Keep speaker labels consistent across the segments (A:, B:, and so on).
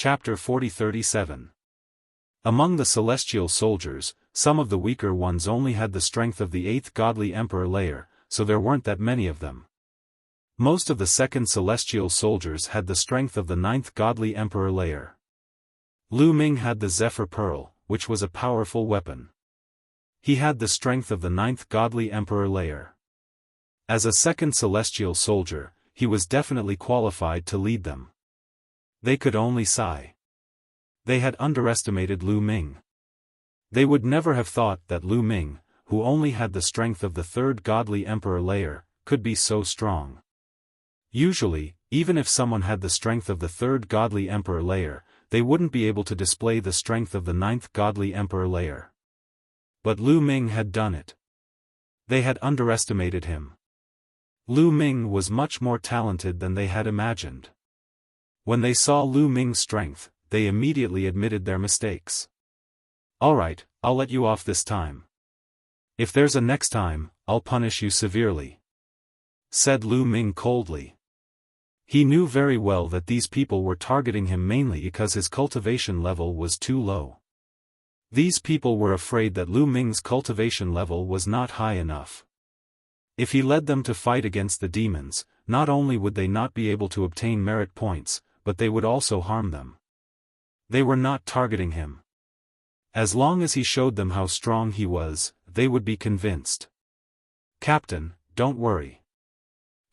A: Chapter 40-37. Among the celestial soldiers, some of the weaker ones only had the strength of the 8th godly emperor layer, so there weren't that many of them. Most of the 2nd celestial soldiers had the strength of the 9th godly emperor layer. Lu Ming had the Zephyr Pearl, which was a powerful weapon. He had the strength of the 9th godly emperor layer. As a 2nd celestial soldier, he was definitely qualified to lead them. They could only sigh. They had underestimated Lu Ming. They would never have thought that Lu Ming, who only had the strength of the 3rd godly emperor layer, could be so strong. Usually, even if someone had the strength of the 3rd godly emperor layer, they wouldn't be able to display the strength of the 9th godly emperor layer. But Lu Ming had done it. They had underestimated him. Lu Ming was much more talented than they had imagined. When they saw Lu Ming's strength, they immediately admitted their mistakes. "Alright, I'll let you off this time. If there's a next time, I'll punish you severely," said Lu Ming coldly. He knew very well that these people were targeting him mainly because his cultivation level was too low. These people were afraid that Lu Ming's cultivation level was not high enough. If he led them to fight against the demons, not only would they not be able to obtain merit points, but they would also harm them. They were not targeting him. As long as he showed them how strong he was, they would be convinced. "Captain, don't worry.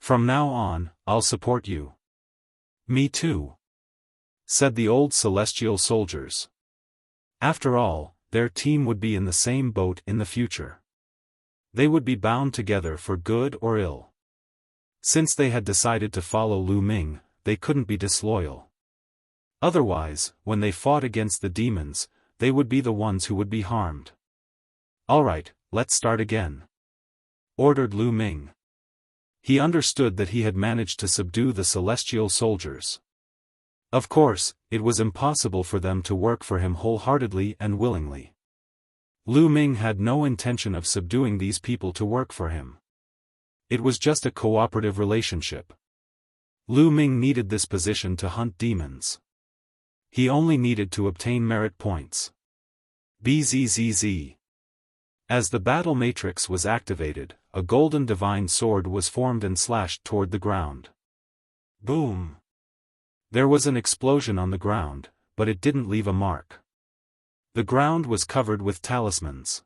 A: From now on, I'll support you." "Me too," said the old celestial soldiers. After all, their team would be in the same boat in the future. They would be bound together for good or ill. Since they had decided to follow Lu Ming, they couldn't be disloyal. Otherwise, when they fought against the demons, they would be the ones who would be harmed. "Alright, let's start again," ordered Lu Ming. He understood that he had managed to subdue the celestial soldiers. Of course, it was impossible for them to work for him wholeheartedly and willingly. Lu Ming had no intention of subduing these people to work for him. It was just a cooperative relationship. Lu Ming needed this position to hunt demons. He only needed to obtain merit points. Bzzz. As the battle matrix was activated, a golden divine sword was formed and slashed toward the ground. Boom! There was an explosion on the ground, but it didn't leave a mark. The ground was covered with talismans.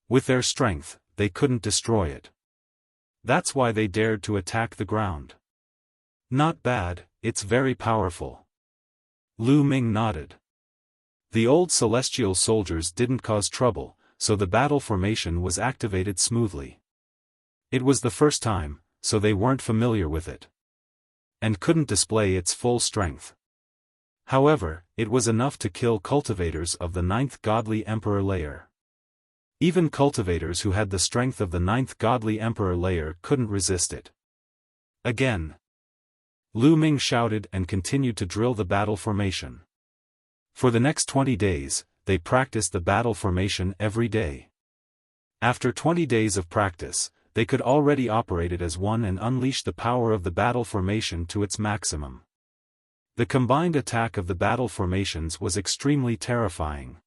A: With their strength, they couldn't destroy it. That's why they dared to attack the ground. "Not bad, it's very powerful." Lu Ming nodded. The old celestial soldiers didn't cause trouble, so the battle formation was activated smoothly. It was the first time, so they weren't familiar with it. And couldn't display its full strength. However, it was enough to kill cultivators of the 9th godly emperor layer. Even cultivators who had the strength of the 9th godly emperor layer couldn't resist it. Again. Lu Ming shouted and continued to drill the battle formation. For the next 20 days, they practiced the battle formation every day. After 20 days of practice, they could already operate it as one and unleash the power of the battle formation to its maximum. The combined attack of the battle formations was extremely terrifying.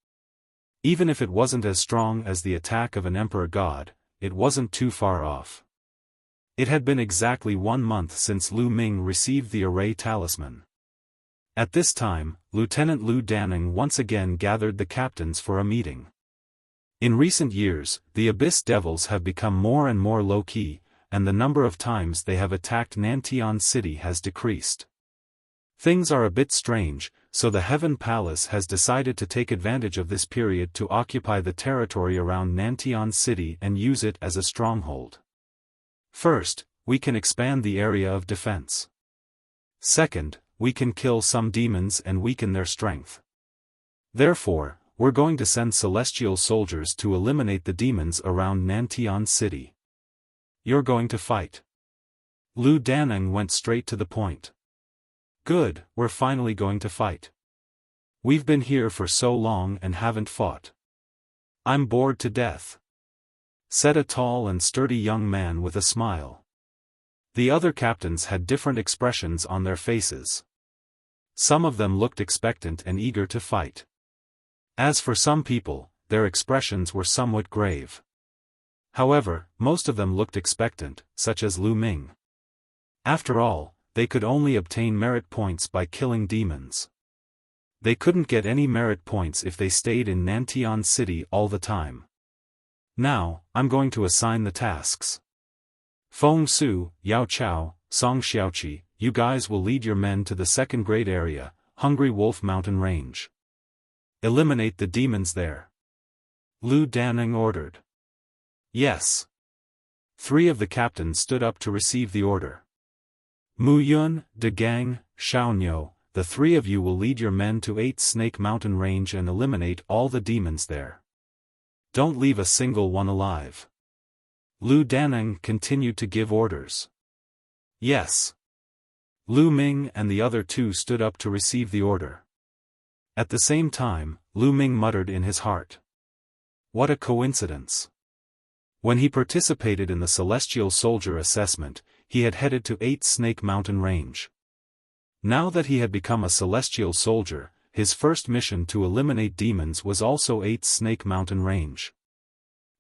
A: Even if it wasn't as strong as the attack of an emperor god, it wasn't too far off. It had been exactly 1 month since Lu Ming received the array talisman. At this time, Lieutenant Lu Danning once again gathered the captains for a meeting. In recent years, the Abyss Devils have become more and more low-key, and the number of times they have attacked Nantian City has decreased. Things are a bit strange, so the Heaven Palace has decided to take advantage of this period to occupy the territory around Nantian City and use it as a stronghold. First, we can expand the area of defense. Second, we can kill some demons and weaken their strength. Therefore, we're going to send celestial soldiers to eliminate the demons around Nantian City. You're going to fight. Lu Danning went straight to the point. Good, we're finally going to fight. We've been here for so long and haven't fought. I'm bored to death, said a tall and sturdy young man with a smile. The other captains had different expressions on their faces. Some of them looked expectant and eager to fight. As for some people, their expressions were somewhat grave. However, most of them looked expectant, such as Lu Ming. After all, they could only obtain merit points by killing demons. They couldn't get any merit points if they stayed in Nantian City all the time. Now, I'm going to assign the tasks. Feng Su, Yao Chao, Song Xiaoqi, you guys will lead your men to the second-grade area, Hungry Wolf Mountain Range. Eliminate the demons there. Lu Danning ordered. Yes. 3 of the captains stood up to receive the order. Mu Yun, De Gang, Xiaoniu, the 3 of you will lead your men to 8 Snake Mountain Range and eliminate all the demons there. Don't leave a single one alive. Lu Danning continued to give orders. Yes. Lu Ming and the other 2 stood up to receive the order. At the same time, Lu Ming muttered in his heart. What a coincidence. When he participated in the Celestial Soldier assessment, he had headed to 8 Snake Mountain Range. Now that he had become a Celestial Soldier, his first mission to eliminate demons was also 8 Snake Mountain Range.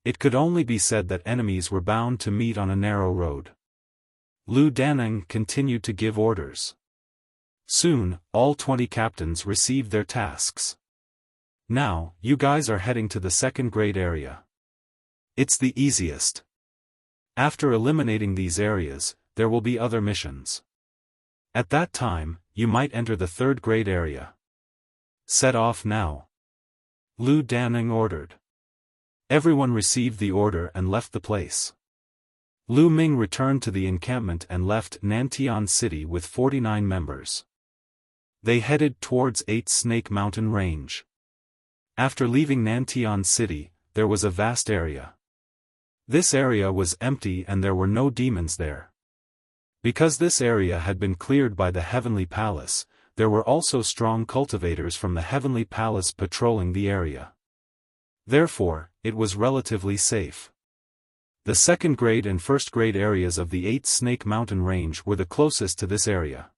A: It could only be said that enemies were bound to meet on a narrow road. Lu Danning continued to give orders. Soon, all 20 captains received their tasks. Now, you guys are heading to the second-grade area. It's the easiest. After eliminating these areas, there will be other missions. At that time, you might enter the third-grade area. Set off now. Lu Danning ordered. Everyone received the order and left the place. Lu Ming returned to the encampment and left Nantian City with 49 members. They headed towards 8 Snake Mountain Range. After leaving Nantian City, there was a vast area. This area was empty and there were no demons there. Because this area had been cleared by the Heavenly Palace, there were also strong cultivators from the Heavenly Palace patrolling the area. Therefore, it was relatively safe. The second-grade and first-grade areas of the 8 Snake Mountain Range were the closest to this area.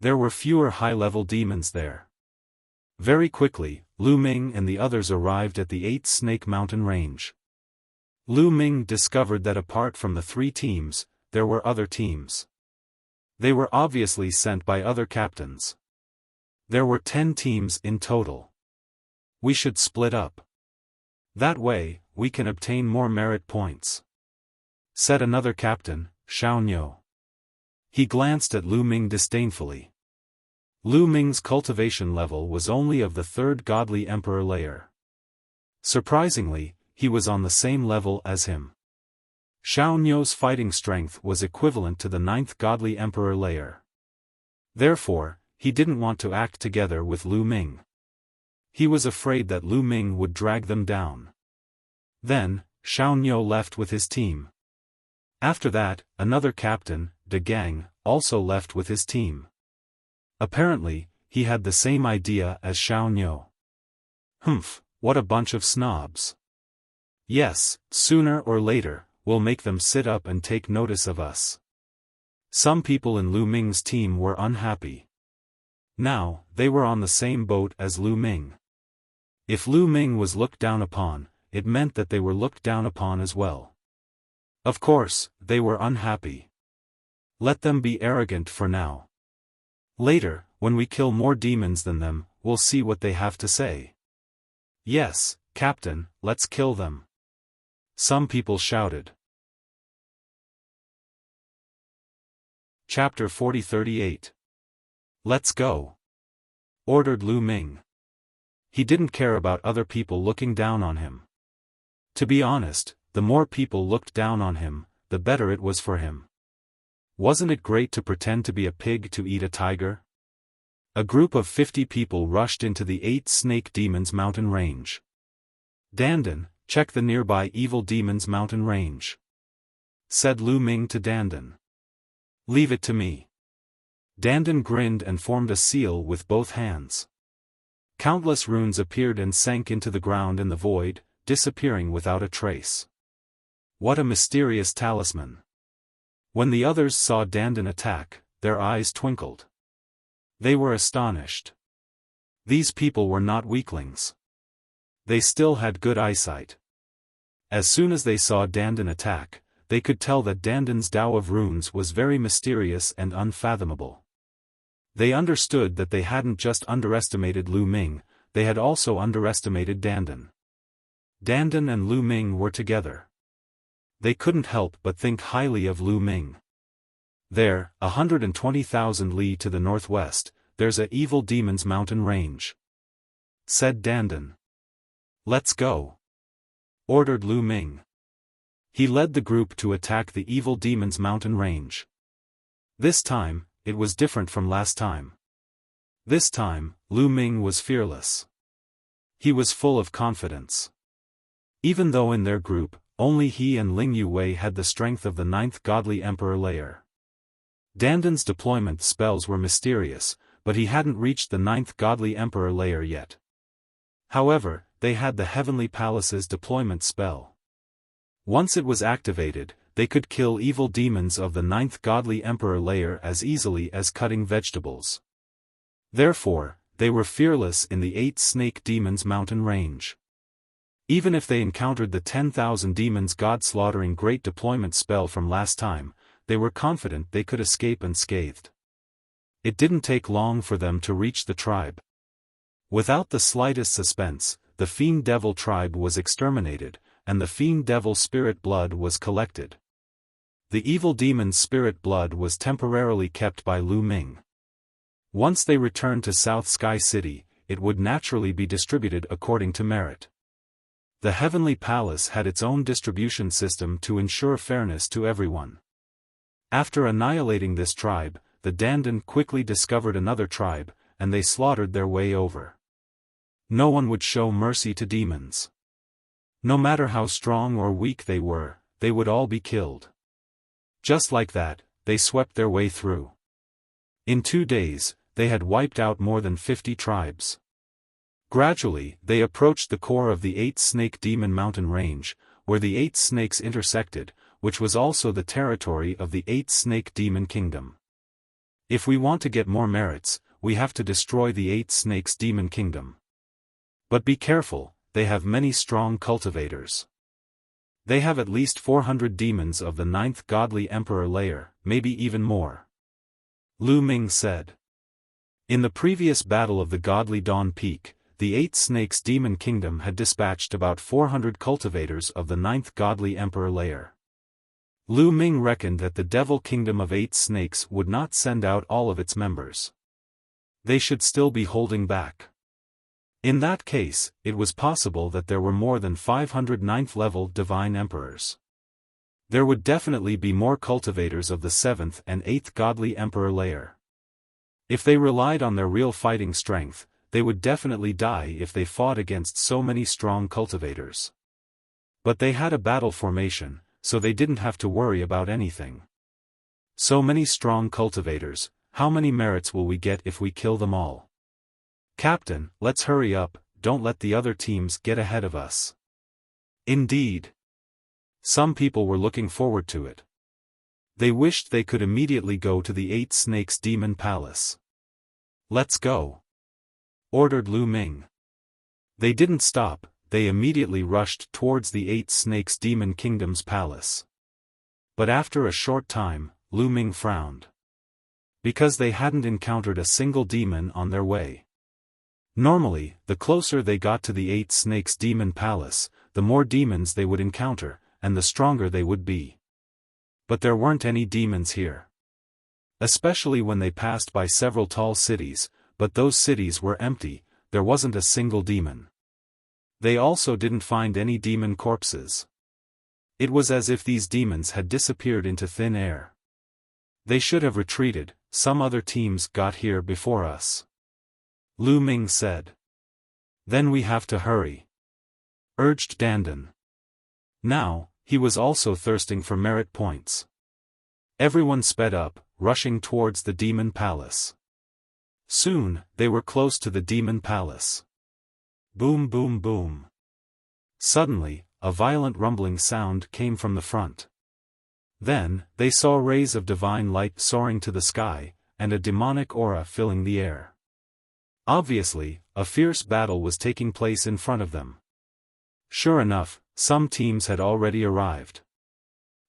A: There were fewer high-level demons there. Very quickly, Lu Ming and the others arrived at the 8 Snake Mountain Range. Lu Ming discovered that apart from the 3 teams, there were other teams. They were obviously sent by other captains. There were 10 teams in total. We should split up. That way, we can obtain more merit points. Said another captain, Xiaoniu. He glanced at Lu Ming disdainfully. Lu Ming's cultivation level was only of the 3rd Godly Emperor layer. Surprisingly, he was on the same level as him. Xiaoniu's fighting strength was equivalent to the 9th Godly Emperor layer. Therefore, he didn't want to act together with Lu Ming. He was afraid that Lu Ming would drag them down. Then, Xiaoniu left with his team. After that, another captain, De Gang, also left with his team. Apparently, he had the same idea as Xiaoniu. Humph, what a bunch of snobs. Yes, sooner or later, we'll make them sit up and take notice of us. Some people in Lu Ming's team were unhappy. Now, they were on the same boat as Lu Ming. If Lu Ming was looked down upon, it meant that they were looked down upon as well. Of course, they were unhappy. Let them be arrogant for now. Later, when we kill more demons than them, we'll see what they have to say. Yes, Captain, let's kill them. Some people shouted. Chapter 40-38. Let's go. Ordered Lu Ming. He didn't care about other people looking down on him. To be honest, the more people looked down on him, the better it was for him. Wasn't it great to pretend to be a pig to eat a tiger? A group of 50 people rushed into the 8 Snake Demons mountain range. Dandan, check the nearby Evil Demons mountain range. Said Lu Ming to Dandan. Leave it to me. Dandan grinned and formed a seal with both hands. Countless runes appeared and sank into the ground in the void, disappearing without a trace. What a mysterious talisman. When the others saw Dandan attack, their eyes twinkled. They were astonished. These people were not weaklings. They still had good eyesight. As soon as they saw Dandan attack, they could tell that Dandan's Tao of runes was very mysterious and unfathomable. They understood that they hadn't just underestimated Lu Ming, they had also underestimated Dandan. Dandan and Lu Ming were together. They couldn't help but think highly of Lu Ming. There, 120,000 li to the northwest, there's a evil demon's mountain range, said Dandan. Let's go, ordered Lu Ming. He led the group to attack the evil demon's mountain range. This time, it was different from last time. This time, Lu Ming was fearless. He was full of confidence. Even though in their group, only he and Ling Yuwei had the strength of the 9th godly emperor layer. Dandan's deployment spells were mysterious, but he hadn't reached the 9th godly emperor layer yet. However, they had the Heavenly Palace's deployment spell. Once it was activated, they could kill evil demons of the 9th godly emperor layer as easily as cutting vegetables. Therefore, they were fearless in the 8 snake demons mountain range. Even if they encountered the 10,000 demons god-slaughtering great deployment spell from last time, they were confident they could escape unscathed. It didn't take long for them to reach the tribe. Without the slightest suspense, the Fiend Devil tribe was exterminated, and the Fiend Devil spirit blood was collected. The evil demon's spirit blood was temporarily kept by Lu Ming. Once they returned to South Sky City, it would naturally be distributed according to merit. The Heavenly Palace had its own distribution system to ensure fairness to everyone. After annihilating this tribe, the Dandan quickly discovered another tribe, and they slaughtered their way over. No one would show mercy to demons. No matter how strong or weak they were, they would all be killed. Just like that, they swept their way through. In 2 days, they had wiped out more than 50 tribes. Gradually, they approached the core of the 8 Snake Demon Mountain Range, where the 8 snakes intersected, which was also the territory of the 8 Snake Demon Kingdom. If we want to get more merits, we have to destroy the 8 Snakes Demon Kingdom. But be careful, they have many strong cultivators. They have at least 400 demons of the 9th godly emperor layer, maybe even more. Lu Ming said. In the previous battle of the Godly Dawn Peak, the 8 Snakes Demon Kingdom had dispatched about 400 cultivators of the 9th godly emperor layer. Lu Ming reckoned that the Devil Kingdom of 8 Snakes would not send out all of its members. They should still be holding back. In that case, it was possible that there were more than 500 9th-level Divine Emperors. There would definitely be more cultivators of the 7th and 8th godly emperor layer. If they relied on their real fighting strength, they would definitely die if they fought against so many strong cultivators. But they had a battle formation, so they didn't have to worry about anything. So many strong cultivators, how many merits will we get if we kill them all? Captain, let's hurry up, don't let the other teams get ahead of us. Indeed. Some people were looking forward to it. They wished they could immediately go to the 8 Snakes Demon Palace. Let's go, ordered Lu Ming. They didn't stop, they immediately rushed towards the 8 Snakes Demon Kingdom's palace. But after a short time, Lu Ming frowned. Because they hadn't encountered a single demon on their way. Normally, the closer they got to the 8 Snakes Demon Palace, the more demons they would encounter, and the stronger they would be. But there weren't any demons here. Especially when they passed by several tall cities, but those cities were empty, there wasn't a single demon. They also didn't find any demon corpses. It was as if these demons had disappeared into thin air. They should have retreated, some other teams got here before us. Lu Ming said. Then we have to hurry, urged Dandan. Now, he was also thirsting for merit points. Everyone sped up, rushing towards the Demon Palace. Soon, they were close to the Demon Palace. Boom boom boom. Suddenly, a violent rumbling sound came from the front. Then, they saw rays of divine light soaring to the sky, and a demonic aura filling the air. Obviously, a fierce battle was taking place in front of them. Sure enough, some teams had already arrived.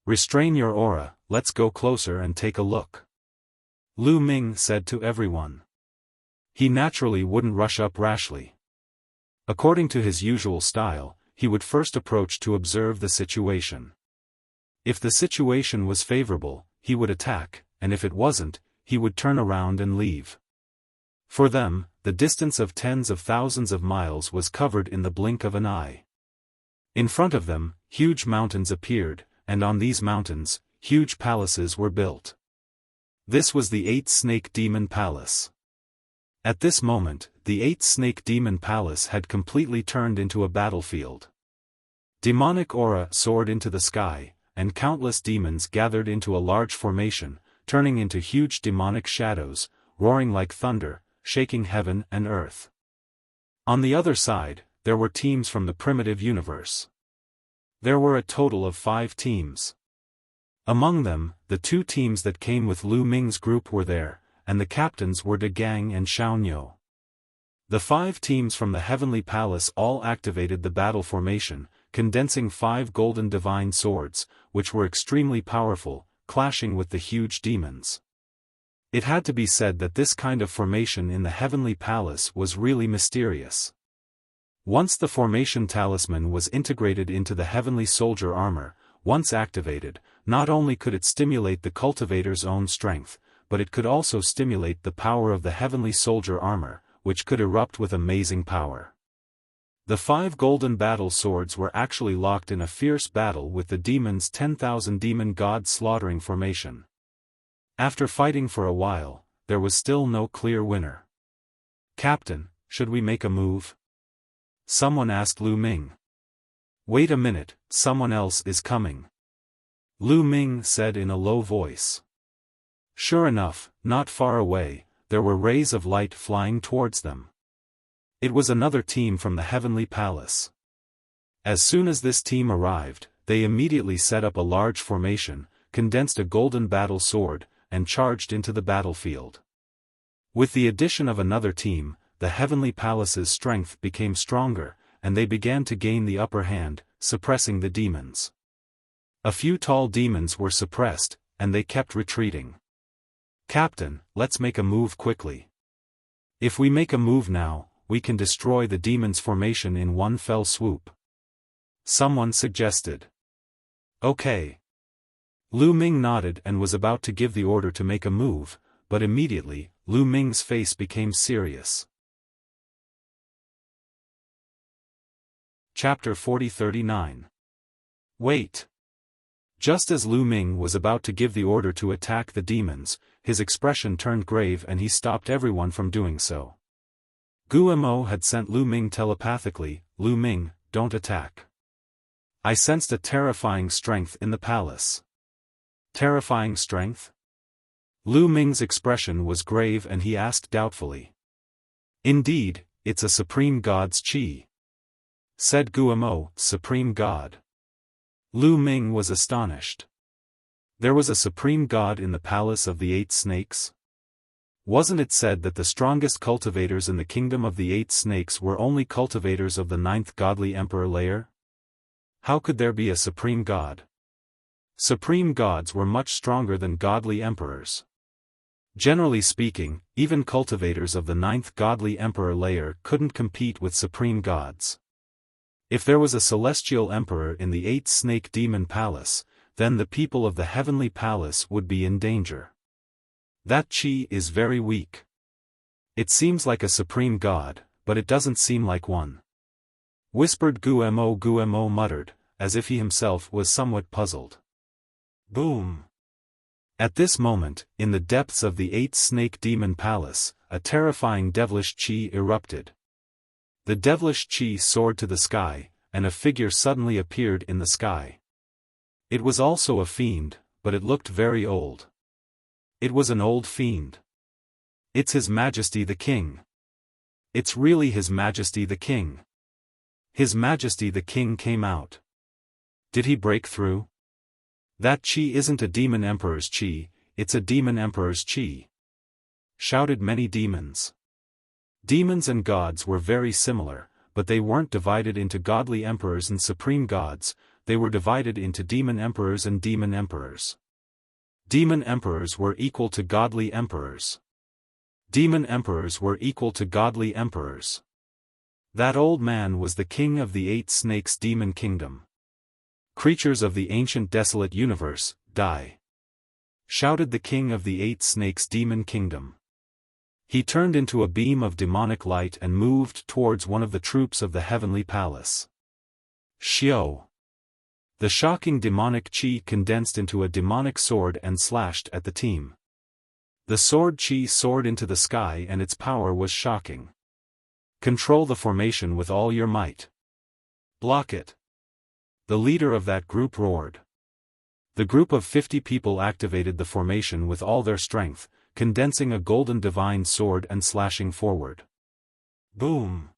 A: "Restrain your aura, let's go closer and take a look," Lu Ming said to everyone. He naturally wouldn't rush up rashly. According to his usual style, he would first approach to observe the situation. If the situation was favorable, he would attack, and if it wasn't, he would turn around and leave. For them, the distance of tens of thousands of miles was covered in the blink of an eye. In front of them, huge mountains appeared, and on these mountains, huge palaces were built. This was the 8th Snake Demon Palace. At this moment, the 8th Snake Demon Palace had completely turned into a battlefield. Demonic aura soared into the sky, and countless demons gathered into a large formation, turning into huge demonic shadows, roaring like thunder, shaking heaven and earth. On the other side, there were teams from the primitive universe. There were a total of 5 teams. Among them, the 2 teams that came with Lu Ming's group were there, and the captains were De Gang and Xiaonyo. The 5 teams from the Heavenly Palace all activated the battle formation, condensing 5 golden divine swords, which were extremely powerful, clashing with the huge demons. It had to be said that this kind of formation in the Heavenly Palace was really mysterious. Once the formation talisman was integrated into the Heavenly Soldier armor, once activated, not only could it stimulate the cultivator's own strength, but it could also stimulate the power of the Heavenly Soldier armor, which could erupt with amazing power. The 5 golden battle swords were actually locked in a fierce battle with the demons' 10,000 demon god slaughtering formation. After fighting for a while, there was still no clear winner. "Captain, should we make a move?" someone asked Lu Ming. "Wait a minute, someone else is coming," Lu Ming said in a low voice. Sure enough, not far away, there were rays of light flying towards them. It was another team from the Heavenly Palace. As soon as this team arrived, they immediately set up a large formation, condensed a golden battle sword, and charged into the battlefield. With the addition of another team, the Heavenly Palace's strength became stronger, and they began to gain the upper hand, suppressing the demons. A few tall demons were suppressed, and they kept retreating. "Captain, let's make a move quickly. If we make a move now, we can destroy the demons' formation in one fell swoop," someone suggested. "Okay." Lu Ming nodded and was about to give the order to make a move, but immediately, Lu Ming's face became serious. Chapter 40-39. Wait. Just as Lu Ming was about to give the order to attack the demons, his expression turned grave and he stopped everyone from doing so. Guo had sent Lu Ming telepathically, "Lu Ming, don't attack." I sensed a terrifying strength in the palace. Terrifying strength? Lu Ming's expression was grave and he asked doubtfully. "Indeed, it's a supreme god's chi," said Guo, "Supreme god." Lu Ming was astonished. There was a supreme god in the palace of the 8 snakes? Wasn't it said that the strongest cultivators in the kingdom of the 8 snakes were only cultivators of the 9th godly emperor layer? How could there be a supreme god? Supreme gods were much stronger than godly emperors. Generally speaking, even cultivators of the 9th godly emperor layer couldn't compete with supreme gods. If there was a celestial emperor in the 8th Snake Demon Palace, then the people of the Heavenly Palace would be in danger. That chi is very weak. It seems like a supreme god, but it doesn't seem like one, whispered Guo. Guo muttered, as if he himself was somewhat puzzled. Boom! At this moment, in the depths of the 8th Snake Demon Palace, a terrifying devilish chi erupted. The devilish chi soared to the sky, and a figure suddenly appeared in the sky. It was also a fiend, but it looked very old. It was an old fiend. It's His Majesty the King. It's really His Majesty the King. His Majesty the King came out. Did he break through? That chi isn't a demon emperor's chi, it's a demon emperor's chi. shouted many demons. Demons and gods were very similar, but they weren't divided into godly emperors and supreme gods, they were divided into demon emperors and demon emperors. Demon emperors were equal to godly emperors. Demon emperors were equal to godly emperors. That old man was the king of the 8 snakes demon kingdom. Creatures of the ancient desolate universe, die! Shouted the king of the 8 snakes demon kingdom. He turned into a beam of demonic light and moved towards one of the troops of the heavenly palace. Xiao! The shocking demonic chi condensed into a demonic sword and slashed at the team. The sword chi soared into the sky and its power was shocking. Control the formation with all your might. Block it! The leader of that group roared. The group of 50 people activated the formation with all their strength, condensing a golden divine sword and slashing forward. Boom!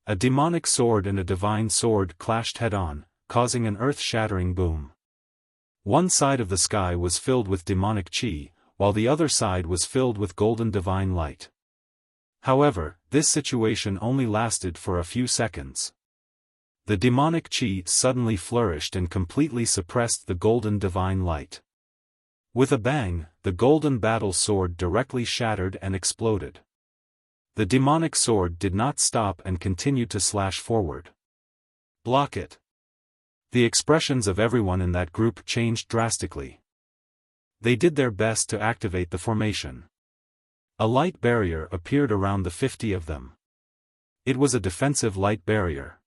A: A demonic sword and a divine sword clashed head-on, causing an earth-shattering boom. One side of the sky was filled with demonic chi, while the other side was filled with golden divine light. However, this situation only lasted for a few seconds. The demonic chi suddenly flourished and completely suppressed the golden divine light. With a bang, the golden battle sword directly shattered and exploded. The demonic sword did not stop and continued to slash forward. Block it! The expressions of everyone in that group changed drastically. They did their best to activate the formation. A light barrier appeared around the 50 of them. It was a defensive light barrier.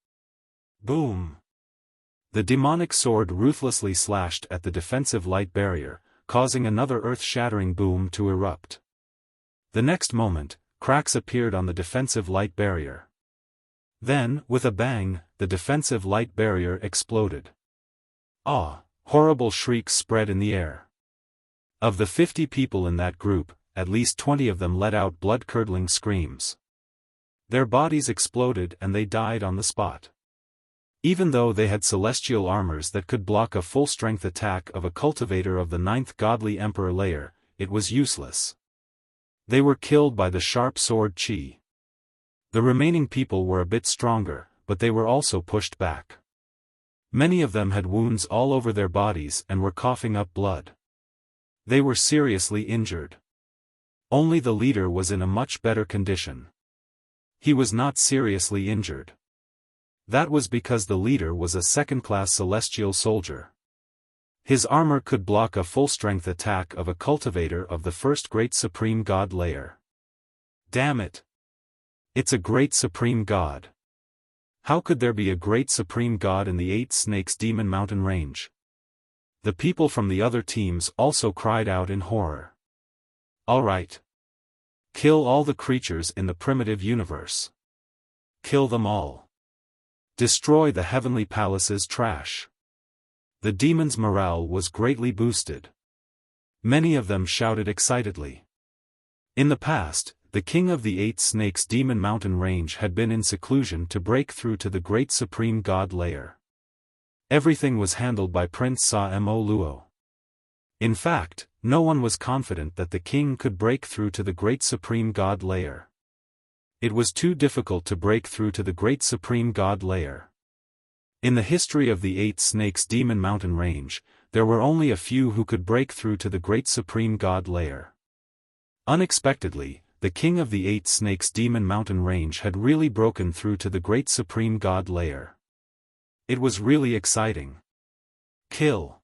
A: Boom! The demonic sword ruthlessly slashed at the defensive light barrier, causing another earth-shattering boom to erupt. The next moment, cracks appeared on the defensive light barrier. Then, with a bang, the defensive light barrier exploded. Ah! Horrible shrieks spread in the air. Of the 50 people in that group, at least 20 of them let out blood-curdling screams. Their bodies exploded and they died on the spot. Even though they had celestial armors that could block a full-strength attack of a cultivator of the 9th godly emperor layer, it was useless. They were killed by the sharp sword chi. The remaining people were a bit stronger, but they were also pushed back. Many of them had wounds all over their bodies and were coughing up blood. They were seriously injured. Only the leader was in a much better condition. He was not seriously injured. That was because the leader was a second-class celestial soldier. His armor could block a full-strength attack of a cultivator of the first great supreme god layer. Damn it! It's a great supreme god. How could there be a great supreme god in the 8 Snakes Demon Mountain Range? The people from the other teams also cried out in horror. Alright. Kill all the creatures in the primitive universe. Kill them all. Destroy the heavenly palace's trash. The demons' morale was greatly boosted. Many of them shouted excitedly. In the past, the king of the 8 Snakes Demon Mountain Range had been in seclusion to break through to the great supreme god layer. Everything was handled by Prince Sa Mo Luo. In fact, no one was confident that the king could break through to the great supreme god layer. It was too difficult to break through to the great supreme god layer. In the history of the 8 Snakes Demon Mountain Range, there were only a few who could break through to the great supreme god layer. Unexpectedly, the king of the 8 Snakes Demon Mountain Range had really broken through to the great supreme god layer. It was really exciting. Kill!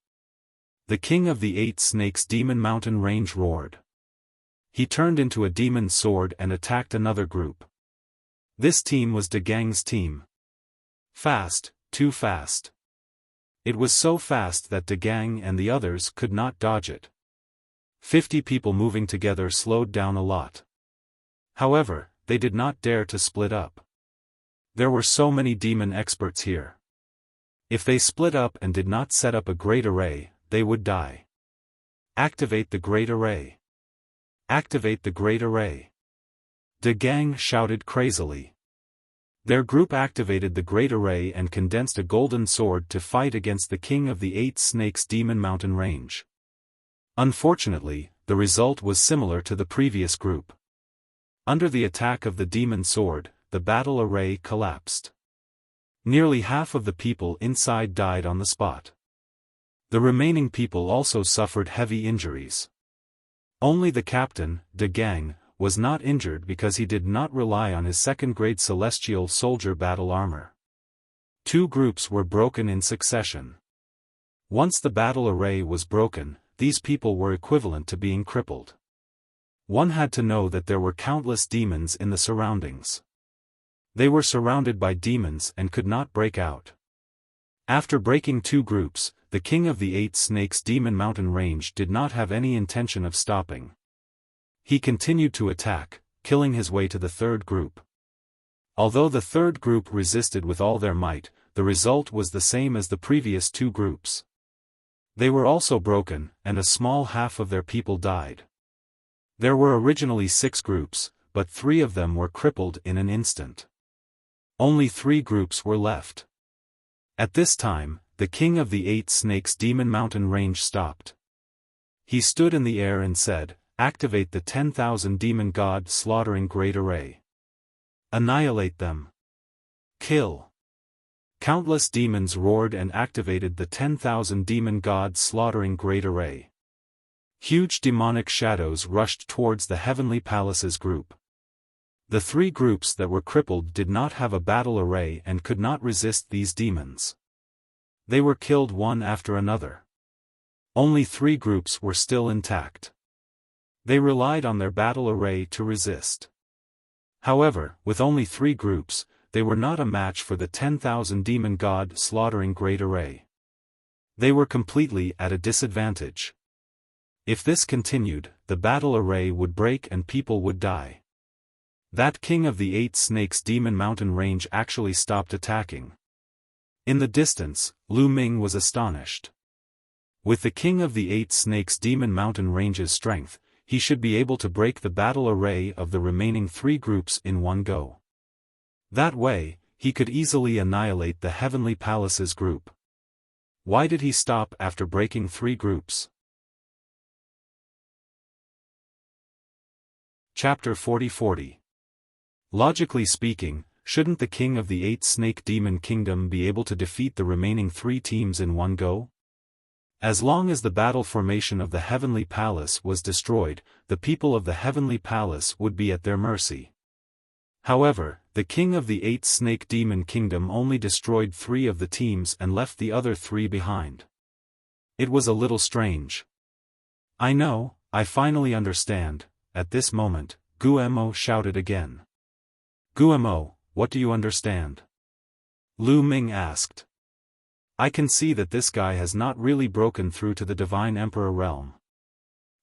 A: The king of the 8 Snakes Demon Mountain Range roared. He turned into a demon sword and attacked another group. This team was De Gang's team. Fast, too fast. It was so fast that De Gang and the others could not dodge it. 50 people moving together slowed down a lot. However, they did not dare to split up. There were so many demon experts here. If they split up and did not set up a great array, they would die. Activate the great array. Activate the great array. De Gang shouted crazily. Their group activated the great array and condensed a golden sword to fight against the king of the 8 Snakes Demon Mountain Range. Unfortunately, the result was similar to the previous group. Under the attack of the demon sword, the battle array collapsed. Nearly half of the people inside died on the spot. The remaining people also suffered heavy injuries. Only the captain, De Gang, was not injured because he did not rely on his second-grade celestial soldier battle armor. Two groups were broken in succession. Once the battle array was broken, these people were equivalent to being crippled. One had to know that there were countless demons in the surroundings. They were surrounded by demons and could not break out. After breaking two groups, the king of the 8 Snakes Demon Mountain Range did not have any intention of stopping. He continued to attack, killing his way to the third group. Although the third group resisted with all their might, the result was the same as the previous two groups. They were also broken, and a small half of their people died. There were originally 6 groups, but 3 of them were crippled in an instant. Only 3 groups were left. At this time, the king of the 8 Snakes Demon Mountain Range stopped. He stood in the air and said, "Activate the 10,000 Demon God Slaughtering Great Array. Annihilate them. Kill." Countless demons roared and activated the 10,000 Demon God Slaughtering Great Array. Huge demonic shadows rushed towards the Heavenly Palaces group. The 3 groups that were crippled did not have a battle array and could not resist these demons. They were killed one after another. Only 3 groups were still intact. They relied on their battle array to resist. However, with only 3 groups, they were not a match for the 10,000 Demon God Slaughtering Great Array. They were completely at a disadvantage. If this continued, the battle array would break and people would die. That king of the 8 Snakes Demon Mountain Range actually stopped attacking. In the distance, Lu Ming was astonished. With the king of the 8 Snakes Demon Mountain Range's strength, he should be able to break the battle array of the remaining 3 groups in one go. That way, he could easily annihilate the Heavenly Palaces group. Why did he stop after breaking 3 groups? Chapter 40. Logically speaking, shouldn't the king of the 8 Snake Demon Kingdom be able to defeat the remaining 3 teams in one go? As long as the battle formation of the Heavenly Palace was destroyed, the people of the Heavenly Palace would be at their mercy. However, the king of the 8 Snake Demon Kingdom only destroyed 3 of the teams and left the other 3 behind. It was a little strange. "I know, I finally understand." At this moment, Guemo shouted again. "Guemo, what do you understand?" Lu Ming asked. "I can see that this guy has not really broken through to the Divine Emperor realm.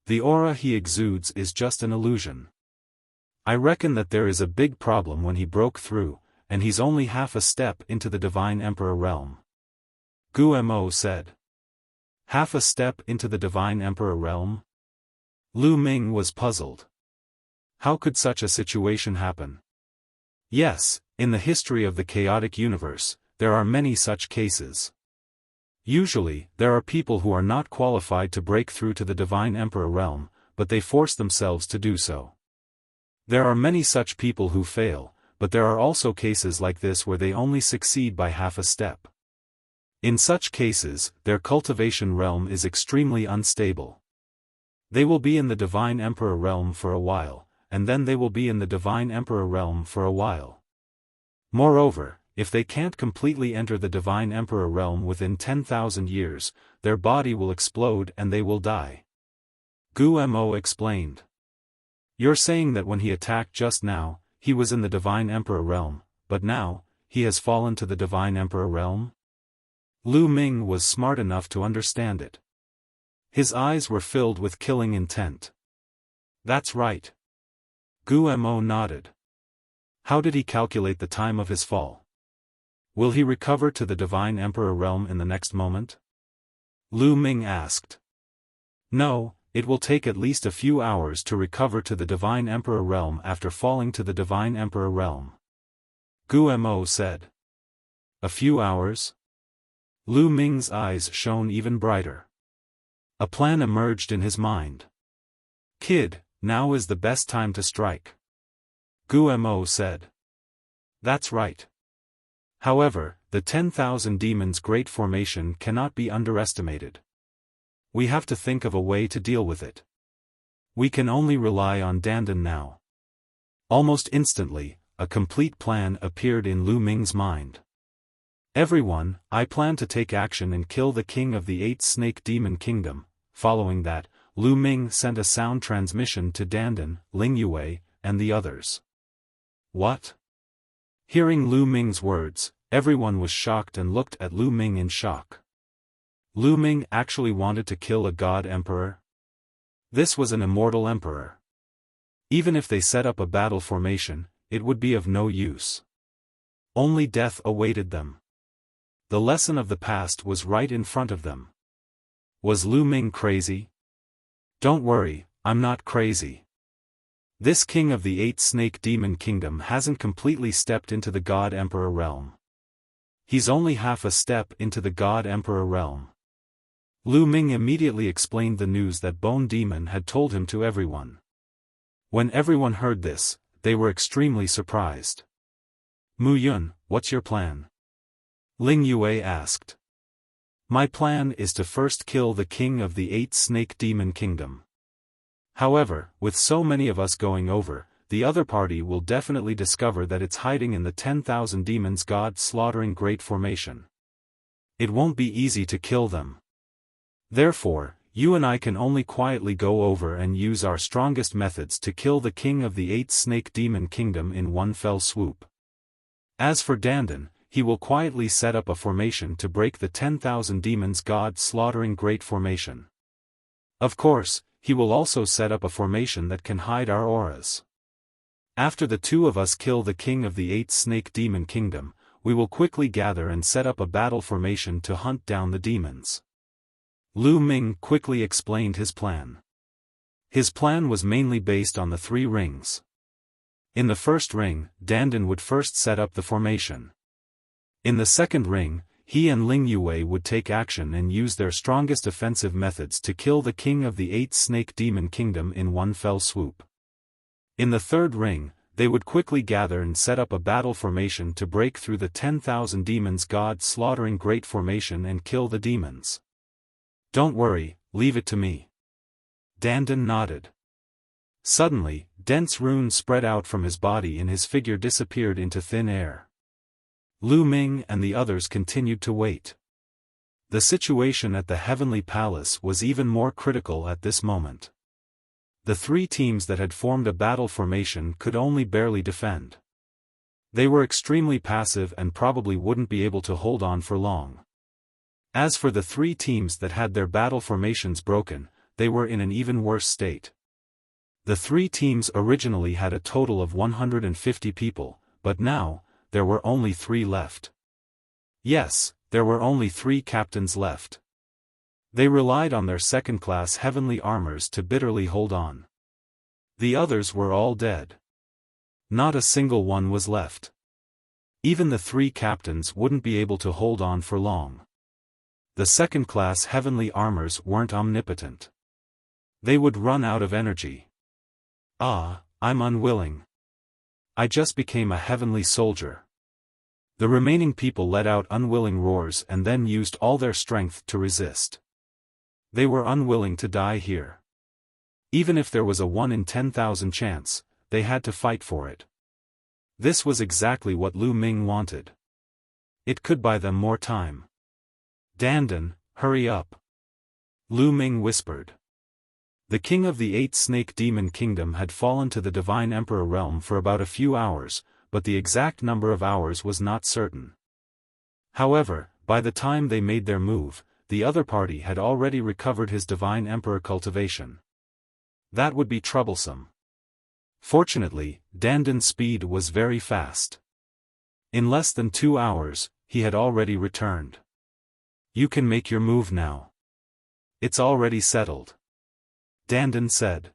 A: The aura he exudes is just an illusion. I reckon that there is a big problem when he broke through, and he's only half a step into the Divine Emperor realm." Guemo said. "Half a step into the Divine Emperor realm?" Lu Ming was puzzled. How could such a situation happen? Yes, in the history of the chaotic universe, there are many such cases. Usually, there are people who are not qualified to break through to the Divine Emperor realm, but they force themselves to do so. There are many such people who fail, but there are also cases like this where they only succeed by half a step. In such cases, their cultivation realm is extremely unstable. They will be in the Divine Emperor realm for a while, and then they will be in the Divine Emperor realm for a while. Moreover, if they can't completely enter the Divine Emperor realm within 10,000 years, their body will explode and they will die. Guemo explained. "You're saying that when he attacked just now, he was in the Divine Emperor realm, but now, he has fallen to the Divine Emperor realm?" Lu Ming was smart enough to understand it. His eyes were filled with killing intent. "That's right." Guemo nodded. "How did he calculate the time of his fall? Will he recover to the Divine Emperor realm in the next moment?" Lu Ming asked. "No, it will take at least a few hours to recover to the Divine Emperor realm after falling to the Divine Emperor realm," Guemo said. "A few hours?" Lu Ming's eyes shone even brighter. A plan emerged in his mind. Kid, now is the best time to strike. Gumo said. That's right. However, the 10,000 demons' great formation cannot be underestimated. We have to think of a way to deal with it. We can only rely on Dandan now. Almost instantly, a complete plan appeared in Lu Ming's mind. Everyone, I plan to take action and kill the king of the 8 snake demon kingdom. Following that, Lu Ming sent a sound transmission to Dandan, Ling Yue, and the others. What? Hearing Lu Ming's words, everyone was shocked and looked at Lu Ming in shock. Lu Ming actually wanted to kill a god emperor? This was an immortal emperor. Even if they set up a battle formation, it would be of no use. Only death awaited them. The lesson of the past was right in front of them. Was Lu Ming crazy? Don't worry, I'm not crazy. This king of the 8 snake demon kingdom hasn't completely stepped into the god emperor realm. He's only half a step into the god emperor realm. Lu Ming immediately explained the news that Bone Demon had told him to everyone. When everyone heard this, they were extremely surprised. Mu Yun, what's your plan? Ling Yue asked. My plan is to first kill the king of the 8 snake demon kingdom. However, with so many of us going over, the other party will definitely discover that it's hiding in the 10,000 demons god slaughtering great formation. It won't be easy to kill them. Therefore, you and I can only quietly go over and use our strongest methods to kill the king of the 8 snake demon kingdom in one fell swoop. As for Dandan, he will quietly set up a formation to break the 10,000 demons god slaughtering great formation. Of course, he will also set up a formation that can hide our auras. After the two of us kill the king of the 8 snake demon kingdom, we will quickly gather and set up a battle formation to hunt down the demons. Lu Ming quickly explained his plan. His plan was mainly based on the 3 rings. In the first ring, Dandan would first set up the formation. In the second ring, he and Ling Yue would take action and use their strongest offensive methods to kill the king of the 8 snake demon kingdom in one fell swoop. In the third ring, they would quickly gather and set up a battle formation to break through the 10,000 demons god slaughtering great formation and kill the demons. Don't worry, leave it to me. Dandan nodded. Suddenly, dense runes spread out from his body and his figure disappeared into thin air. Lu Ming and the others continued to wait. The situation at the Heavenly Palace was even more critical at this moment. The 3 teams that had formed a battle formation could only barely defend. They were extremely passive and probably wouldn't be able to hold on for long. As for the 3 teams that had their battle formations broken, they were in an even worse state. The 3 teams originally had a total of 150 people, but now, there were only 3 left. Yes, there were only 3 captains left. They relied on their second-class heavenly armors to bitterly hold on. The others were all dead. Not a single one was left. Even the 3 captains wouldn't be able to hold on for long. The second-class heavenly armors weren't omnipotent. They would run out of energy. Ah, I'm unwilling. I just became a heavenly soldier. The remaining people let out unwilling roars and then used all their strength to resist. They were unwilling to die here. Even if there was a 1 in 10,000 chance, they had to fight for it. This was exactly what Lu Ming wanted. It could buy them more time. Dandan, hurry up. Lu Ming whispered. The king of the 8 snake demon kingdom had fallen to the divine emperor realm for about a few hours, but the exact number of hours was not certain. However, by the time they made their move, the other party had already recovered his divine emperor cultivation. That would be troublesome. Fortunately, Dandan's speed was very fast. In less than 2 hours, he had already returned. You can make your move now. It's already settled. Dandan said.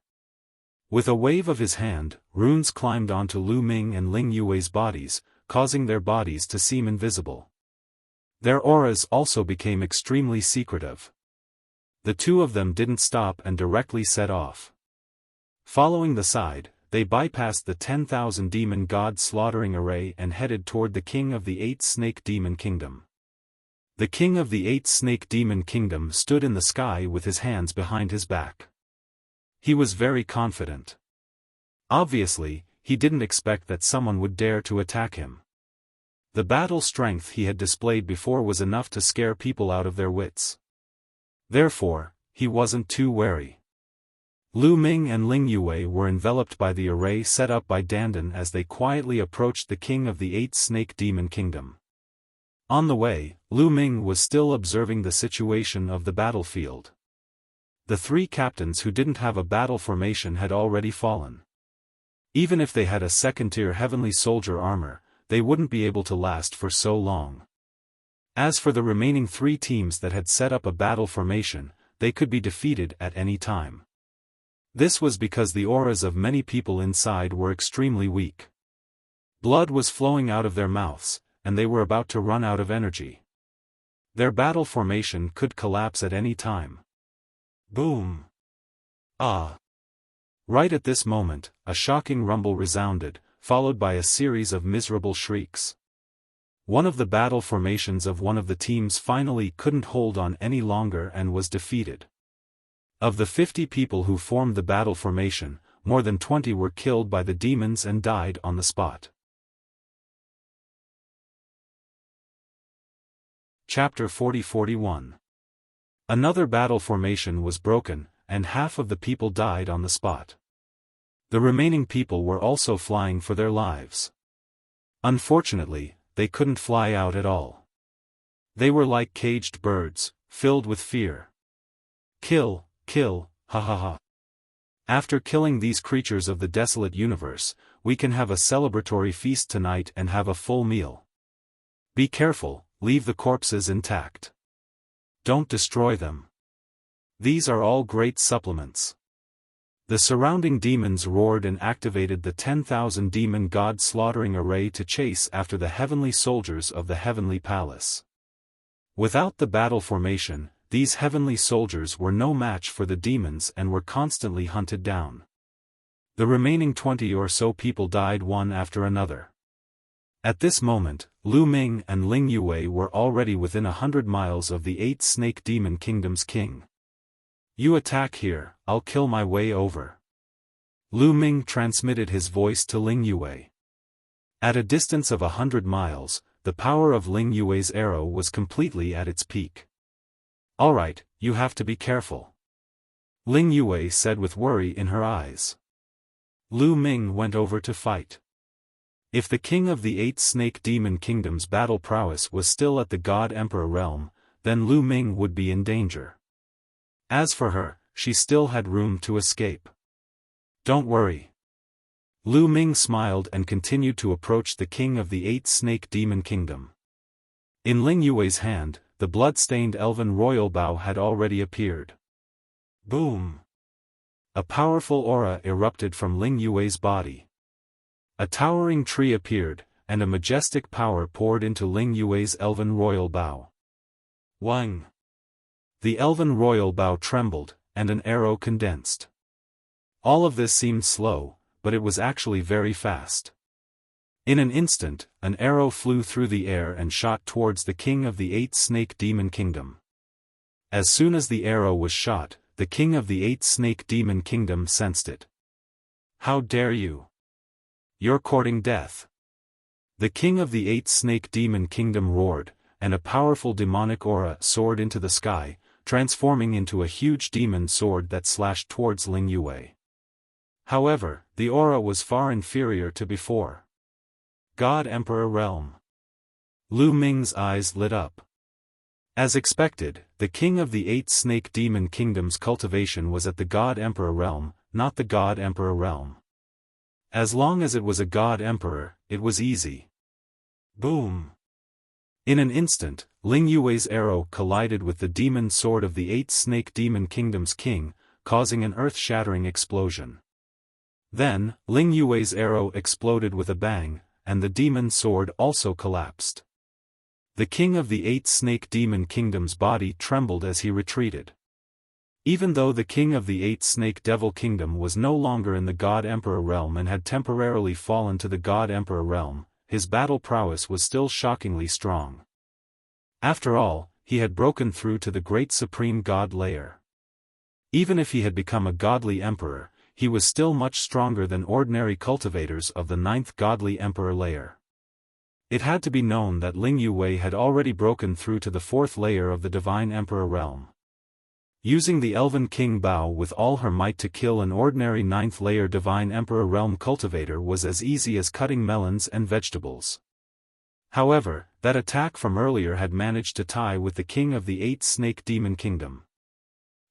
A: With a wave of his hand, runes climbed onto Lu Ming and Ling Yue's bodies, causing their bodies to seem invisible. Their auras also became extremely secretive. The 2 of them didn't stop and directly set off. Following the side, they bypassed the 10,000 demon god slaughtering array and headed toward the king of the 8 snake demon kingdom. The king of the 8 snake demon kingdom stood in the sky with his hands behind his back. He was very confident. Obviously, he didn't expect that someone would dare to attack him. The battle strength he had displayed before was enough to scare people out of their wits. Therefore, he wasn't too wary. Lu Ming and Ling Yue were enveloped by the array set up by Dandan as they quietly approached the king of the 8 snake demon kingdom. On the way, Lu Ming was still observing the situation of the battlefield. The 3 captains who didn't have a battle formation had already fallen. Even if they had a second-tier heavenly soldier armor, they wouldn't be able to last for so long. As for the remaining 3 teams that had set up a battle formation, they could be defeated at any time. This was because the auras of many people inside were extremely weak. Blood was flowing out of their mouths, and they were about to run out of energy. Their battle formation could collapse at any time. Boom! Ah! Right at this moment, a shocking rumble resounded, followed by a series of miserable shrieks. One of the battle formations of one of the teams finally couldn't hold on any longer and was defeated. Of the 50 people who formed the battle formation, more than 20 were killed by the demons and died on the spot. Chapter 40-41. Another battle formation was broken, and half of the people died on the spot. The remaining people were also flying for their lives. Unfortunately, they couldn't fly out at all. They were like caged birds, filled with fear. Kill, kill, ha ha ha. After killing these creatures of the desolate universe, we can have a celebratory feast tonight and have a full meal. Be careful, leave the corpses intact. Don't destroy them. These are all great supplements. The surrounding demons roared and activated the 10,000 demon god slaughtering array to chase after the heavenly soldiers of the heavenly palace. Without the battle formation, these heavenly soldiers were no match for the demons and were constantly hunted down. The remaining 20 or so people died one after another. At this moment, Lu Ming and Ling Yue were already within 100 miles of the 8 snake demon kingdom's king. You attack here, I'll kill my way over. Lu Ming transmitted his voice to Ling Yue. At a distance of 100 miles, the power of Ling Yue's arrow was completely at its peak. Alright, you have to be careful. Ling Yue said with worry in her eyes. Lu Ming went over to fight. If the king of the 8 snake demon kingdom's battle prowess was still at the God Emperor realm, then Lu Ming would be in danger. As for her, she still had room to escape. Don't worry. Lu Ming smiled and continued to approach the king of the 8 snake demon kingdom. In Ling Yue's hand, the blood-stained elven royal bow had already appeared. Boom! A powerful aura erupted from Ling Yue's body. A towering tree appeared, and a majestic power poured into Ling Yue's elven royal bow. Wang! The elven royal bow trembled, and an arrow condensed. All of this seemed slow, but it was actually very fast. In an instant, an arrow flew through the air and shot towards the king of the 8 snake demon kingdom. As soon as the arrow was shot, the king of the 8 snake demon kingdom sensed it. How dare you! You're courting death. The king of the 8 snake demon kingdom roared, and a powerful demonic aura soared into the sky, transforming into a huge demon sword that slashed towards Ling Yue. However, the aura was far inferior to before. God Emperor Realm. Lu Ming's eyes lit up. As expected, the king of the 8 snake demon kingdom's cultivation was at the God Emperor Realm, not the God Emperor Realm. As long as it was a God Emperor, it was easy. Boom! In an instant, Ling Yue's arrow collided with the demon sword of the 8 snake demon kingdom's king, causing an earth-shattering explosion. Then, Ling Yue's arrow exploded with a bang, and the demon sword also collapsed. The king of the 8 snake demon kingdom's body trembled as he retreated. Even though the king of the 8th Snake Devil Kingdom was no longer in the God Emperor realm and had temporarily fallen to the God Emperor realm, his battle prowess was still shockingly strong. After all, he had broken through to the great supreme god layer. Even if he had become a godly emperor, he was still much stronger than ordinary cultivators of the 9th godly emperor layer. It had to be known that Ling Yue had already broken through to the 4th layer of the divine emperor realm. Using the Elven King Bao with all her might to kill an ordinary 9th layer divine emperor realm cultivator was as easy as cutting melons and vegetables. However, that attack from earlier had managed to tie with the king of the 8th Snake Demon Kingdom.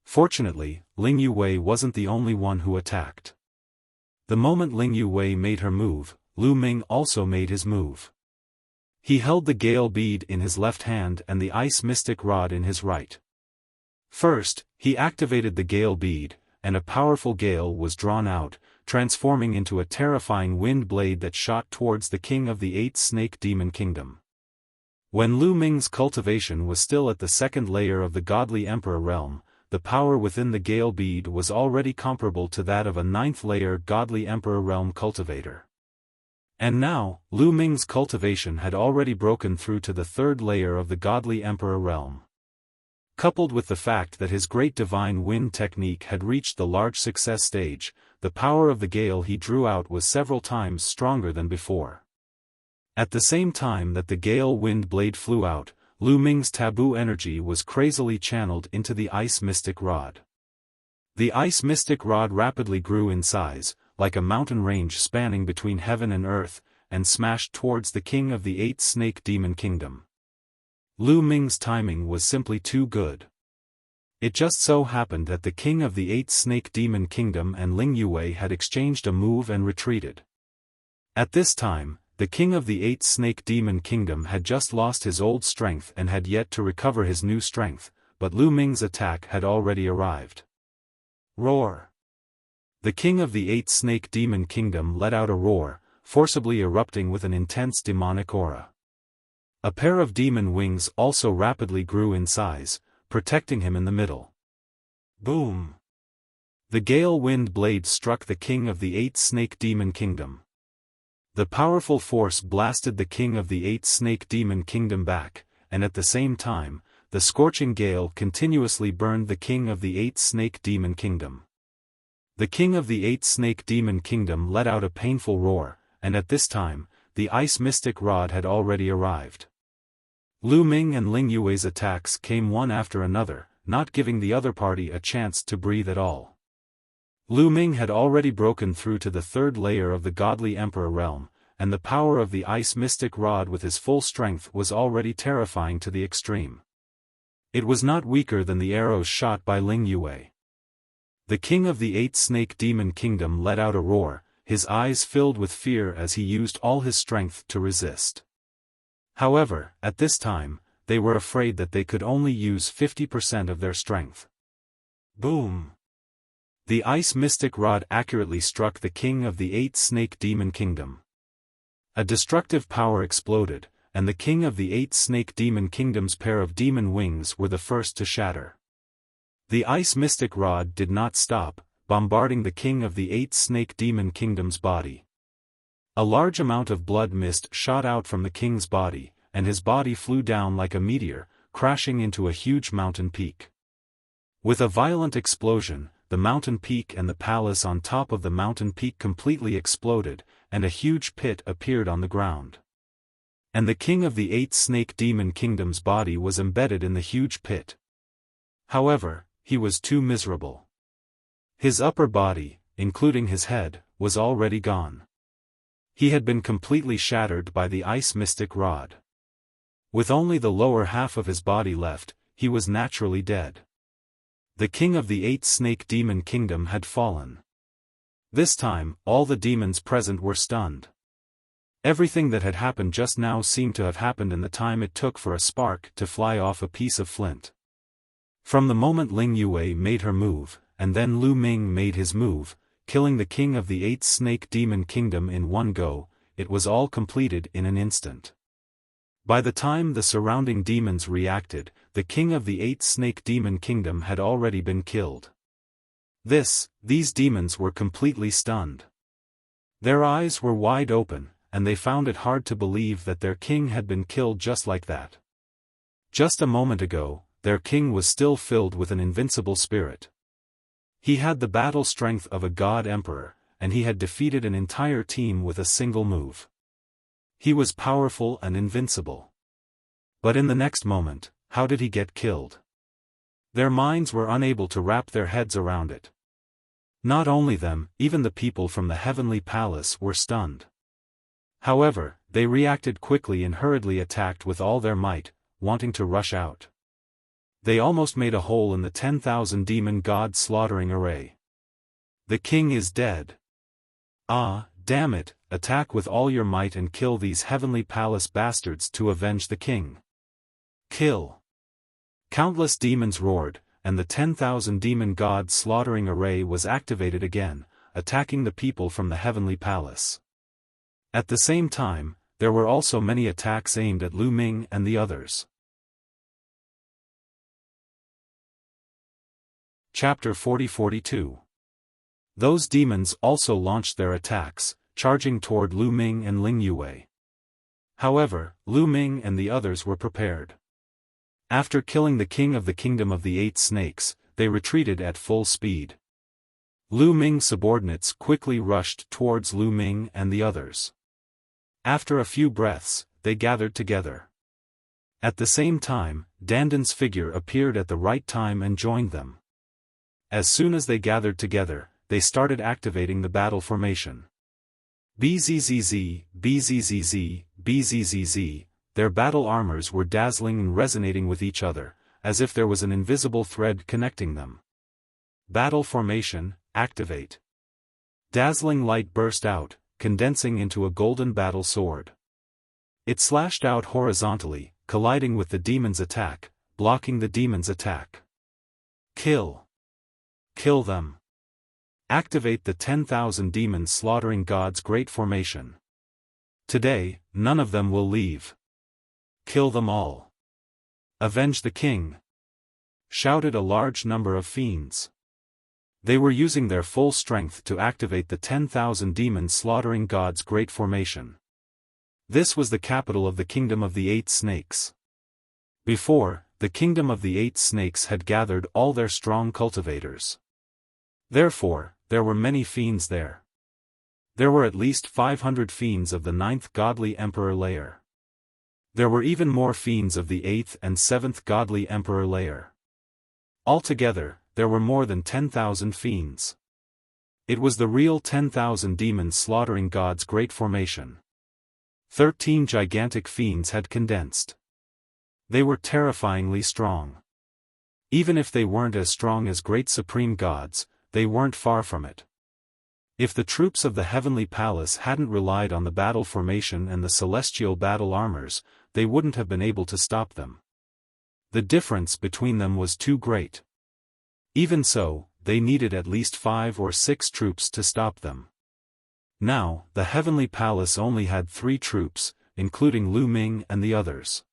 A: Fortunately, Ling Yue wasn't the only one who attacked. The moment Ling Yue made her move, Lu Ming also made his move. He held the Gale Bead in his left hand and the Ice Mystic Rod in his right. First, he activated the Gale Bead, and a powerful gale was drawn out, transforming into a terrifying wind blade that shot towards the king of the 8th Snake Demon Kingdom. When Lu Ming's cultivation was still at the 2nd layer of the godly emperor realm, the power within the Gale Bead was already comparable to that of a 9th layer godly emperor realm cultivator. And now, Lu Ming's cultivation had already broken through to the 3rd layer of the godly emperor realm. Coupled with the fact that his great divine wind technique had reached the large success stage, the power of the gale he drew out was several times stronger than before. At the same time that the gale wind blade flew out, Lu Ming's taboo energy was crazily channeled into the Ice Mystic Rod. The Ice Mystic Rod rapidly grew in size, like a mountain range spanning between heaven and earth, and smashed towards the king of the 8th Snake Demon Kingdom. Lu Ming's timing was simply too good. It just so happened that the king of the 8th Snake Demon Kingdom and Ling Yue had exchanged a move and retreated. At this time, the king of the 8th Snake Demon Kingdom had just lost his old strength and had yet to recover his new strength, but Lu Ming's attack had already arrived. Roar! The king of the 8th Snake Demon Kingdom let out a roar, forcibly erupting with an intense demonic aura. A pair of demon wings also rapidly grew in size, protecting him in the middle. Boom! The gale wind blade struck the king of the 8th Snake Demon Kingdom. The powerful force blasted the king of the 8th Snake Demon Kingdom back, and at the same time, the scorching gale continuously burned the king of the 8th Snake Demon Kingdom. The king of the 8th Snake Demon Kingdom let out a painful roar, and at this time, the Ice Mystic Rod had already arrived. Lu Ming and Ling Yue's attacks came one after another, not giving the other party a chance to breathe at all. Lu Ming had already broken through to the 3rd layer of the godly emperor realm, and the power of the Ice Mystic Rod with his full strength was already terrifying to the extreme. It was not weaker than the arrows shot by Ling Yue. The king of the 8th Snake Demon Kingdom let out a roar, his eyes filled with fear as he used all his strength to resist. However, at this time, they were afraid that they could only use 50% of their strength. Boom! The Ice Mystic Rod accurately struck the king of the 8th Snake Demon Kingdom. A destructive power exploded, and the king of the 8th Snake Demon Kingdom's pair of demon wings were the first to shatter. The Ice Mystic Rod did not stop, bombarding the king of the 8th Snake Demon Kingdom's body. A large amount of blood mist shot out from the king's body, and his body flew down like a meteor, crashing into a huge mountain peak. With a violent explosion, the mountain peak and the palace on top of the mountain peak completely exploded, and a huge pit appeared on the ground. And the king of the 8th Snake Demon Kingdom's body was embedded in the huge pit. However, he was too miserable. His upper body, including his head, was already gone. He had been completely shattered by the Ice Mystic Rod. With only the lower half of his body left, he was naturally dead. The king of the 8th Snake Demon Kingdom had fallen. This time, all the demons present were stunned. Everything that had happened just now seemed to have happened in the time it took for a spark to fly off a piece of flint. From the moment Ling Yue made her move, and then Lu Ming made his move, killing the king of the 8th Snake Demon Kingdom in one go, it was all completed in an instant. By the time the surrounding demons reacted, the king of the 8th snake demon kingdom had already been killed. These demons were completely stunned. Their eyes were wide open, and they found it hard to believe that their king had been killed just like that. Just a moment ago, their king was still filled with an invincible spirit. He had the battle strength of a god emperor, and he had defeated an entire team with a single move. He was powerful and invincible. But in the next moment, how did he get killed? Their minds were unable to wrap their heads around it. Not only them, even the people from the heavenly palace were stunned. However, they reacted quickly and hurriedly attacked with all their might, wanting to rush out. They almost made a hole in the 10,000 demon god slaughtering array. The king is dead. Ah, damn it, attack with all your might and kill these heavenly palace bastards to avenge the king. Kill. Countless demons roared, and the 10,000 demon god slaughtering array was activated again, attacking the people from the heavenly palace. At the same time, there were also many attacks aimed at Lu Ming and the others. Chapter 40-42. Those demons also launched their attacks, charging toward Lu Ming and Ling Yue. However, Lu Ming and the others were prepared. After killing the king of the kingdom of the 8 snakes, they retreated at full speed. Lu Ming's subordinates quickly rushed towards Lu Ming and the others. After a few breaths, they gathered together. At the same time, Dandan's figure appeared at the right time and joined them. As soon as they gathered together, they started activating the battle formation. Bzzz, bzzz, bzzz, their battle armors were dazzling and resonating with each other, as if there was an invisible thread connecting them. Battle formation, activate. Dazzling light burst out, condensing into a golden battle sword. It slashed out horizontally, colliding with the demon's attack, blocking the demon's attack. Kill. Kill them. Activate the 10,000 demons slaughtering God's great formation. Today, none of them will leave. Kill them all. Avenge the king. Shouted a large number of fiends. They were using their full strength to activate the 10,000 demons slaughtering God's great formation. This was the capital of the kingdom of the 8 snakes. Before, the kingdom of the 8 snakes had gathered all their strong cultivators. Therefore, there were many fiends there. There were at least 500 fiends of the 9th godly emperor layer. There were even more fiends of the 8th and 7th godly emperor layer. Altogether, there were more than 10,000 fiends. It was the real 10,000 demons slaughtering God's great formation. 13 gigantic fiends had condensed. They were terrifyingly strong. Even if they weren't as strong as great supreme gods, they weren't far from it. If the troops of the heavenly palace hadn't relied on the battle formation and the celestial battle armors, they wouldn't have been able to stop them. The difference between them was too great. Even so, they needed at least 5 or 6 troops to stop them. Now, the heavenly palace only had 3 troops, including Lu Ming and the others.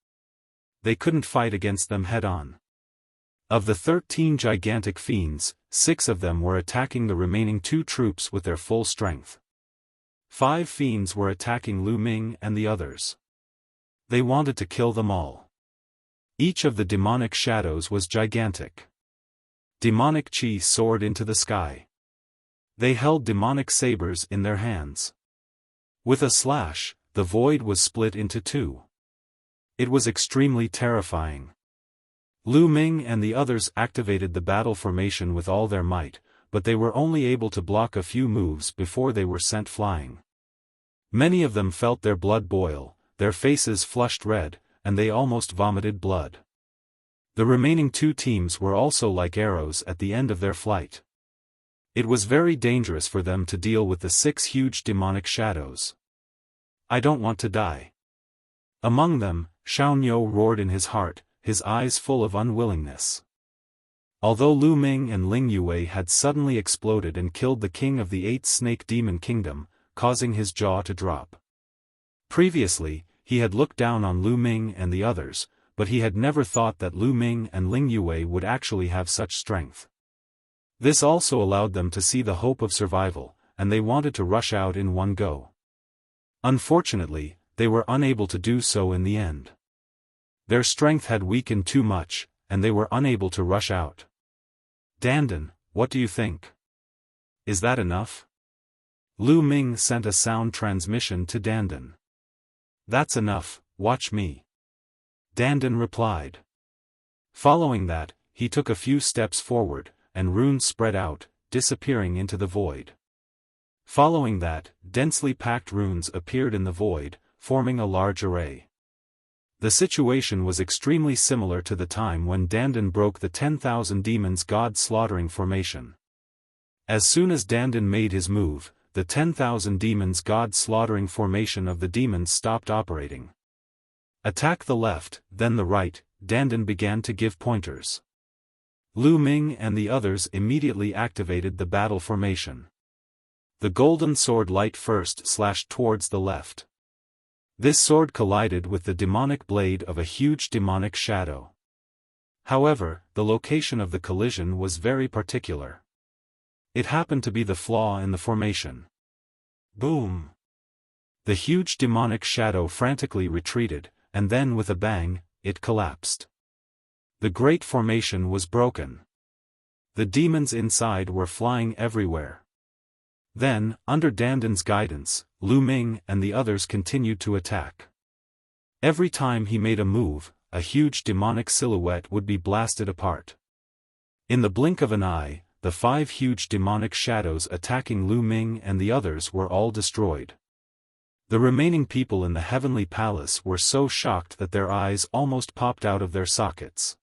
A: They couldn't fight against them head-on. Of the 13 gigantic fiends, 6 of them were attacking the remaining 2 troops with their full strength. 5 fiends were attacking Lu Ming and the others. They wanted to kill them all. Each of the demonic shadows was gigantic. Demonic chi soared into the sky. They held demonic sabers in their hands. With a slash, the void was split into 2. It was extremely terrifying. Lu Ming and the others activated the battle formation with all their might, but they were only able to block a few moves before they were sent flying. Many of them felt their blood boil, their faces flushed red, and they almost vomited blood. The remaining 2 teams were also like arrows at the end of their flight. It was very dangerous for them to deal with the 6 huge demonic shadows. I don't want to die. Among them, Xiaofan roared in his heart, his eyes full of unwillingness. Although Lu Ming and Ling Yue had suddenly exploded and killed the king of the 8th snake demon kingdom, causing his jaw to drop. Previously, he had looked down on Lu Ming and the others, but he had never thought that Lu Ming and Ling Yue would actually have such strength. This also allowed them to see the hope of survival, and they wanted to rush out in one go. Unfortunately, they were unable to do so in the end. Their strength had weakened too much, and they were unable to rush out. Dandan, what do you think? Is that enough? Lu Ming sent a sound transmission to Dandan. That's enough, watch me. Dandan replied. Following that, he took a few steps forward, and runes spread out, disappearing into the void. Following that, densely packed runes appeared in the void, forming a large array. The situation was extremely similar to the time when Dandan broke the 10,000 demons god slaughtering formation. As soon as Dandan made his move, the 10,000 demons god slaughtering formation of the demons stopped operating. Attack the left, then the right, Dandan began to give pointers. Lu Ming and the others immediately activated the battle formation. The golden sword light first slashed towards the left. This sword collided with the demonic blade of a huge demonic shadow. However, the location of the collision was very particular. It happened to be the flaw in the formation. Boom! The huge demonic shadow frantically retreated, and then with a bang, it collapsed. The great formation was broken. The demons inside were flying everywhere. Then, under Dandan's guidance, Lu Ming and the others continued to attack. Every time he made a move, a huge demonic silhouette would be blasted apart. In the blink of an eye, the 5 huge demonic shadows attacking Lu Ming and the others were all destroyed. The remaining people in the heavenly palace were so shocked that their eyes almost popped out of their sockets.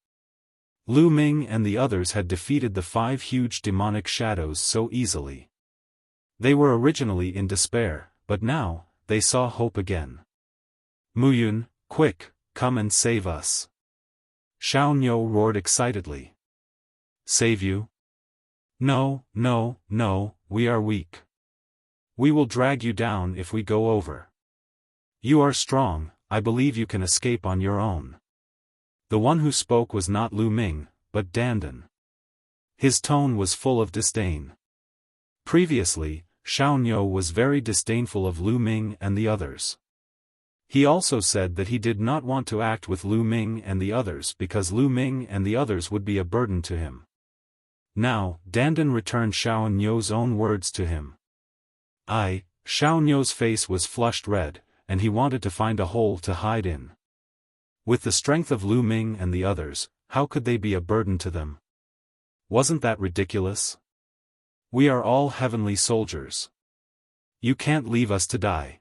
A: Lu Ming and the others had defeated the 5 huge demonic shadows so easily. They were originally in despair, but now, they saw hope again. Muyun, quick, come and save us. Xiaoniu roared excitedly. Save you? No, no, no, we are weak. We will drag you down if we go over. You are strong, I believe you can escape on your own. The one who spoke was not Lu Ming, but Dandan. His tone was full of disdain. Previously, Xiaoniu was very disdainful of Lu Ming and the others. He also said that he did not want to act with Lu Ming and the others because Lu Ming and the others would be a burden to him. Now, Dandan returned Xiaoniu's own words to him. Xiaoniu's face was flushed red, and he wanted to find a hole to hide in. With the strength of Lu Ming and the others, how could they be a burden to them? Wasn't that ridiculous? We are all heavenly soldiers. You can't leave us to die.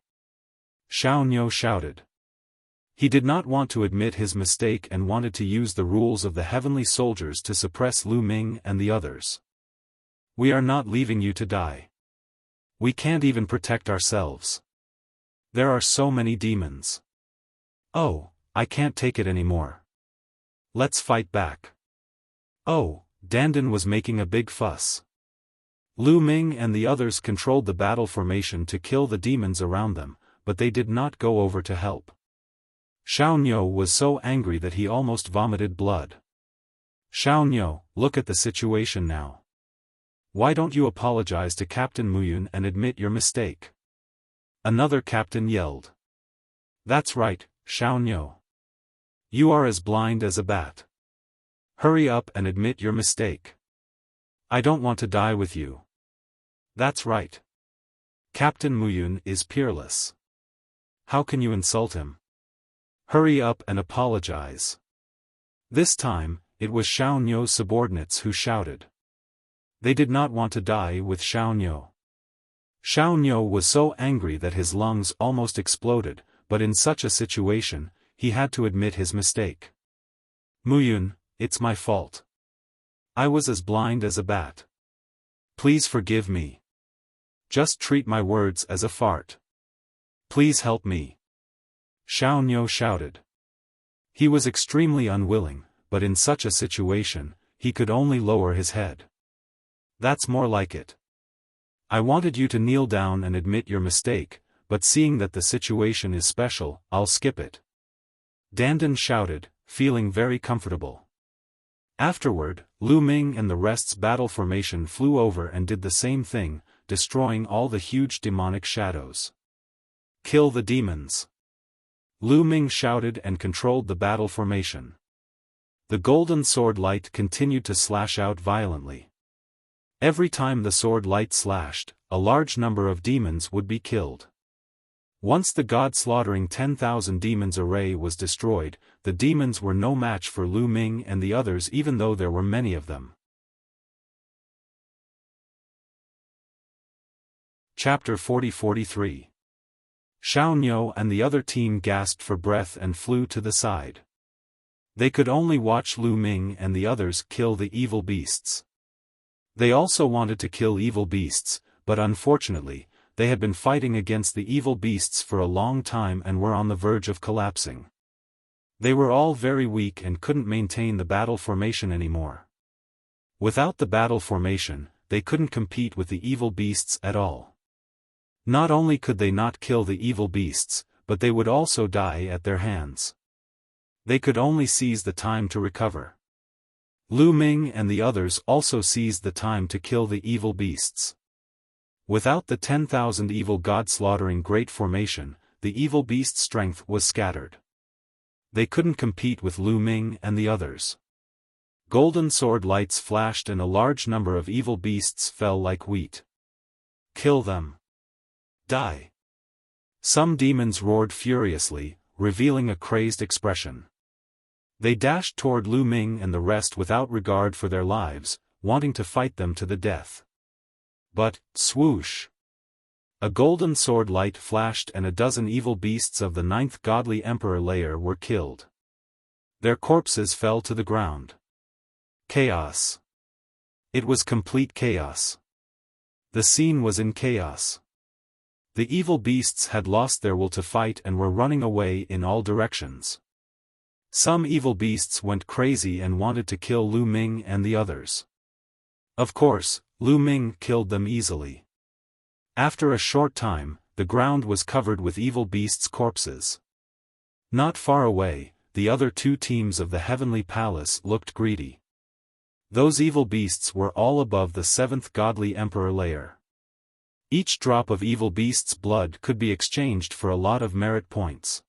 A: Xiaoniu shouted. He did not want to admit his mistake and wanted to use the rules of the heavenly soldiers to suppress Lu Ming and the others. We are not leaving you to die. We can't even protect ourselves. There are so many demons. Oh, I can't take it anymore. Let's fight back. Oh, Dandan was making a big fuss. Lu Ming and the others controlled the battle formation to kill the demons around them, but they did not go over to help. Xiaoniu was so angry that he almost vomited blood. Xiaoniu, look at the situation now. Why don't you apologize to Captain Muyun and admit your mistake? Another captain yelled. That's right, Xiaoniu. You are as blind as a bat. Hurry up and admit your mistake. I don't want to die with you. That's right. Captain Muyun is peerless. How can you insult him? Hurry up and apologize. This time, it was Xiaoniu's subordinates who shouted. They did not want to die with Xiaoniu. Xiaoniu was so angry that his lungs almost exploded, but in such a situation, he had to admit his mistake. Muyun, it's my fault. I was as blind as a bat. Please forgive me. Just treat my words as a fart. Please help me. Xiaoniu shouted. He was extremely unwilling, but in such a situation, he could only lower his head. That's more like it. I wanted you to kneel down and admit your mistake, but seeing that the situation is special, I'll skip it. Dandan shouted, feeling very comfortable. Afterward, Lu Ming and the rest's battle formation flew over and did the same thing, destroying all the huge demonic shadows. Kill the demons! Lu Ming shouted and controlled the battle formation. The golden sword light continued to slash out violently. Every time the sword light slashed, a large number of demons would be killed. Once the god-slaughtering 10,000 demons array was destroyed, the demons were no match for Lu Ming and the others even though there were many of them. Chapter 40-43. Xiaofan and the other team gasped for breath and flew to the side. They could only watch Lu Ming and the others kill the evil beasts. They also wanted to kill evil beasts, but unfortunately, they had been fighting against the evil beasts for a long time and were on the verge of collapsing. They were all very weak and couldn't maintain the battle formation anymore. Without the battle formation, they couldn't compete with the evil beasts at all. Not only could they not kill the evil beasts, but they would also die at their hands. They could only seize the time to recover. Lu Ming and the others also seized the time to kill the evil beasts. Without the 10,000 evil god-slaughtering great formation, the evil beast's strength was scattered. They couldn't compete with Lu Ming and the others. Golden sword lights flashed and a large number of evil beasts fell like wheat. Kill them! Die! Some demons roared furiously, revealing a crazed expression. They dashed toward Lu Ming and the rest without regard for their lives, wanting to fight them to the death. But, swoosh! A golden sword light flashed and a dozen evil beasts of the 9th godly emperor layer were killed. Their corpses fell to the ground. Chaos. It was complete chaos. The scene was in chaos. The evil beasts had lost their will to fight and were running away in all directions. Some evil beasts went crazy and wanted to kill Lu Ming and the others. Of course, Lu Ming killed them easily. After a short time, the ground was covered with evil beasts' corpses. Not far away, the other two teams of the Heavenly Palace looked greedy. Those evil beasts were all above the 7th godly emperor layer. Each drop of evil beast's blood could be exchanged for a lot of merit points.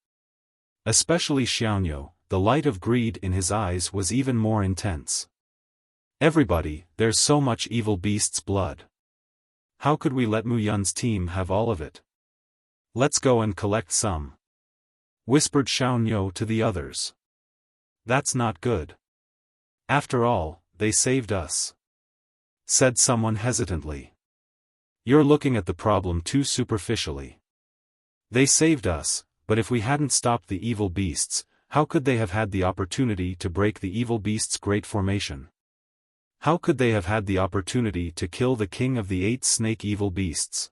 A: Especially Xiaofan, the light of greed in his eyes was even more intense. Everybody, there's so much evil beast's blood. How could we let Mu Yun's team have all of it? Let's go and collect some. Whispered Xiaofan to the others. That's not good. After all, they saved us. Said someone hesitantly. You're looking at the problem too superficially. They saved us, but if we hadn't stopped the evil beasts, how could they have had the opportunity to break the evil beast's great formation? How could they have had the opportunity to kill the king of the 8 snake evil beasts?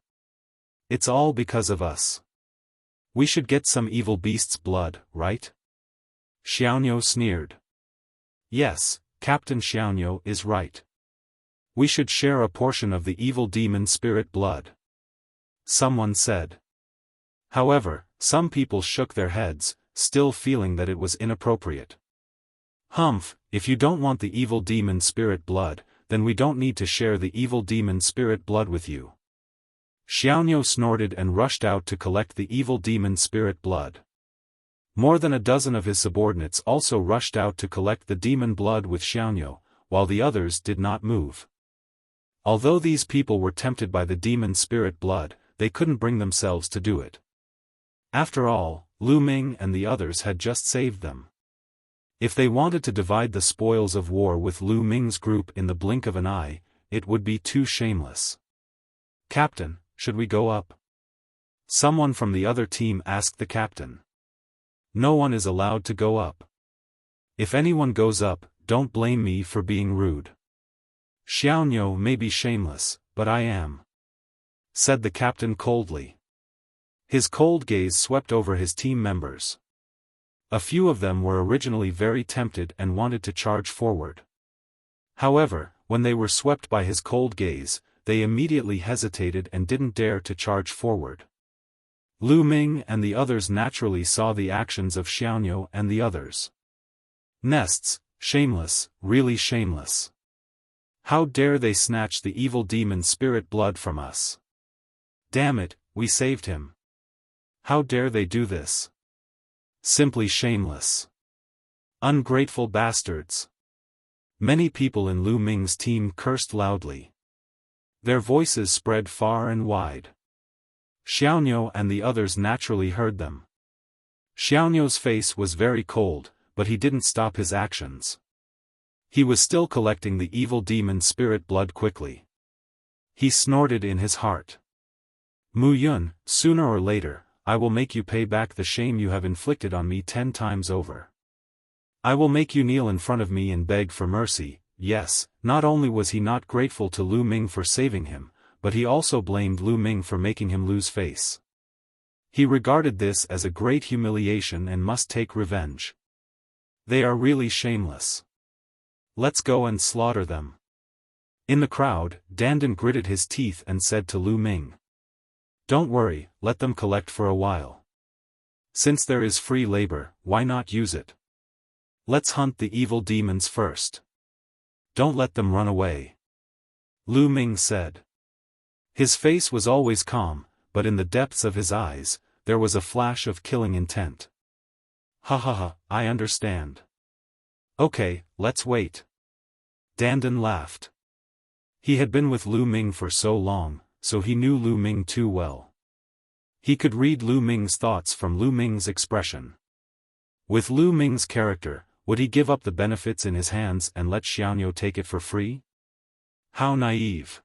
A: It's all because of us. We should get some evil beast's blood, right? Xiaofan sneered. Yes, Captain Xiaofan is right. We should share a portion of the evil demon spirit blood. Someone said. However, some people shook their heads, still feeling that it was inappropriate. Humph, if you don't want the evil demon spirit blood, then we don't need to share the evil demon spirit blood with you. Xiaofan snorted and rushed out to collect the evil demon spirit blood. More than a dozen of his subordinates also rushed out to collect the demon blood with Xiaofan, while the others did not move. Although these people were tempted by the demon spirit blood, they couldn't bring themselves to do it. After all, Lu Ming and the others had just saved them. If they wanted to divide the spoils of war with Lu Ming's group in the blink of an eye, it would be too shameless. Captain, should we go up? Someone from the other team asked the captain. No one is allowed to go up. If anyone goes up, don't blame me for being rude. Xiaofan may be shameless, but I am. Said the captain coldly. His cold gaze swept over his team members. A few of them were originally very tempted and wanted to charge forward. However, when they were swept by his cold gaze, they immediately hesitated and didn't dare to charge forward. Lu Ming and the others naturally saw the actions of Xiaoniu and the others. Nests, shameless, really shameless. How dare they snatch the evil demon spirit blood from us? Damn it, we saved him. How dare they do this? Simply shameless. Ungrateful bastards. Many people in Lu Ming's team cursed loudly. Their voices spread far and wide. Xiaoniu and the others naturally heard them. Xiaoniu's face was very cold, but he didn't stop his actions. He was still collecting the evil demon spirit blood quickly. He snorted in his heart. Mu Yun, sooner or later, I will make you pay back the shame you have inflicted on me 10 times over. I will make you kneel in front of me and beg for mercy. Yes, not only was he not grateful to Lu Ming for saving him, but he also blamed Lu Ming for making him lose face. He regarded this as a great humiliation and must take revenge. They are really shameless. Let's go and slaughter them. In the crowd, Dandan gritted his teeth and said to Lu Ming. Don't worry, let them collect for a while. Since there is free labor, why not use it? Let's hunt the evil demons first. Don't let them run away. Lu Ming said. His face was always calm, but in the depths of his eyes, there was a flash of killing intent. Ha ha ha, I understand. Okay, let's wait. Dandan laughed. He had been with Lu Ming for so long, so he knew Lu Ming too well. He could read Lu Ming's thoughts from Lu Ming's expression. With Lu Ming's character, would he give up the benefits in his hands and let Xiaoniu take it for free? How naive.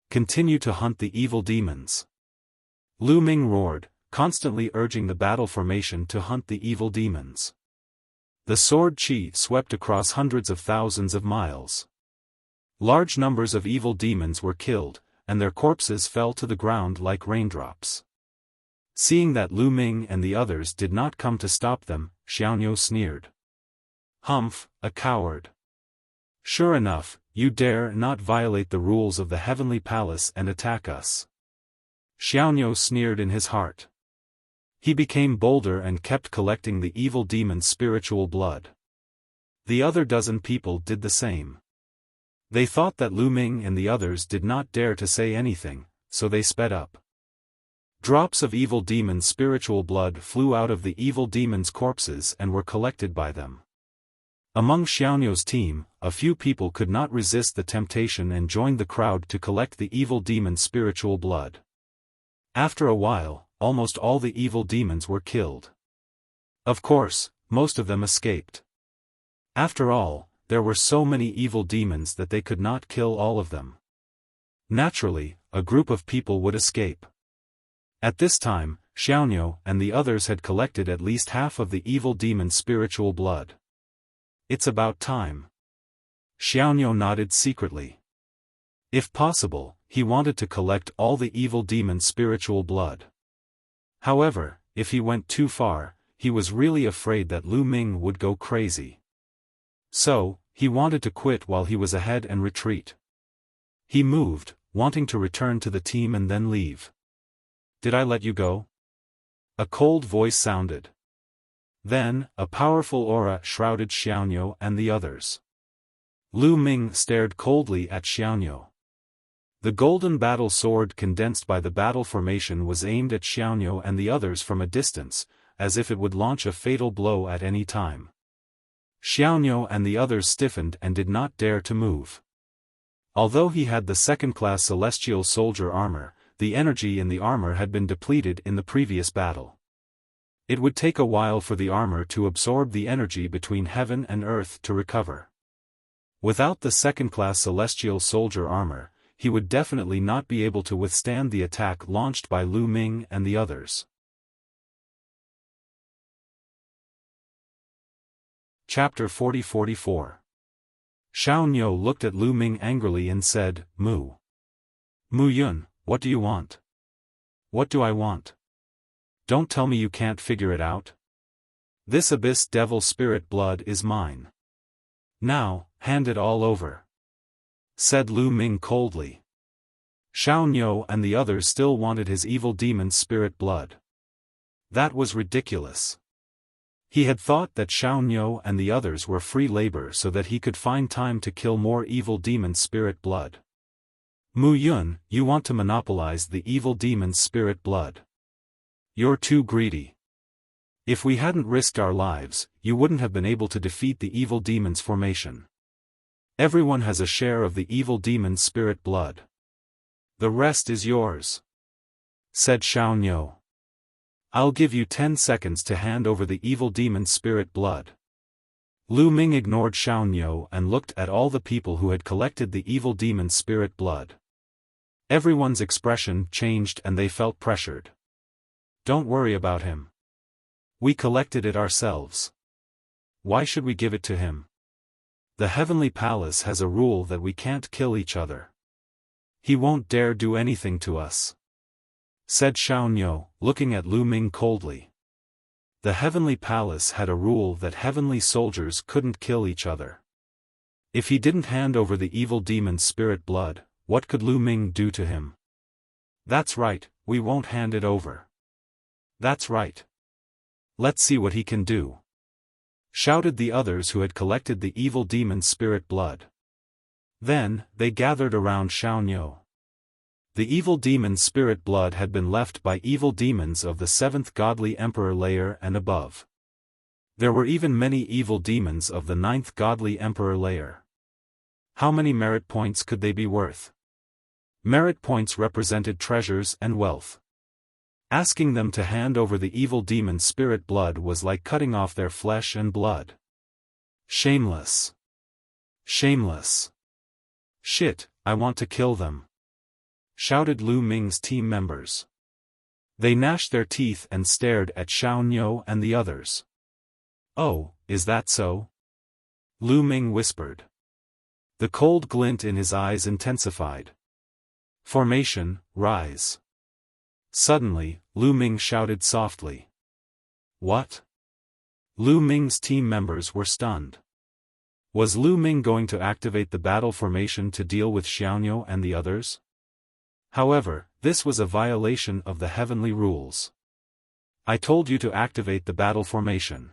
A: Continue to hunt the evil demons. Lu Ming roared, constantly urging the battle formation to hunt the evil demons. The sword qi swept across hundreds of thousands of miles. Large numbers of evil demons were killed, and their corpses fell to the ground like raindrops. Seeing that Lu Ming and the others did not come to stop them, Xiaoniu sneered. Humph, a coward. Sure enough, you dare not violate the rules of the heavenly palace and attack us. Xiaoniu sneered in his heart. He became bolder and kept collecting the evil demon's spiritual blood. The other dozen people did the same. They thought that Lu Ming and the others did not dare to say anything, so they sped up. Drops of evil demon's spiritual blood flew out of the evil demon's corpses and were collected by them. Among Xiaoniu's team, a few people could not resist the temptation and joined the crowd to collect the evil demon's spiritual blood. After a while, almost all the evil demons were killed. Of course, most of them escaped. After all, there were so many evil demons that they could not kill all of them. Naturally, a group of people would escape. At this time, Xiaoniu and the others had collected at least half of the evil demon's spiritual blood. It's about time. Xiaoniu nodded secretly. If possible, he wanted to collect all the evil demon's spiritual blood. However, if he went too far, he was really afraid that Lu Ming would go crazy. So, he wanted to quit while he was ahead and retreat. He moved, wanting to return to the team and then leave. Did I let you go? A cold voice sounded. Then, a powerful aura shrouded Xiaoniu and the others. Lu Ming stared coldly at Xiaoniu. The golden battle sword condensed by the battle formation was aimed at Xiaoniu and the others from a distance, as if it would launch a fatal blow at any time. Xiaoniu and the others stiffened and did not dare to move. Although he had the second-class celestial soldier armor, the energy in the armor had been depleted in the previous battle. It would take a while for the armor to absorb the energy between heaven and earth to recover. Without the second-class celestial soldier armor, he would definitely not be able to withstand the attack launched by Lu Ming and the others. Chapter 40-44. Xiaoniu looked at Lu Ming angrily and said, Mu Yun, what do you want? What do I want? Don't tell me you can't figure it out. This abyss devil spirit blood is mine. Now, hand it all over, said Lu Ming coldly. Xiaoniu and the others still wanted his evil demon's spirit blood. That was ridiculous. He had thought that Xiaoniu and the others were free labor so that he could find time to kill more evil demon spirit blood. Mu Yun, you want to monopolize the evil demon's spirit blood. You're too greedy. If we hadn't risked our lives, you wouldn't have been able to defeat the evil demon's formation. Everyone has a share of the evil demon's spirit blood. The rest is yours, said Xiaoniu. I'll give you 10 seconds to hand over the evil demon's spirit blood. Lu Ming ignored Xiaoniu and looked at all the people who had collected the evil demon's spirit blood. Everyone's expression changed and they felt pressured. Don't worry about him. We collected it ourselves. Why should we give it to him? The Heavenly Palace has a rule that we can't kill each other. He won't dare do anything to us, said Xiaoniu, looking at Lu Ming coldly. The Heavenly Palace had a rule that heavenly soldiers couldn't kill each other. If he didn't hand over the evil demon's spirit blood, what could Lu Ming do to him? That's right, we won't hand it over. That's right. Let's see what he can do, shouted the others who had collected the evil demon's spirit blood. Then, they gathered around Xiaoniu. The evil demon's spirit blood had been left by evil demons of the 7th godly emperor layer and above. There were even many evil demons of the 9th godly emperor layer. How many merit points could they be worth? Merit points represented treasures and wealth. Asking them to hand over the evil demon's spirit blood was like cutting off their flesh and blood. Shameless. Shameless. Shit, I want to kill them, shouted Lu Ming's team members. They gnashed their teeth and stared at Xiaoniu and the others. Oh, is that so? Lu Ming whispered. The cold glint in his eyes intensified. Formation, rise. Suddenly, Lu Ming shouted softly. What? Lu Ming's team members were stunned. Was Lu Ming going to activate the battle formation to deal with Xiaoniu and the others? However, this was a violation of the heavenly rules. I told you to activate the battle formation.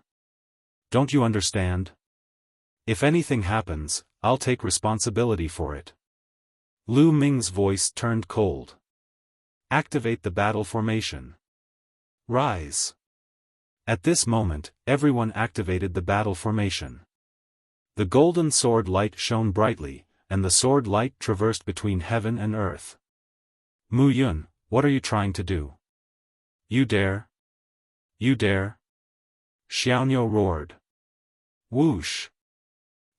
A: Don't you understand? If anything happens, I'll take responsibility for it. Lu Ming's voice turned cold. Activate the battle formation. Rise. At this moment, everyone activated the battle formation. The golden sword light shone brightly, and the sword light traversed between heaven and earth. Mu Yun, what are you trying to do? You dare? You dare? Xiaoniu roared. Whoosh!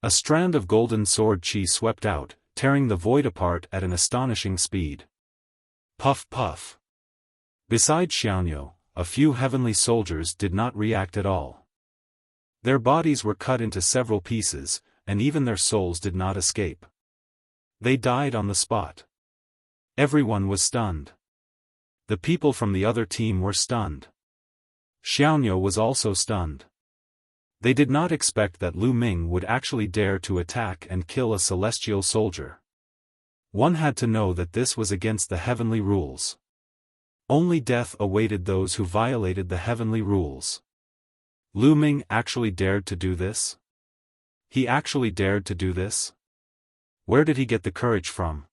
A: A strand of golden sword chi swept out, tearing the void apart at an astonishing speed. Puff puff. Besides Xiaoniu, a few heavenly soldiers did not react at all. Their bodies were cut into several pieces, and even their souls did not escape. They died on the spot. Everyone was stunned. The people from the other team were stunned. Xiaoniu was also stunned. They did not expect that Lu Ming would actually dare to attack and kill a celestial soldier. One had to know that this was against the heavenly rules. Only death awaited those who violated the heavenly rules. Lu Ming actually dared to do this? He actually dared to do this? Where did he get the courage from?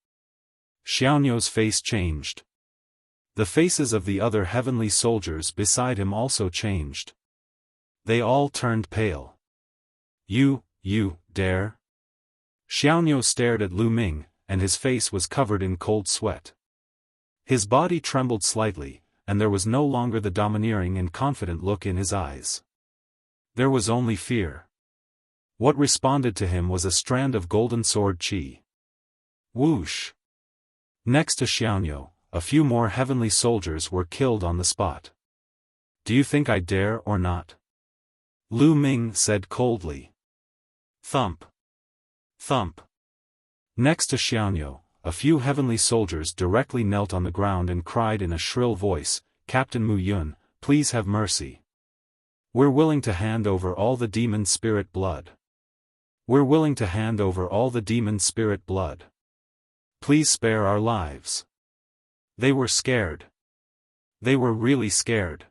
A: Xiaoniu's face changed. The faces of the other heavenly soldiers beside him also changed. They all turned pale. You dare? Xiaoniu stared at Lu Ming, and his face was covered in cold sweat. His body trembled slightly, and there was no longer the domineering and confident look in his eyes. There was only fear. What responded to him was a strand of golden sword chi. Whoosh! Next to Xiaoniu, a few more heavenly soldiers were killed on the spot. Do you think I dare or not? Lu Ming said coldly. Thump. Thump. Next to Xiaoniu, a few heavenly soldiers directly knelt on the ground and cried in a shrill voice, Captain Mu Yun, please have mercy. We're willing to hand over all the demon spirit blood. We're willing to hand over all the demon spirit blood. Please spare our lives. They were scared. They were really scared.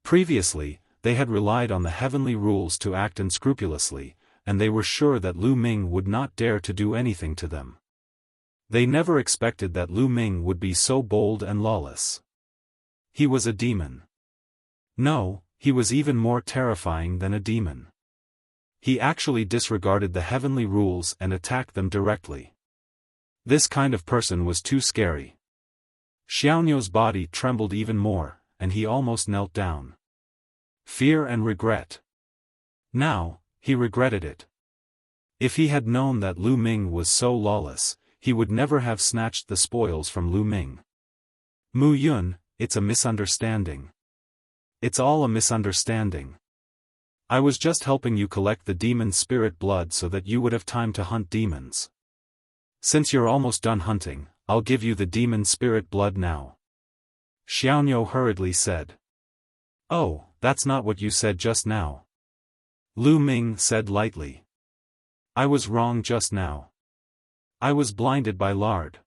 A: Previously, they had relied on the heavenly rules to act unscrupulously, and they were sure that Lu Ming would not dare to do anything to them. They never expected that Lu Ming would be so bold and lawless. He was a demon. No, he was even more terrifying than a demon. He actually disregarded the heavenly rules and attacked them directly. This kind of person was too scary. Xiaonu's body trembled even more, and he almost knelt down. Fear and regret. Now, he regretted it. If he had known that Lu Ming was so lawless, he would never have snatched the spoils from Lu Ming. Mu Yun, it's a misunderstanding. It's all a misunderstanding. I was just helping you collect the demon spirit blood so that you would have time to hunt demons. Since you're almost done hunting, I'll give you the demon spirit blood now. Xiaonu hurriedly said. Oh, that's not what you said just now. Lu Ming said lightly. I was wrong just now. I was blinded by lard.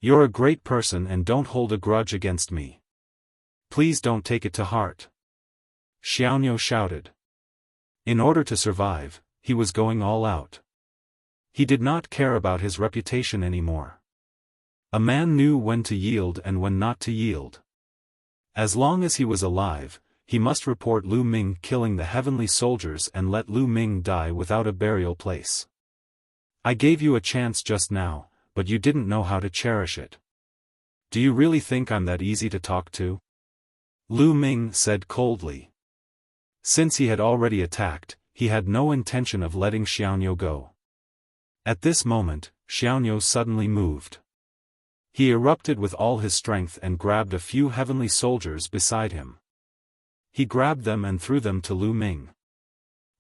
A: You're a great person and don't hold a grudge against me. Please don't take it to heart. Xiaonu shouted. In order to survive, he was going all out. He did not care about his reputation anymore. A man knew when to yield and when not to yield. As long as he was alive, he must report Lu Ming killing the heavenly soldiers and let Lu Ming die without a burial place. I gave you a chance just now, but you didn't know how to cherish it. Do you really think I'm that easy to talk to? Lu Ming said coldly. Since he had already attacked, he had no intention of letting Xiaonu go. At this moment, Xiaonu suddenly moved. He erupted with all his strength and grabbed a few heavenly soldiers beside him. He grabbed them and threw them to Lu Ming.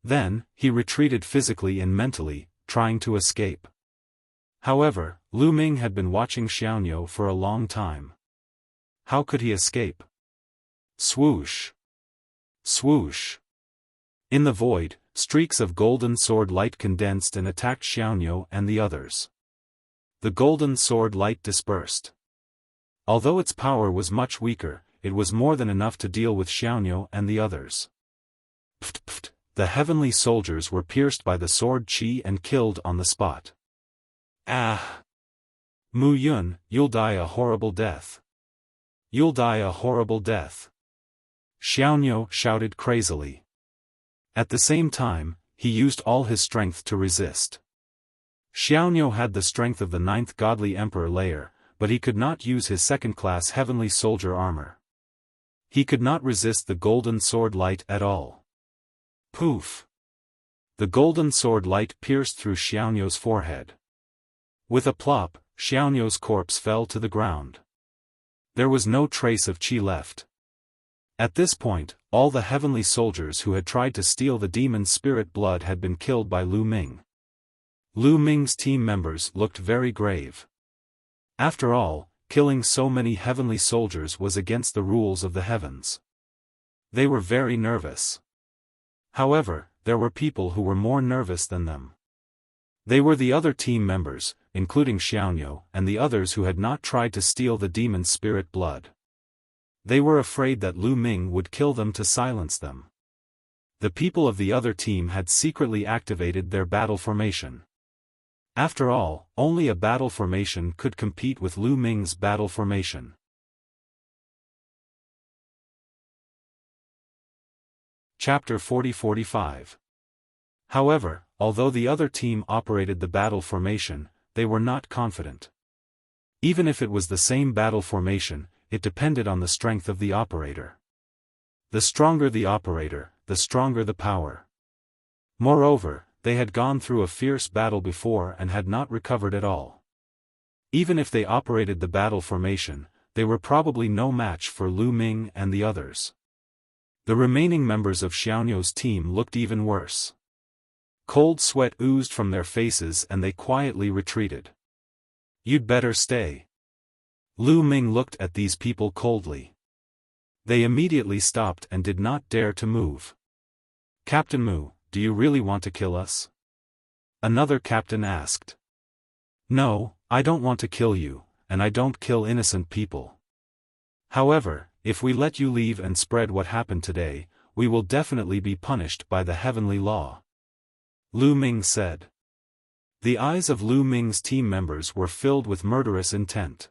A: Then, he retreated physically and mentally, trying to escape. However, Lu Ming had been watching Xiaonu for a long time. How could he escape? Swoosh! Swoosh! In the void, streaks of golden sword light condensed and attacked Xiaonu and the others. The golden sword light dispersed. Although its power was much weaker, it was more than enough to deal with Xiaonu and the others. Pft pft, the heavenly soldiers were pierced by the sword qi and killed on the spot. Ah! Mu Yun, you'll die a horrible death. You'll die a horrible death. Xiaonu shouted crazily. At the same time, he used all his strength to resist. Xiaonu had the strength of the 9th godly emperor layer, but he could not use his second-class heavenly soldier armor. He could not resist the golden sword light at all. Poof! The golden sword light pierced through Xiaonu's forehead. With a plop, Xiaonu's corpse fell to the ground. There was no trace of qi left. At this point, all the heavenly soldiers who had tried to steal the demon spirit blood had been killed by Lu Ming. Lu Ming's team members looked very grave. After all, killing so many heavenly soldiers was against the rules of the heavens. They were very nervous. However, there were people who were more nervous than them. They were the other team members, including Xiaonu and the others who had not tried to steal the demon spirit blood. They were afraid that Lu Ming would kill them to silence them. The people of the other team had secretly activated their battle formation. After all, only a battle formation could compete with Lu Ming's battle formation. Chapter 40-45. However, although the other team operated the battle formation, they were not confident. Even if it was the same battle formation, it depended on the strength of the operator. The stronger the operator, the stronger the power. Moreover, they had gone through a fierce battle before and had not recovered at all. Even if they operated the battle formation, they were probably no match for Lu Ming and the others. The remaining members of Xiaonu's team looked even worse. Cold sweat oozed from their faces and they quietly retreated. You'd better stay. Lu Ming looked at these people coldly. They immediately stopped and did not dare to move. Captain Mu, do you really want to kill us? Another captain asked. No, I don't want to kill you, and I don't kill innocent people. However, if we let you leave and spread what happened today, we will definitely be punished by the heavenly law. Lu Ming said. The eyes of Lu Ming's team members were filled with murderous intent.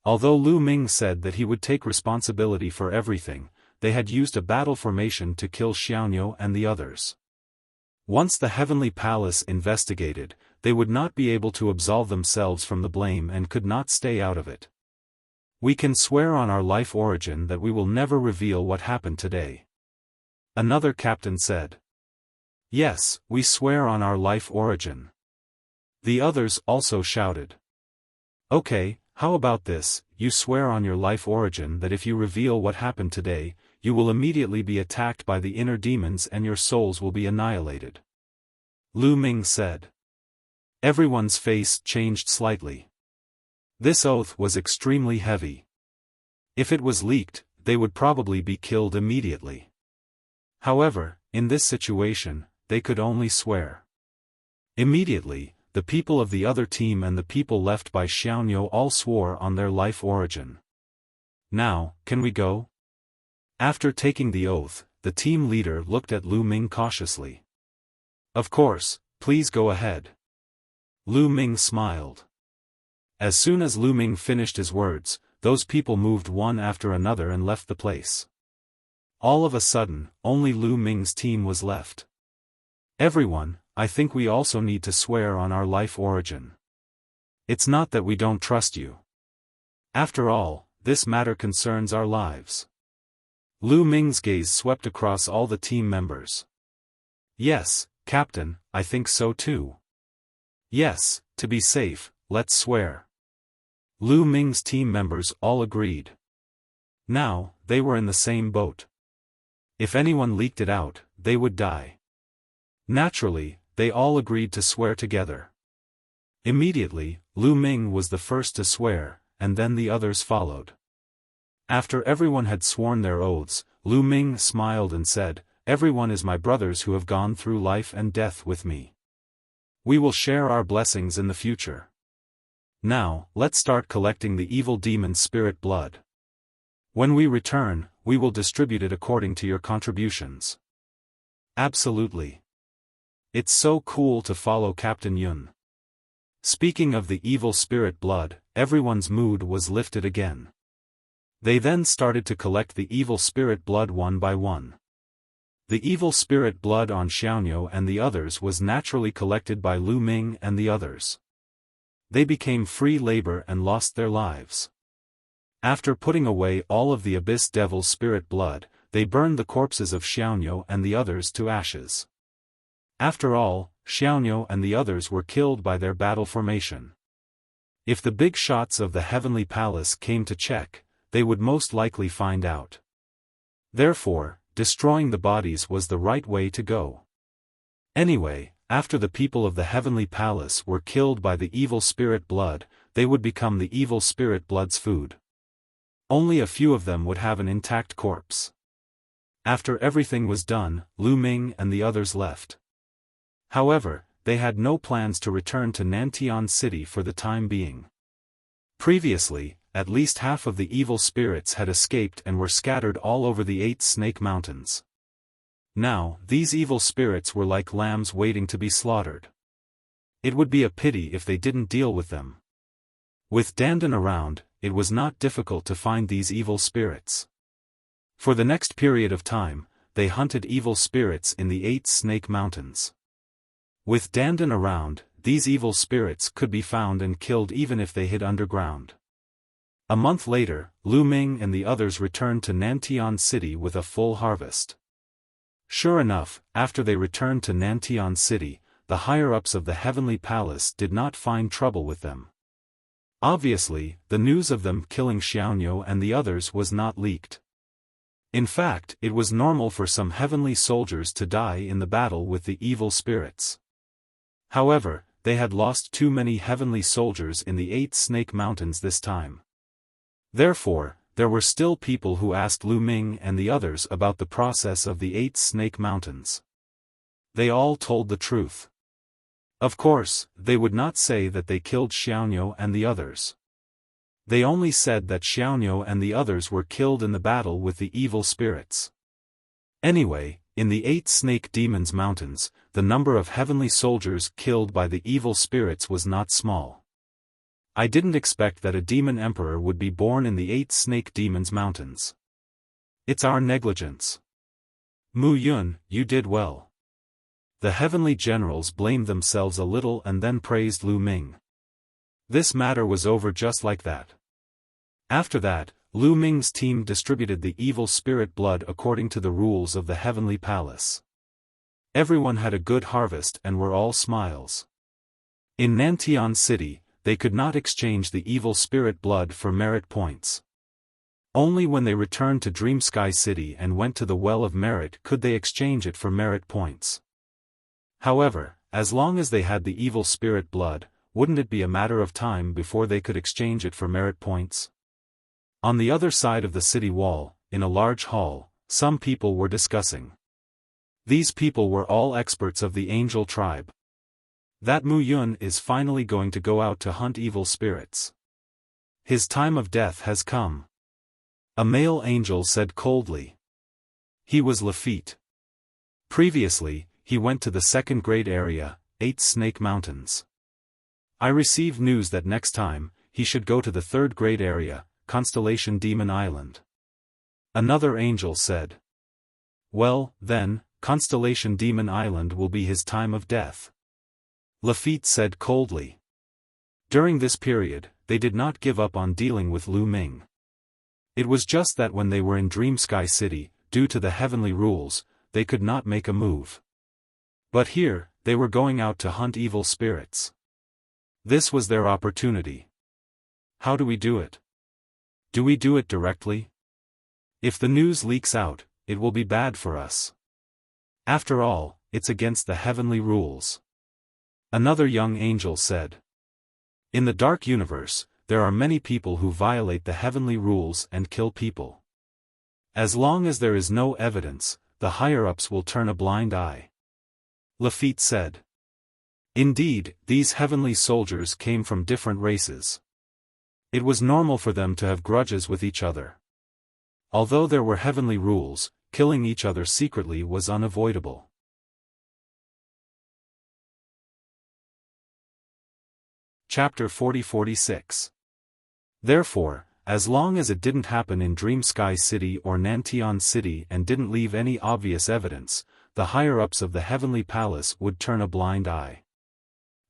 A: Although Lu Ming said that he would take responsibility for everything, they had used a battle formation to kill Xiaofan and the others. Once the Heavenly Palace investigated, they would not be able to absolve themselves from the blame and could not stay out of it. We can swear on our life origin that we will never reveal what happened today. Another captain said. Yes, we swear on our life origin. The others also shouted. Okay, how about this, you swear on your life origin that if you reveal what happened today, you will immediately be attacked by the inner demons and your souls will be annihilated. Lu Ming said. Everyone's face changed slightly. This oath was extremely heavy. If it was leaked, they would probably be killed immediately. However, in this situation, they could only swear. Immediately, the people of the other team and the people left by Xiaofan all swore on their life origin. Now, can we go? After taking the oath, the team leader looked at Lu Ming cautiously. Of course, please go ahead. Lu Ming smiled. As soon as Lu Ming finished his words, those people moved one after another and left the place. All of a sudden, only Lu Ming's team was left. Everyone, I think we also need to swear on our life origin. It's not that we don't trust you. After all, this matter concerns our lives. Lu Ming's gaze swept across all the team members. Yes, Captain, I think so too. Yes, to be safe, let's swear. Lu Ming's team members all agreed. Now, they were in the same boat. If anyone leaked it out, they would die. Naturally, they all agreed to swear together. Immediately, Lu Ming was the first to swear, and then the others followed. After everyone had sworn their oaths, Lu Ming smiled and said, Everyone is my brothers who have gone through life and death with me. We will share our blessings in the future. Now, let's start collecting the evil demon's spirit blood. When we return, we will distribute it according to your contributions. Absolutely. It's so cool to follow Captain Yun. Speaking of the evil spirit blood, everyone's mood was lifted again. They then started to collect the evil spirit blood one by one. The evil spirit blood on Xiaofan and the others was naturally collected by Lu Ming and the others. They became free labor and lost their lives. After putting away all of the Abyss Devil's spirit blood, they burned the corpses of Xiaofan and the others to ashes. After all, Xiaofan and the others were killed by their battle formation. If the big shots of the Heavenly Palace came to check, they would most likely find out. Therefore, destroying the bodies was the right way to go. Anyway, after the people of the Heavenly Palace were killed by the evil spirit blood, they would become the evil spirit blood's food. Only a few of them would have an intact corpse. After everything was done, Lu Ming and the others left. However, they had no plans to return to Nantian City for the time being. Previously, at least half of the evil spirits had escaped and were scattered all over the 8 Snake Mountains. Now, these evil spirits were like lambs waiting to be slaughtered. It would be a pity if they didn't deal with them. With Dandan around, it was not difficult to find these evil spirits. For the next period of time, they hunted evil spirits in the 8 Snake Mountains. With Dandan around, these evil spirits could be found and killed even if they hid underground. A month later, Lu Ming and the others returned to Nantian City with a full harvest. Sure enough, after they returned to Nantian City, the higher-ups of the Heavenly Palace did not find trouble with them. Obviously, the news of them killing Xiaofan and the others was not leaked. In fact, it was normal for some heavenly soldiers to die in the battle with the evil spirits. However, they had lost too many heavenly soldiers in the 8 Snake Mountains this time. Therefore, there were still people who asked Lu Ming and the others about the process of the 8 Snake Mountains. They all told the truth. Of course, they would not say that they killed Xiaofan and the others. They only said that Xiaoniu and the others were killed in the battle with the evil spirits. Anyway, in the 8 Snake Demons Mountains, the number of heavenly soldiers killed by the evil spirits was not small. I didn't expect that a demon emperor would be born in the 8 Snake Demons Mountains. It's our negligence. Mu Yun, you did well. The heavenly generals blamed themselves a little and then praised Lu Ming. This matter was over just like that. After that, Lu Ming's team distributed the evil spirit blood according to the rules of the heavenly palace. Everyone had a good harvest and were all smiles. In Nantian City, they could not exchange the evil spirit blood for merit points. Only when they returned to Dream Sky City and went to the Well of Merit could they exchange it for merit points. However, as long as they had the evil spirit blood, wouldn't it be a matter of time before they could exchange it for merit points? On the other side of the city wall, in a large hall, some people were discussing. These people were all experts of the angel tribe. That Mu Yun is finally going to go out to hunt evil spirits. His time of death has come. A male angel said coldly. He was Lafitte. Previously, he went to the 2nd grade area, 8 Snake Mountains. I received news that next time, he should go to the 3rd grade area, Constellation Demon Island. Another angel said. Well, then, Constellation Demon Island will be his time of death. Lafitte said coldly. During this period, they did not give up on dealing with Lu Ming. It was just that when they were in Dream Sky City, due to the heavenly rules, they could not make a move. But here, they were going out to hunt evil spirits. This was their opportunity. How do we do it? Do we do it directly? If the news leaks out, it will be bad for us. After all, it's against the heavenly rules. Another young angel said. In the dark universe, there are many people who violate the heavenly rules and kill people. As long as there is no evidence, the higher-ups will turn a blind eye. Lafitte said. Indeed, these heavenly soldiers came from different races. It was normal for them to have grudges with each other. Although there were heavenly rules, killing each other secretly was unavoidable. Chapter 40-46. Therefore, as long as it didn't happen in Dream Sky City or Nantian City and didn't leave any obvious evidence, the higher-ups of the heavenly palace would turn a blind eye.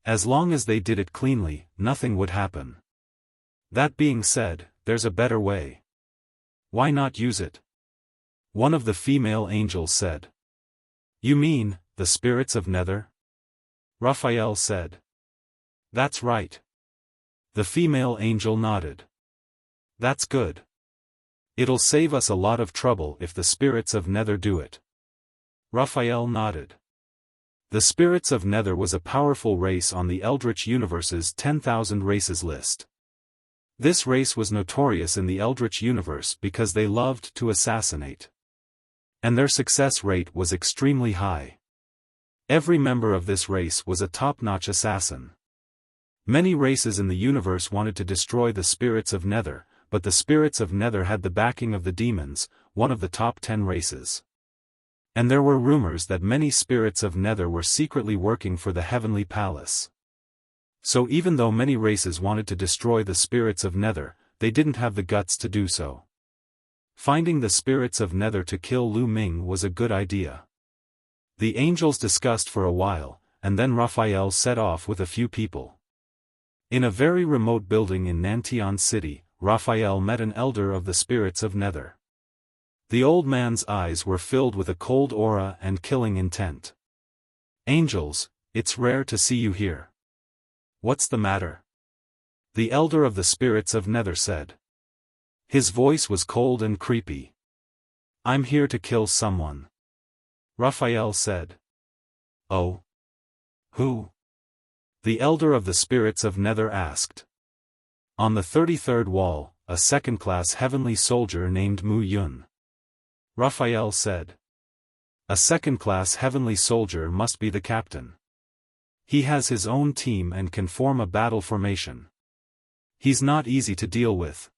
A: As long as they did it cleanly, nothing would happen. That being said, there's a better way. Why not use it? One of the female angels said. You mean, the spirits of Nether? Raphael said. That's right. The female angel nodded. That's good. It'll save us a lot of trouble if the spirits of Nether do it. Raphael nodded. The spirits of Nether was a powerful race on the Eldritch Universe's 10,000 races list. This race was notorious in the Eldritch Universe because they loved to assassinate. And their success rate was extremely high. Every member of this race was a top-notch assassin. Many races in the universe wanted to destroy the spirits of Nether, but the spirits of Nether had the backing of the demons, one of the top 10 races. And there were rumors that many spirits of Nether were secretly working for the Heavenly Palace. So even though many races wanted to destroy the spirits of Nether, they didn't have the guts to do so. Finding the spirits of Nether to kill Lu Ming was a good idea. The angels discussed for a while, and then Raphael set off with a few people. In a very remote building in Nantian City, Raphael met an elder of the spirits of Nether. The old man's eyes were filled with a cold aura and killing intent. Angels, it's rare to see you here. What's the matter? The elder of the spirits of Nether said. His voice was cold and creepy. I'm here to kill someone. Raphael said. Oh? Who? The elder of the spirits of Nether asked. On the 33rd wall, a second-class heavenly soldier named Mu Yun. Raphael said. A second-class heavenly soldier must be the captain. He has his own team and can form a battle formation. He's not easy to deal with.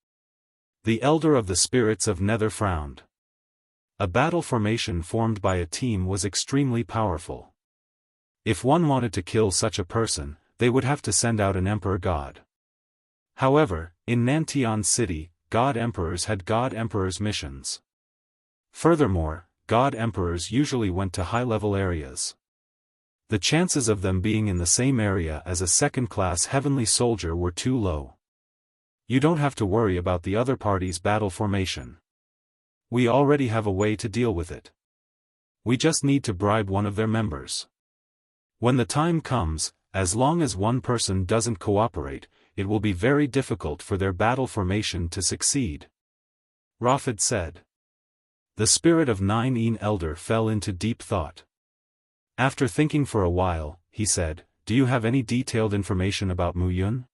A: The elder of the spirits of Nether frowned. A battle formation formed by a team was extremely powerful. If one wanted to kill such a person, they would have to send out an emperor god. However, in Nantian City, god emperors had god emperors' missions. Furthermore, god emperors usually went to high-level areas. The chances of them being in the same area as a second-class heavenly soldier were too low. You don't have to worry about the other party's battle formation. We already have a way to deal with it. We just need to bribe one of their members. When the time comes, as long as one person doesn't cooperate, it will be very difficult for their battle formation to succeed. Rafid said. The spirit of Nine Elder fell into deep thought. After thinking for a while, he said, "Do you have any detailed information about Mu Yun?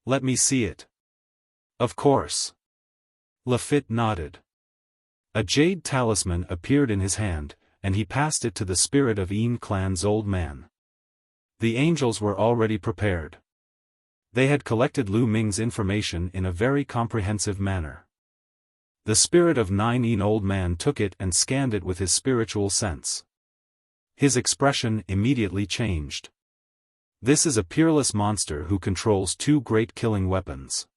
A: Let me see it." "Of course." Lafitte nodded. A jade talisman appeared in his hand, and he passed it to the spirit of Yin clan's old man. The angels were already prepared. They had collected Lu Ming's information in a very comprehensive manner. The spirit of Nine old man took it and scanned it with his spiritual sense. His expression immediately changed. This is a peerless monster who controls two great killing weapons.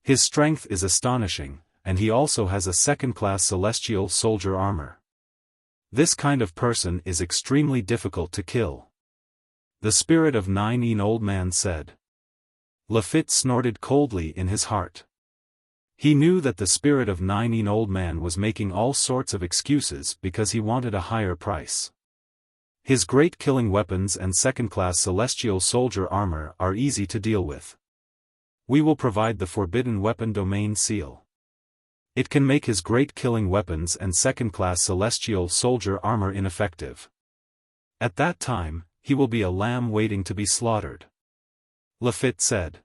A: His strength is astonishing, and he also has a second-class celestial soldier armor. This kind of person is extremely difficult to kill. The spirit of Nine old man said. Lafitte snorted coldly in his heart. He knew that the spirit of Nine old man was making all sorts of excuses because he wanted a higher price. His great killing weapons and second-class celestial soldier armor are easy to deal with. We will provide the forbidden weapon domain seal. It can make his great killing weapons and second-class celestial soldier armor ineffective. At that time, he will be a lamb waiting to be slaughtered. Lafitte said.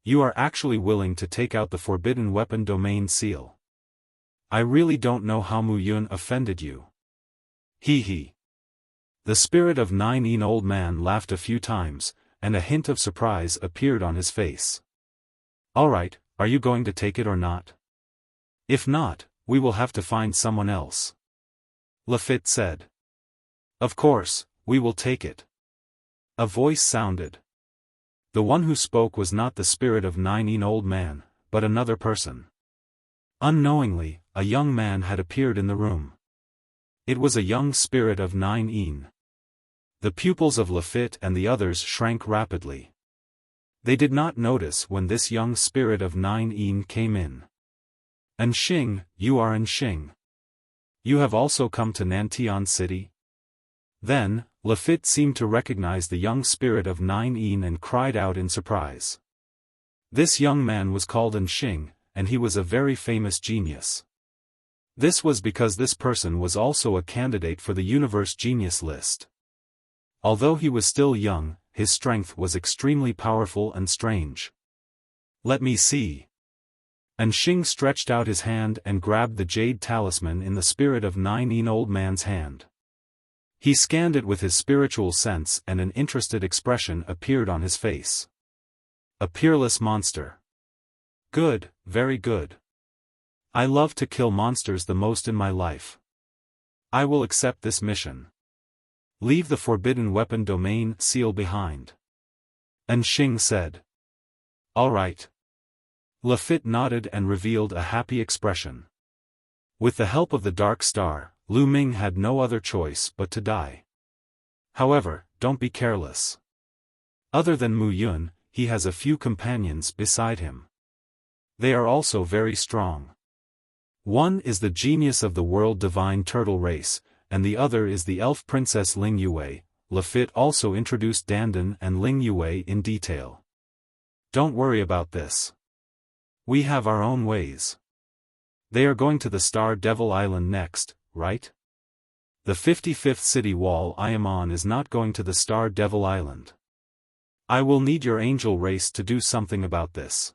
A: You are actually willing to take out the forbidden weapon domain seal. I really don't know how Mu Yun offended you. He. The spirit of Nine old man laughed a few times, and a hint of surprise appeared on his face. Alright, are you going to take it or not? If not, we will have to find someone else. Lafitte said. Of course, we will take it. A voice sounded. The one who spoke was not the spirit of Nine old man, but another person. Unknowingly, a young man had appeared in the room. It was a young spirit of Nine. The pupils of Lafitte and the others shrank rapidly. They did not notice when this young spirit of Nine came in. Anxing, you are Anxing. You have also come to Nantian City? Then, Lafitte seemed to recognize the young spirit of Nine and cried out in surprise. This young man was called Anxing, and he was a very famous genius. This was because this person was also a candidate for the Universe Genius list. Although he was still young, his strength was extremely powerful and strange. Let me see. Anxing stretched out his hand and grabbed the jade talisman in the spirit of Nine old man's hand. He scanned it with his spiritual sense and an interested expression appeared on his face. A peerless monster. Good, very good. I love to kill monsters the most in my life. I will accept this mission. Leave the forbidden weapon domain seal behind. Anxing said. All right. Lafitte nodded and revealed a happy expression. With the help of the Dark Star, Lu Ming had no other choice but to die. However, don't be careless. Other than Mu Yun, he has a few companions beside him. They are also very strong. One is the genius of the world divine turtle race, and the other is the elf princess Ling Yue. Lafitte also introduced Dandan and Ling Yue in detail. Don't worry about this. We have our own ways. They are going to the Star Devil Island next, right? The 55th city wall I am on is not going to the Star Devil Island. I will need your angel race to do something about this.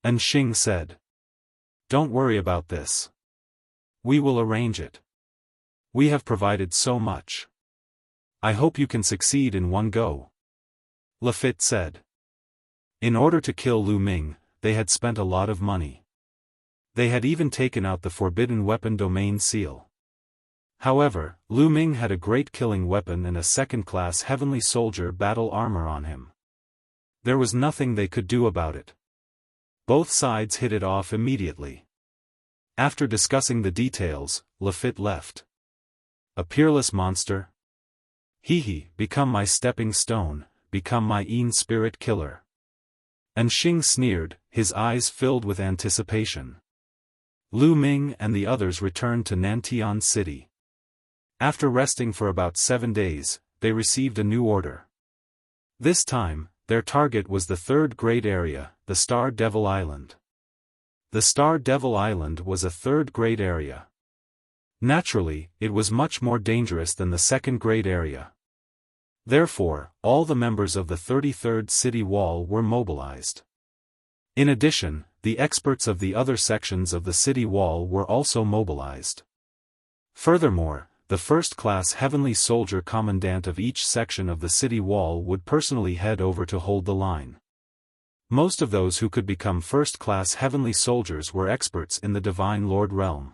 A: Anxing said. Don't worry about this. We will arrange it. We have provided so much. I hope you can succeed in one go. Lafitte said. In order to kill Lu Ming, they had spent a lot of money. They had even taken out the forbidden weapon domain seal. However, Lu Ming had a great killing weapon and a second-class heavenly soldier battle armor on him. There was nothing they could do about it. Both sides hit it off immediately. After discussing the details, Lafitte left. A peerless monster? Hee, become my stepping stone, become my spirit killer. And Xing sneered, his eyes filled with anticipation. Lu Ming and the others returned to Nantian City. After resting for about 7 days, they received a new order. This time, their target was the third great area, the Star Devil Island. The Star Devil Island was a third great area. Naturally, it was much more dangerous than the second great area. Therefore, all the members of the 33rd City Wall were mobilized. In addition, the experts of the other sections of the city wall were also mobilized. Furthermore, the first-class heavenly soldier commandant of each section of the city wall would personally head over to hold the line. Most of those who could become first-class heavenly soldiers were experts in the Divine Lord realm.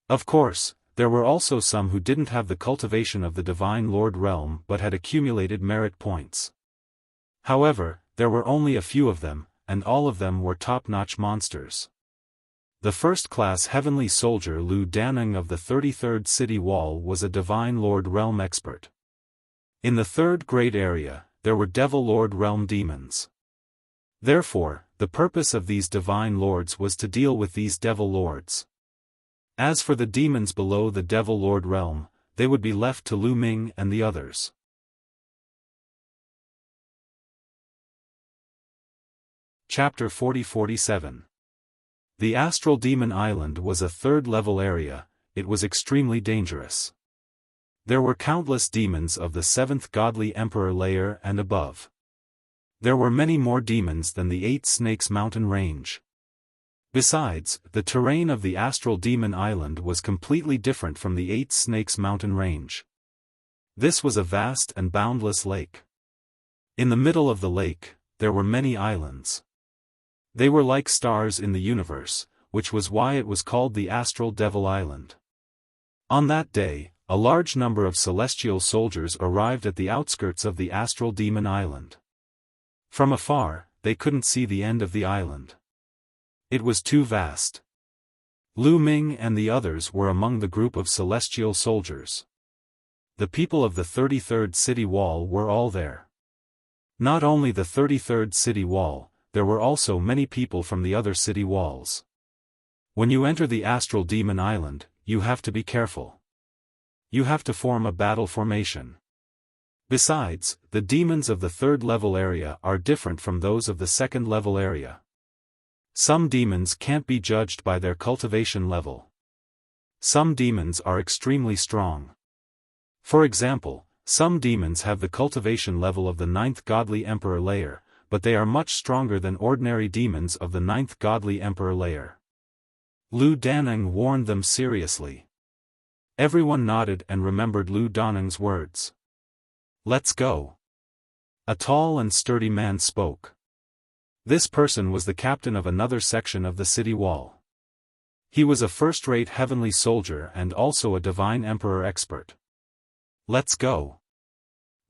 A: Of course, there were also some who didn't have the cultivation of the Divine Lord realm but had accumulated merit points. However, there were only a few of them, and all of them were top-notch monsters. The first-class heavenly soldier Lu Daneng of the 33rd City Wall was a Divine Lord realm expert. In the third great area, there were Devil Lord realm demons. Therefore, the purpose of these Divine Lords was to deal with these Devil Lords. As for the demons below the Devil Lord realm, they would be left to Lu Ming and the others. Chapter 40-47. The Astral Demon Island was a third-level area. It was extremely dangerous. There were countless demons of the 7th Godly Emperor layer and above. There were many more demons than the 8 Snakes Mountain range. Besides, the terrain of the Astral Demon Island was completely different from the 8 Snakes Mountain range. This was a vast and boundless lake. In the middle of the lake, there were many islands. They were like stars in the universe, which was why it was called the Astral Devil Island. On that day, a large number of celestial soldiers arrived at the outskirts of the Astral Demon Island. From afar, they couldn't see the end of the island. It was too vast. Lu Ming and the others were among the group of celestial soldiers. The people of the 33rd City Wall were all there. Not only the 33rd City Wall, there were also many people from the other city walls. When you enter the Astral Demon Island, you have to be careful. You have to form a battle formation. Besides, the demons of the third-level area are different from those of the second-level area. Some demons can't be judged by their cultivation level. Some demons are extremely strong. For example, some demons have the cultivation level of the 9th Godly Emperor layer, but they are much stronger than ordinary demons of the 9th Godly Emperor layer. Lu Daneng warned them seriously. Everyone nodded and remembered Lu Daneng's words. "Let's go." A tall and sturdy man spoke. This person was the captain of another section of the city wall. He was a first-rate heavenly soldier and also a Divine Emperor expert. "Let's go."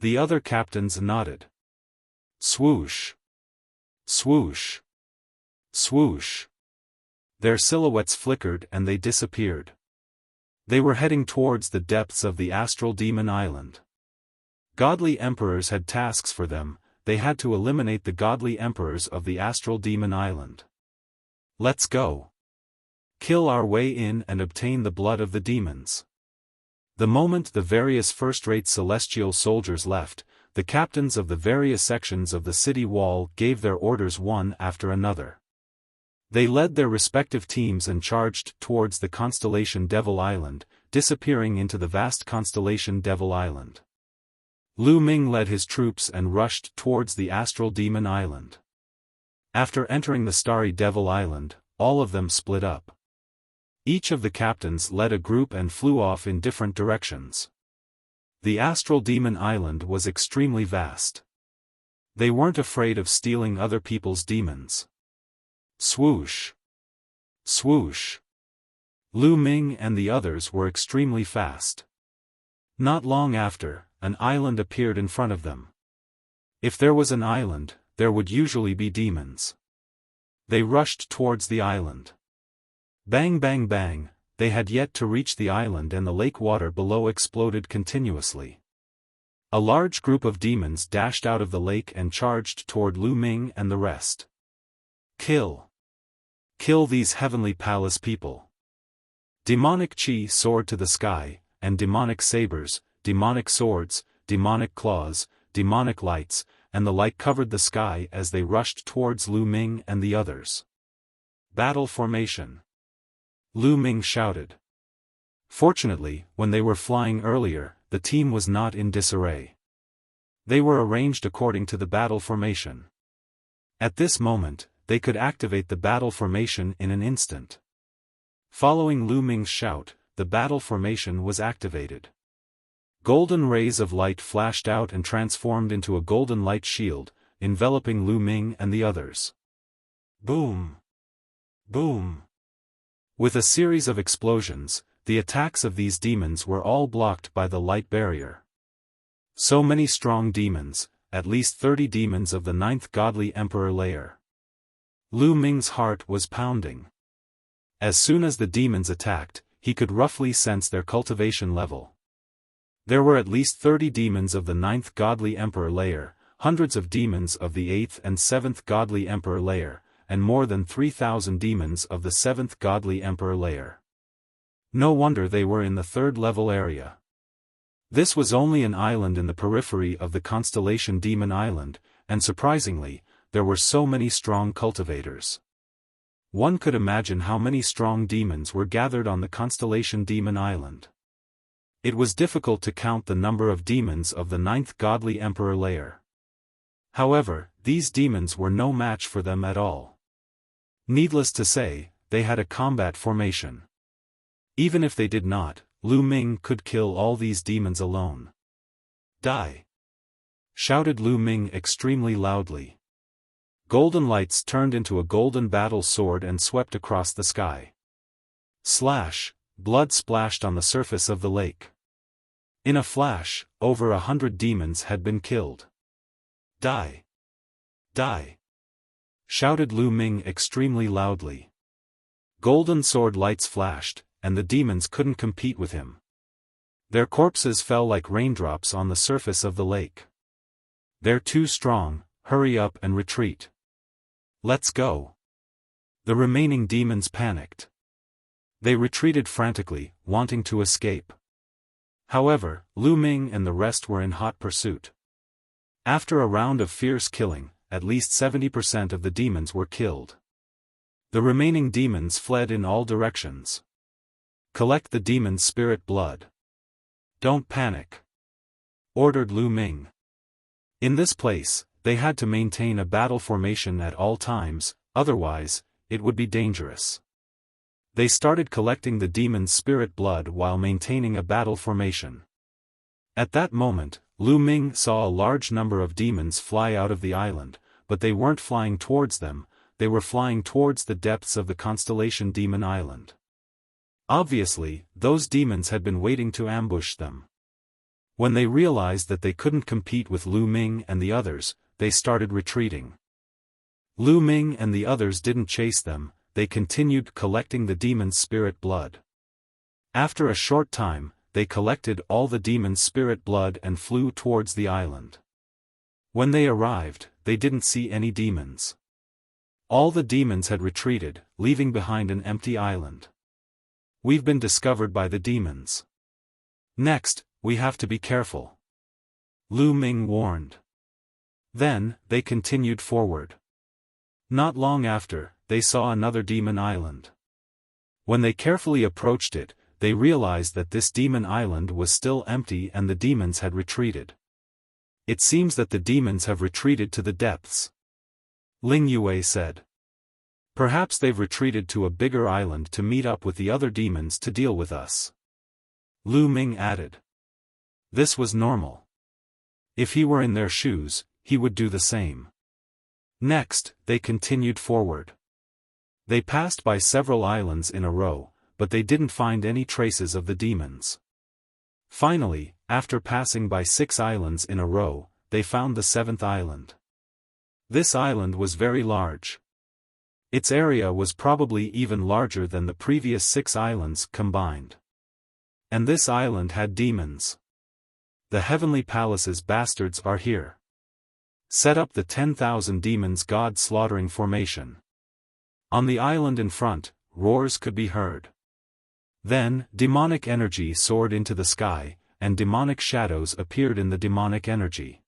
A: The other captains nodded. Swoosh! Swoosh! Swoosh! Their silhouettes flickered and they disappeared. They were heading towards the depths of the Astral Demon Island. Godly Emperors had tasks for them. They had to eliminate the Godly Emperors of the Astral Demon Island. "Let's go. Kill our way in and obtain the blood of the demons." The moment the various first-rate celestial soldiers left, the captains of the various sections of the city wall gave their orders one after another. They led their respective teams and charged towards the constellation Devil Island, disappearing into the vast constellation Devil Island. Lu Ming led his troops and rushed towards the Astral Demon Island. After entering the Starry Devil Island, all of them split up. Each of the captains led a group and flew off in different directions. The Astral Demon Island was extremely vast. They weren't afraid of stealing other people's demons. Swoosh! Swoosh! Lu Ming and the others were extremely fast. Not long after, an island appeared in front of them. If there was an island, there would usually be demons. They rushed towards the island. Bang bang bang, they had yet to reach the island and the lake water below exploded continuously. A large group of demons dashed out of the lake and charged toward Lu Ming and the rest. Kill! Kill these heavenly palace people! Demonic chi soared to the sky, and demonic sabers, demonic swords, demonic claws, demonic lights, and the light covered the sky as they rushed towards Lu Ming and the others. Battle formation! Lu Ming shouted. Fortunately, when they were flying earlier, the team was not in disarray. They were arranged according to the battle formation. At this moment, they could activate the battle formation in an instant. Following Lu Ming's shout, the battle formation was activated. Golden rays of light flashed out and transformed into a golden light shield, enveloping Lu Ming and the others. Boom! Boom! With a series of explosions, the attacks of these demons were all blocked by the light barrier. So many strong demons, at least 30 demons of the 9th godly emperor layer. Lu Ming's heart was pounding. As soon as the demons attacked, he could roughly sense their cultivation level. There were at least 30 demons of the 9th godly emperor layer, hundreds of demons of the 8th and 7th godly emperor layer, and more than 3,000 demons of the 7th godly emperor layer. No wonder they were in the 3rd level area. This was only an island in the periphery of the constellation Demon Island, and surprisingly, there were so many strong cultivators. One could imagine how many strong demons were gathered on the constellation Demon Island. It was difficult to count the number of demons of the 9th godly emperor layer. However, these demons were no match for them at all. Needless to say, they had a combat formation. Even if they did not, Lu Ming could kill all these demons alone. Die! Shouted Lu Ming extremely loudly. Golden lights turned into a golden battle sword and swept across the sky. Slash! Blood splashed on the surface of the lake. In a flash, over 100 demons had been killed. Die! Die! Shouted Lu Ming extremely loudly. Golden sword lights flashed, and the demons couldn't compete with him. Their corpses fell like raindrops on the surface of the lake. They're too strong, hurry up and retreat. Let's go. The remaining demons panicked. They retreated frantically, wanting to escape. However, Lu Ming and the rest were in hot pursuit. After a round of fierce killing, at least 70% of the demons were killed. The remaining demons fled in all directions. Collect the demon's spirit blood. Don't panic, ordered Lu Ming. In this place, they had to maintain a battle formation at all times, otherwise, it would be dangerous. They started collecting the demon's spirit blood while maintaining a battle formation. At that moment, Lu Ming saw a large number of demons fly out of the island, but they weren't flying towards them, they were flying towards the depths of the constellation Demon Island. Obviously, those demons had been waiting to ambush them. When they realized that they couldn't compete with Lu Ming and the others, they started retreating. Lu Ming and the others didn't chase them, they continued collecting the demon's spirit blood. After a short time, they collected all the demon's spirit blood and flew towards the island. When they arrived, they didn't see any demons. All the demons had retreated, leaving behind an empty island. We've been discovered by the demons. Next, we have to be careful, Lu Ming warned. Then, they continued forward. Not long after, they saw another demon island. When they carefully approached it, they realized that this demon island was still empty and the demons had retreated. It seems that the demons have retreated to the depths, Ling Yue said. Perhaps they've retreated to a bigger island to meet up with the other demons to deal with us, Lu Ming added. This was normal. If he were in their shoes, he would do the same. Next, they continued forward. They passed by several islands in a row, but they didn't find any traces of the demons. Finally, after passing by 6 islands in a row, they found the 7th island. This island was very large. Its area was probably even larger than the previous 6 islands combined. And this island had demons. The Heavenly Palace's bastards are here. Set up the 10,000 demons god slaughtering formation. On the island in front, roars could be heard. Then, demonic energy soared into the sky, and demonic shadows appeared in the demonic energy.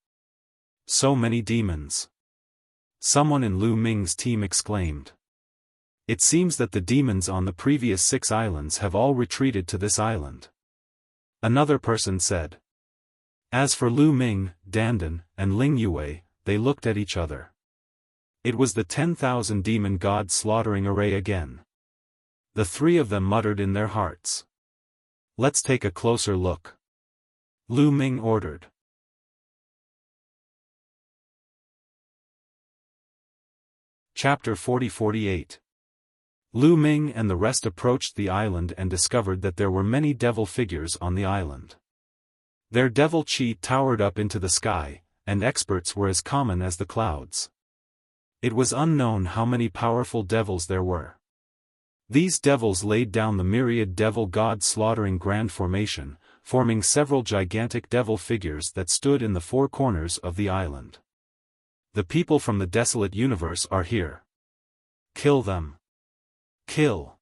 A: So many demons. Someone in Lu Ming's team exclaimed. It seems that the demons on the previous 6 islands have all retreated to this island. Another person said. As for Lu Ming, Dandan, and Ling Yue, they looked at each other. It was the 10,000 demon god slaughtering array again. The 3 of them muttered in their hearts. Let's take a closer look. Lu Ming ordered. Chapter 40-48. Lu Ming and the rest approached the island and discovered that there were many devil figures on the island. Their devil chi towered up into the sky, and experts were as common as the clouds. It was unknown how many powerful devils there were. These devils laid down the myriad devil god slaughtering grand formation, forming several gigantic devil figures that stood in the 4 corners of the island. The people from the desolate universe are here. Kill them. Kill.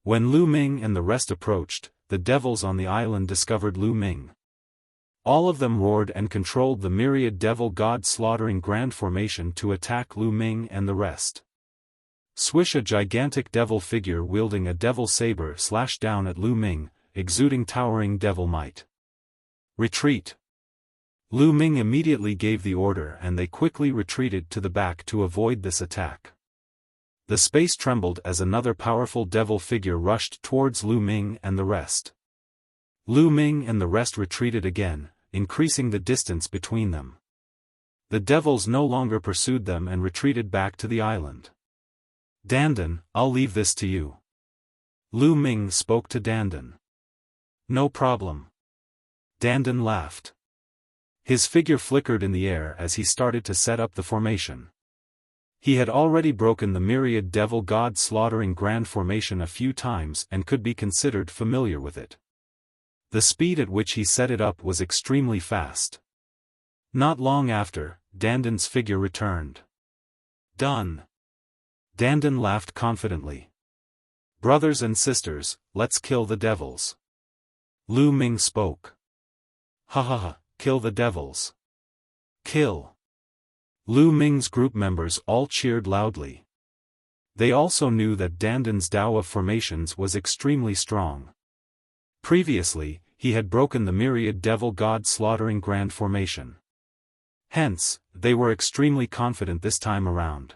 A: When Lu Ming and the rest approached, the devils on the island discovered Lu Ming. All of them roared and controlled the myriad devil god slaughtering grand formation to attack Lu Ming and the rest. Swish, a gigantic devil figure wielding a devil saber slashed down at Lu Ming, exuding towering devil might. Retreat. Lu Ming immediately gave the order and they quickly retreated to the back to avoid this attack. The space trembled as another powerful devil figure rushed towards Lu Ming and the rest. Lu Ming and the rest retreated again, increasing the distance between them. The devils no longer pursued them and retreated back to the island. Dandan, I'll leave this to you. Lu Ming spoke to Dandan. No problem. Dandan laughed. His figure flickered in the air as he started to set up the formation. He had already broken the myriad devil god slaughtering grand formation a few times and could be considered familiar with it. The speed at which he set it up was extremely fast. Not long after, Dandan's figure returned. Done. Dandan laughed confidently. Brothers and sisters, let's kill the devils. Lu Ming spoke. Ha ha ha, kill the devils. Kill. Lu Ming's group members all cheered loudly. They also knew that Dandan's Dao of formations was extremely strong. Previously, he had broken the myriad devil god slaughtering grand formation. Hence, they were extremely confident this time around.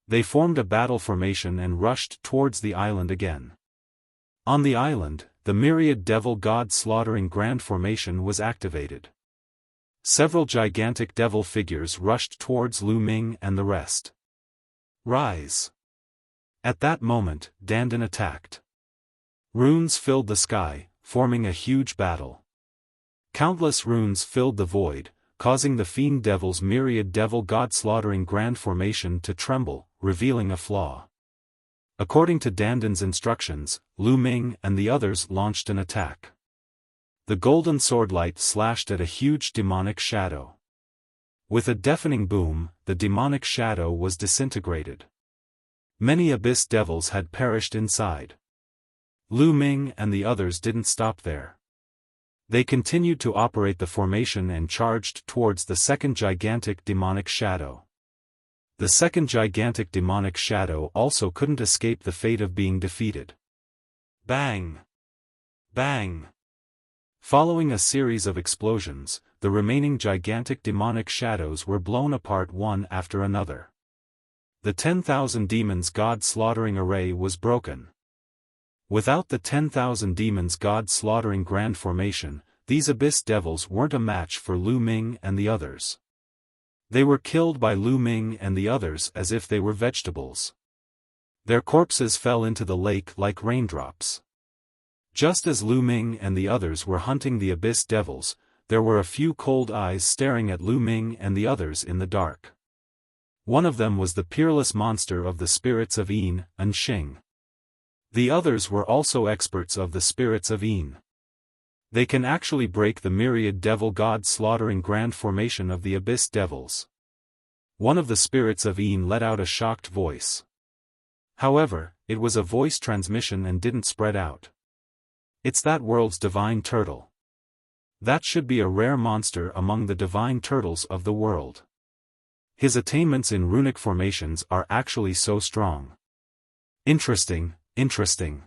A: They formed a battle formation and rushed towards the island again. On the island, the myriad devil god slaughtering grand formation was activated. Several gigantic devil figures rushed towards Lu Ming and the rest. Rise. At that moment, Dandan attacked. Runes filled the sky, forming a huge battle. Countless runes filled the void, causing the fiend devil's myriad devil god slaughtering grand formation to tremble, revealing a flaw. According to Dandan's instructions, Lu Ming and the others launched an attack. The golden swordlight slashed at a huge demonic shadow. With a deafening boom, the demonic shadow was disintegrated. Many abyss devils had perished inside. Lu Ming and the others didn't stop there. They continued to operate the formation and charged towards the second gigantic demonic shadow. The second gigantic demonic shadow also couldn't escape the fate of being defeated. Bang! Bang! Following a series of explosions, the remaining gigantic demonic shadows were blown apart one after another. The 10,000 demons god slaughtering array was broken. Without the 10,000 demons god slaughtering grand formation, these abyss devils weren't a match for Lu Ming and the others. They were killed by Lu Ming and the others as if they were vegetables. Their corpses fell into the lake like raindrops. Just as Lu Ming and the others were hunting the abyss devils, there were a few cold eyes staring at Lu Ming and the others in the dark. One of them was the peerless monster of the spirits of Yin, Xing. The others were also experts of the spirits of Yin. They can actually break the myriad devil god slaughtering grand formation of the abyss devils. One of the spirits of Yin let out a shocked voice. However, it was a voice transmission and didn't spread out. It's that world's divine turtle. That should be a rare monster among the divine turtles of the world. His attainments in runic formations are actually so strong. Interesting, interesting.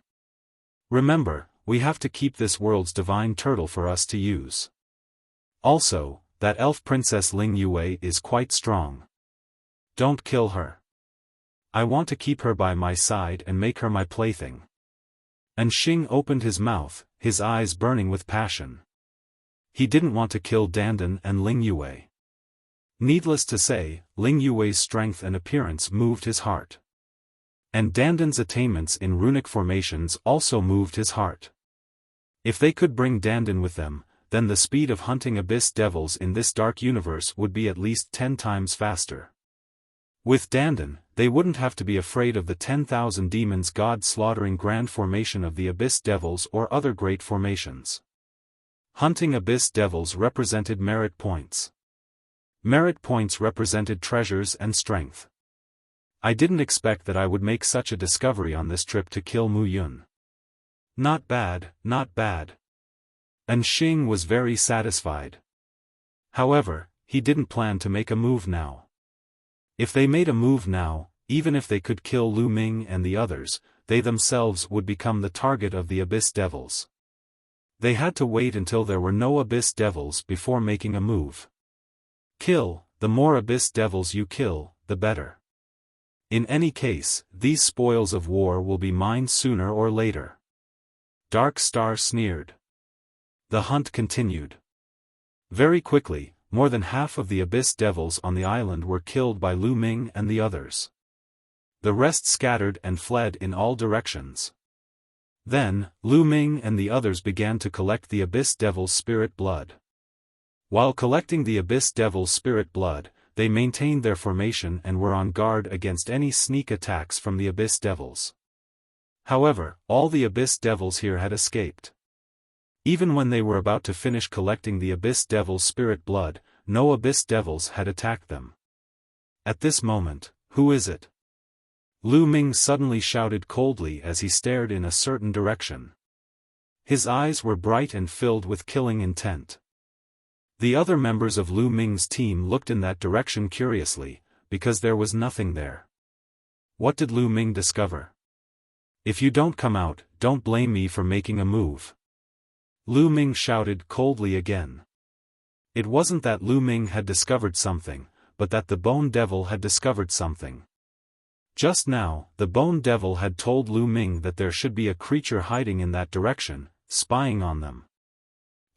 A: Remember, we have to keep this world's divine turtle for us to use. Also, that elf princess Ling Yue is quite strong. Don't kill her. I want to keep her by my side and make her my plaything. And Xing opened his mouth, his eyes burning with passion. He didn't want to kill Dandan and Ling Yue. Needless to say, Ling Yue's strength and appearance moved his heart. And Dandan's attainments in runic formations also moved his heart. If they could bring Dandan with them, then the speed of hunting abyss devils in this dark universe would be at least 10 times faster. With Dandan, they wouldn't have to be afraid of the 10,000 demons god slaughtering grand formation of the abyss devils or other great formations. Hunting abyss devils represented merit points. Merit points represented treasures and strength. I didn't expect that I would make such a discovery on this trip to kill Mu Yun. Not bad, not bad. And Xing was very satisfied. However, he didn't plan to make a move now. If they made a move now, even if they could kill Lu Ming and the others, they themselves would become the target of the abyss devils. They had to wait until there were no abyss devils before making a move. The more abyss devils you kill, the better. In any case, these spoils of war will be mine sooner or later. Dark Star sneered. The hunt continued. Very quickly, more than half of the abyss devils on the island were killed by Lu Ming and the others. The rest scattered and fled in all directions. Then, Lu Ming and the others began to collect the abyss devil's spirit blood. While collecting the abyss devil's spirit blood, they maintained their formation and were on guard against any sneak attacks from the abyss devils. However, all the abyss devils here had escaped. Even when they were about to finish collecting the abyss devil's spirit blood, no abyss devils had attacked them. At this moment, who is it? Lu Ming suddenly shouted coldly as he stared in a certain direction. His eyes were bright and filled with killing intent. The other members of Lu Ming's team looked in that direction curiously, because there was nothing there. What did Lu Ming discover? If you don't come out, don't blame me for making a move. Lu Ming shouted coldly again. It wasn't that Lu Ming had discovered something, but that the Bone Devil had discovered something. Just now, the Bone Devil had told Lu Ming that there should be a creature hiding in that direction, spying on them.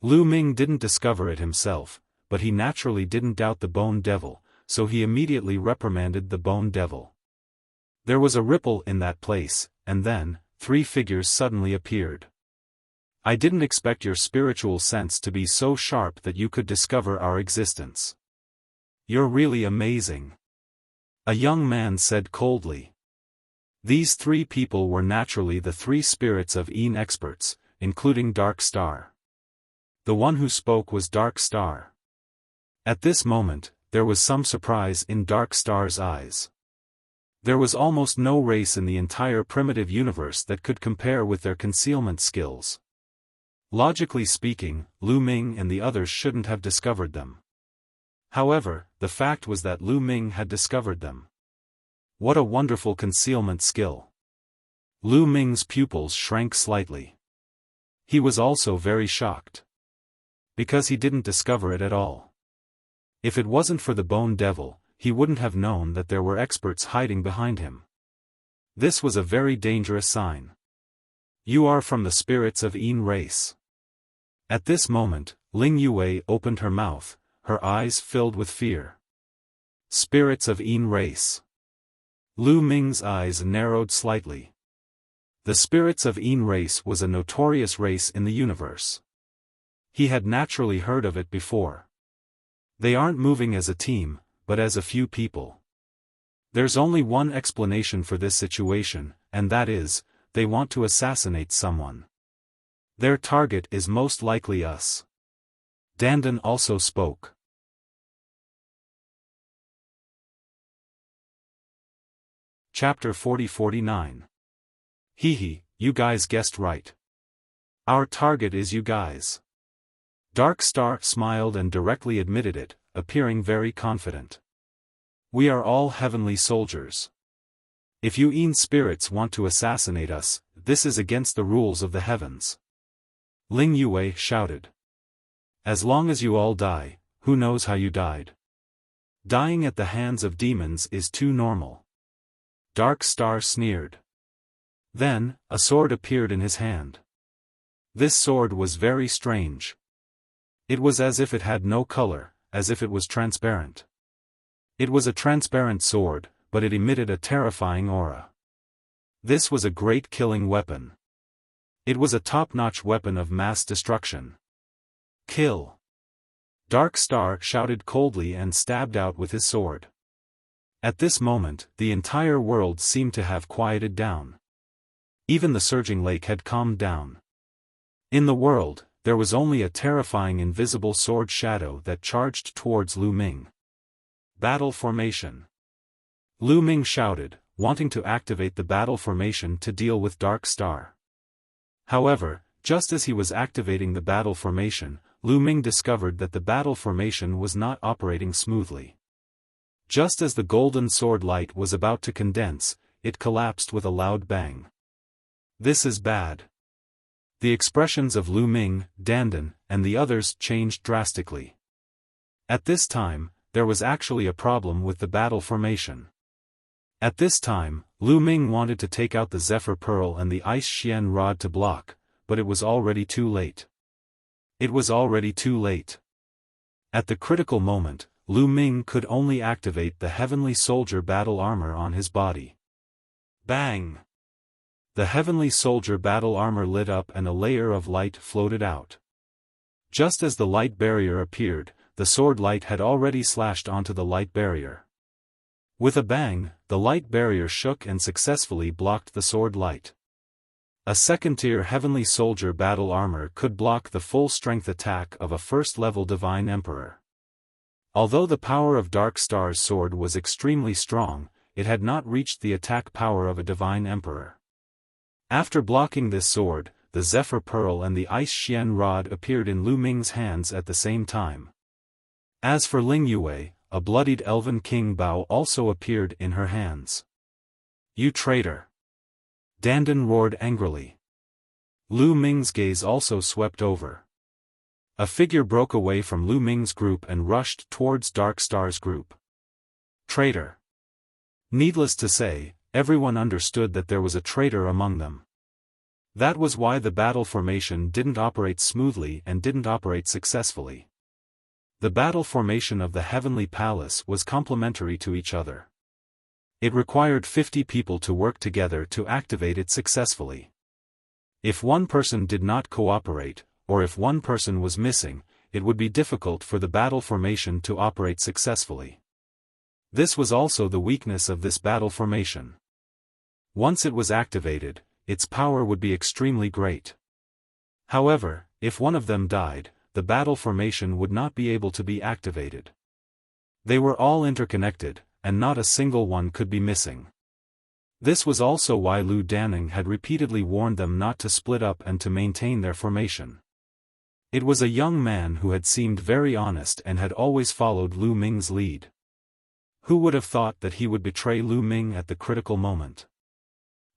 A: Lu Ming didn't discover it himself, but he naturally didn't doubt the Bone Devil, so he immediately reprimanded the Bone Devil. There was a ripple in that place, and then, 3 figures suddenly appeared. I didn't expect your spiritual sense to be so sharp that you could discover our existence. You're really amazing. A young man said coldly. These 3 people were naturally the 3 spirits of Yin experts, including Dark Star. The one who spoke was Dark Star. At this moment, there was some surprise in Dark Star's eyes. There was almost no race in the entire primitive universe that could compare with their concealment skills. Logically speaking, Lu Ming and the others shouldn't have discovered them. However, the fact was that Lu Ming had discovered them. What a wonderful concealment skill. Lu Ming's pupils shrank slightly. He was also very shocked. Because he didn't discover it at all. If it wasn't for the Bone Devil, he wouldn't have known that there were experts hiding behind him. This was a very dangerous sign. You are from the spirits of Yin race. At this moment, Ling Yue opened her mouth, her eyes filled with fear. Spirits of Yin race. Lu Ming's eyes narrowed slightly. The spirits of Yin race was a notorious race in the universe. He had naturally heard of it before. They aren't moving as a team, but as a few people. There's only one explanation for this situation, and that is, they want to assassinate someone. Their target is most likely us. Dandan also spoke. Chapter 40-49. Hehe, you guys guessed right. Our target is you guys. Dark Star smiled and directly admitted it, appearing very confident. We are all heavenly soldiers. If you Yin spirits want to assassinate us, this is against the rules of the heavens. Ling Yue shouted. As long as you all die, who knows how you died? Dying at the hands of demons is too normal. Dark Star sneered. Then, a sword appeared in his hand. This sword was very strange. It was as if it had no color, as if it was transparent. It was a transparent sword, but it emitted a terrifying aura. This was a great killing weapon. It was a top-notch weapon of mass destruction. Kill! Dark Star shouted coldly and stabbed out with his sword. At this moment, the entire world seemed to have quieted down. Even the surging lake had calmed down. In the world, there was only a terrifying invisible sword shadow that charged towards Lu Ming. Battle formation. Lu Ming shouted, wanting to activate the battle formation to deal with Dark Star. However, just as he was activating the battle formation, Lu Ming discovered that the battle formation was not operating smoothly. Just as the golden sword light was about to condense, it collapsed with a loud bang. This is bad. The expressions of Lu Ming, Dandan, and the others changed drastically. At this time, there was actually a problem with the battle formation. At this time, Lu Ming wanted to take out the Zephyr Pearl and the Ice Xian Rod to block, but it was already too late. It was already too late. At the critical moment, Lu Ming could only activate the Heavenly Soldier battle armor on his body. Bang! The Heavenly Soldier battle armor lit up and a layer of light floated out. Just as the light barrier appeared, the sword light had already slashed onto the light barrier. With a bang, the light barrier shook and successfully blocked the sword light. A second-tier Heavenly Soldier battle armor could block the full-strength attack of a first-level Divine Emperor. Although the power of Dark Star's sword was extremely strong, it had not reached the attack power of a Divine Emperor. After blocking this sword, the Zephyr Pearl and the Ice Xian Rod appeared in Lu Ming's hands at the same time. As for Ling Yue, a bloodied elven king Bao also appeared in her hands. You traitor! Dandan roared angrily. Lu Ming's gaze also swept over. A figure broke away from Lu Ming's group and rushed towards Dark Star's group. Traitor! Needless to say, everyone understood that there was a traitor among them. That was why the battle formation didn't operate smoothly and didn't operate successfully. The battle formation of the Heavenly Palace was complementary to each other. It required 50 people to work together to activate it successfully. If one person did not cooperate, or if one person was missing, it would be difficult for the battle formation to operate successfully. This was also the weakness of this battle formation. Once it was activated, its power would be extremely great. However, if one of them died, the battle formation would not be able to be activated. They were all interconnected, and not a single one could be missing. This was also why Lu Danning had repeatedly warned them not to split up and to maintain their formation. It was a young man who had seemed very honest and had always followed Lu Ming's lead. Who would have thought that he would betray Lu Ming at the critical moment?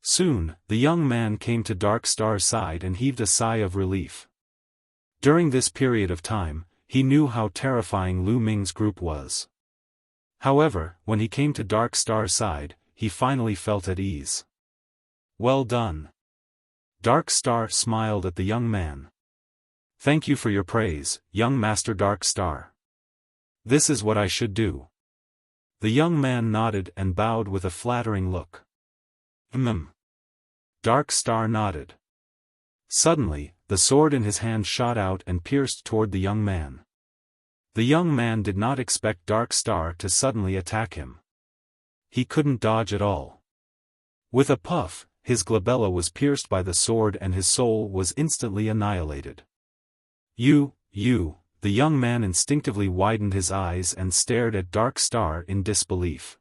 A: Soon, the young man came to Dark Star's side and heaved a sigh of relief. During this period of time, he knew how terrifying Lu Ming's group was. However, when he came to Dark Star's side, he finally felt at ease. Well done. Dark Star smiled at the young man. Thank you for your praise, young Master Dark Star. This is what I should do. The young man nodded and bowed with a flattering look. Dark Star nodded. Suddenly, the sword in his hand shot out and pierced toward the young man. The young man did not expect Dark Star to suddenly attack him. He couldn't dodge at all. With a puff, his glabella was pierced by the sword and his soul was instantly annihilated. You, the young man instinctively widened his eyes and stared at Dark Star in disbelief.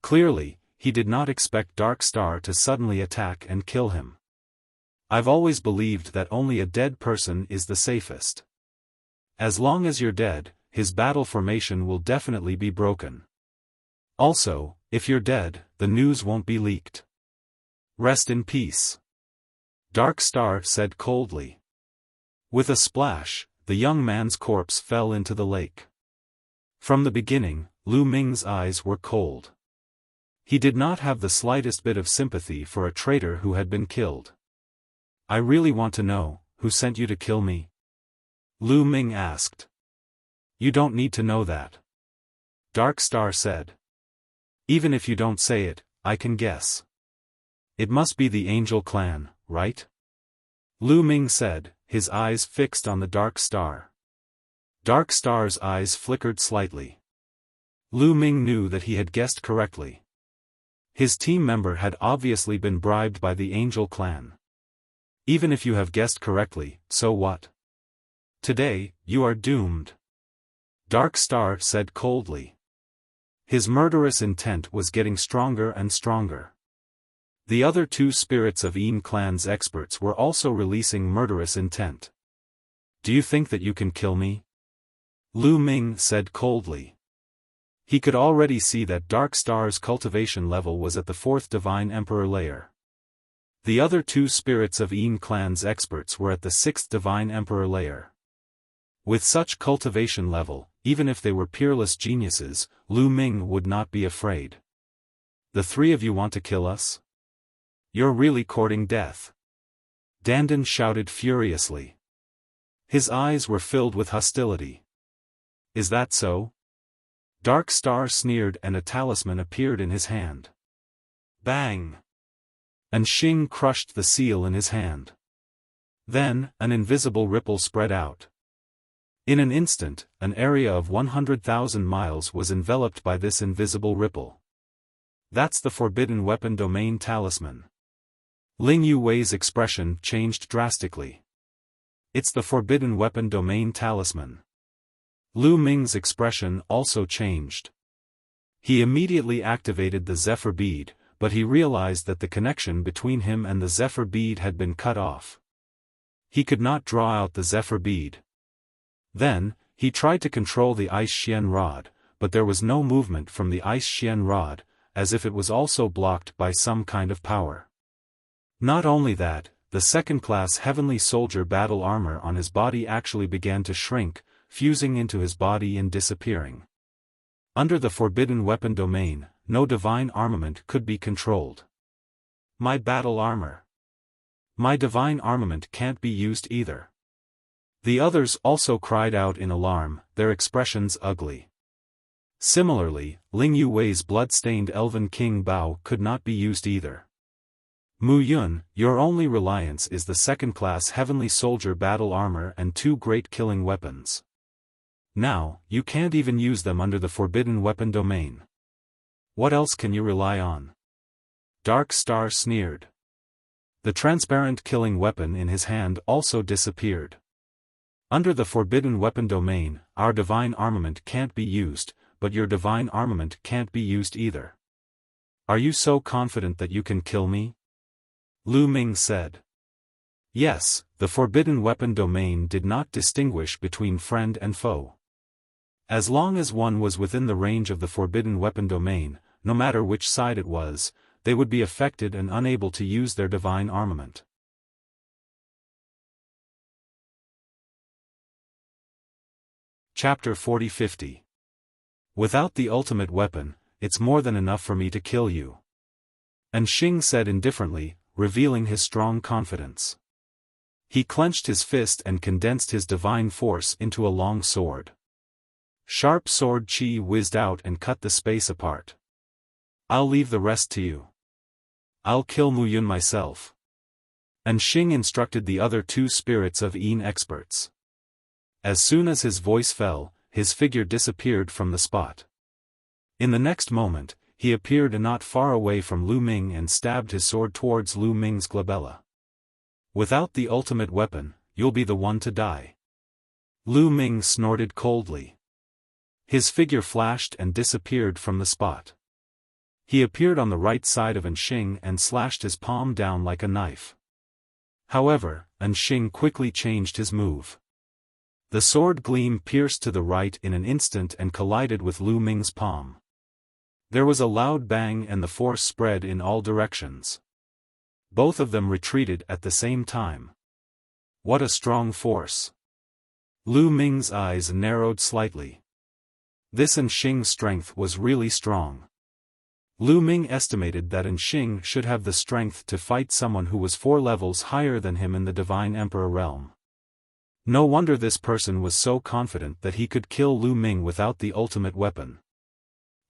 A: Clearly, he did not expect Dark Star to suddenly attack and kill him. I've always believed that only a dead person is the safest. As long as you're dead, his battle formation will definitely be broken. Also, if you're dead, the news won't be leaked. Rest in peace. Dark Star said coldly. With a splash, the young man's corpse fell into the lake. From the beginning, Lu Ming's eyes were cold. He did not have the slightest bit of sympathy for a traitor who had been killed. I really want to know, who sent you to kill me? Lu Ming asked. You don't need to know that. Dark Star said. Even if you don't say it, I can guess. It must be the Angel clan, right? Lu Ming said, his eyes fixed on the Dark Star. Dark Star's eyes flickered slightly. Lu Ming knew that he had guessed correctly. His team member had obviously been bribed by the Angel clan. Even if you have guessed correctly, so what? Today, you are doomed. Dark Star said coldly. His murderous intent was getting stronger and stronger. The other two spirits of Yin clan's experts were also releasing murderous intent. Do you think that you can kill me? Lu Ming said coldly. He could already see that Dark Star's cultivation level was at the 4th Divine Emperor layer. The other two spirits of Yin clan's experts were at the 6th Divine Emperor layer. With such cultivation level, even if they were peerless geniuses, Lu Ming would not be afraid. The three of you want to kill us? You're really courting death. Dandan shouted furiously. His eyes were filled with hostility. Is that so? Dark Star sneered and a talisman appeared in his hand. Bang! And Xing crushed the seal in his hand. Then, an invisible ripple spread out. In an instant, an area of 100,000 miles was enveloped by this invisible ripple. That's the Forbidden Weapon Domain Talisman. Ling Yuwei's expression changed drastically. It's the Forbidden Weapon Domain Talisman. Lu Ming's expression also changed. He immediately activated the Zephyr Bead, but he realized that the connection between him and the Zephyr Bead had been cut off. He could not draw out the Zephyr Bead. Then, he tried to control the Ice Xian Rod, but there was no movement from the Ice Xian Rod, as if it was also blocked by some kind of power. Not only that, the second-class Heavenly Soldier battle armor on his body actually began to shrink, fusing into his body and disappearing. Under the Forbidden Weapon Domain, no divine armament could be controlled. My battle armor. My divine armament can't be used either. The others also cried out in alarm, their expressions ugly. Similarly, Ling Yuwei's blood-stained Elven King Bao could not be used either. Mu Yun, your only reliance is the second-class Heavenly Soldier battle armor and two great killing weapons. Now, you can't even use them under the Forbidden Weapon Domain. What else can you rely on? Dark Star sneered. The transparent killing weapon in his hand also disappeared. Under the Forbidden Weapon Domain, our divine armament can't be used, but your divine armament can't be used either. Are you so confident that you can kill me? Lu Ming said. Yes, the Forbidden Weapon Domain did not distinguish between friend and foe. As long as one was within the range of the Forbidden Weapon Domain, no matter which side it was, they would be affected and unable to use their divine armament. Chapter 40-50. Without the ultimate weapon, it's more than enough for me to kill you. And Xing said indifferently, revealing his strong confidence. He clenched his fist and condensed his divine force into a long sword. Sharp sword chi whizzed out and cut the space apart. I'll leave the rest to you. I'll kill Mu Yun myself. And Xing instructed the other two spirits of Yin experts. As soon as his voice fell, his figure disappeared from the spot. In the next moment, he appeared not far away from Lu Ming and stabbed his sword towards Lu Ming's glabella. Without the ultimate weapon, you'll be the one to die. Lu Ming snorted coldly. His figure flashed and disappeared from the spot. He appeared on the right side of Anxing and slashed his palm down like a knife. However, Anxing quickly changed his move. The sword gleam pierced to the right in an instant and collided with Lu Ming's palm. There was a loud bang and the force spread in all directions. Both of them retreated at the same time. What a strong force! Lu Ming's eyes narrowed slightly. This Anxing's strength was really strong. Lu Ming estimated that Anxing should have the strength to fight someone who was 4 levels higher than him in the Divine Emperor realm. No wonder this person was so confident that he could kill Lu Ming without the ultimate weapon.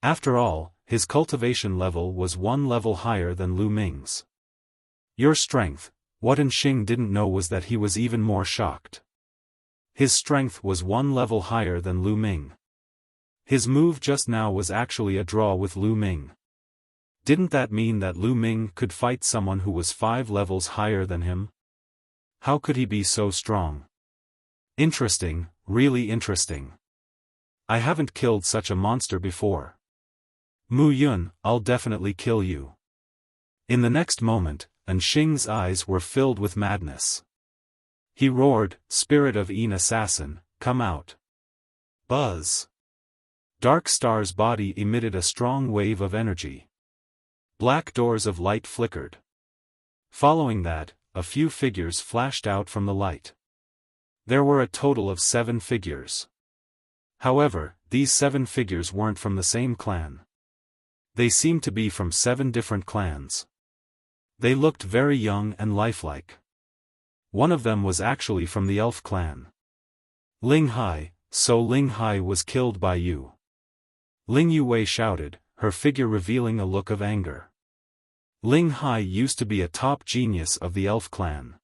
A: After all, his cultivation level was 1 level higher than Lu Ming's. Your strength. What Anxing didn't know was that he was even more shocked. His strength was 1 level higher than Lu Ming. His move just now was actually a draw with Lu Ming. Didn't that mean that Lu Ming could fight someone who was 5 levels higher than him? How could he be so strong? Interesting, really interesting. I haven't killed such a monster before. Mu Yun, I'll definitely kill you. In the next moment, Anxing's eyes were filled with madness. He roared, "Spirit of Yin Assassin, come out." Buzz. Dark Star's body emitted a strong wave of energy. Black doors of light flickered. Following that, a few figures flashed out from the light. There were a total of 7 figures. However, these 7 figures weren't from the same clan. They seemed to be from 7 different clans. They looked very young and lifelike. One of them was actually from the Elf clan. Ling Hai, so Ling Hai was killed by you. Ling Yue shouted, her figure revealing a look of anger. Ling Hai used to be a top genius of the Elf clan.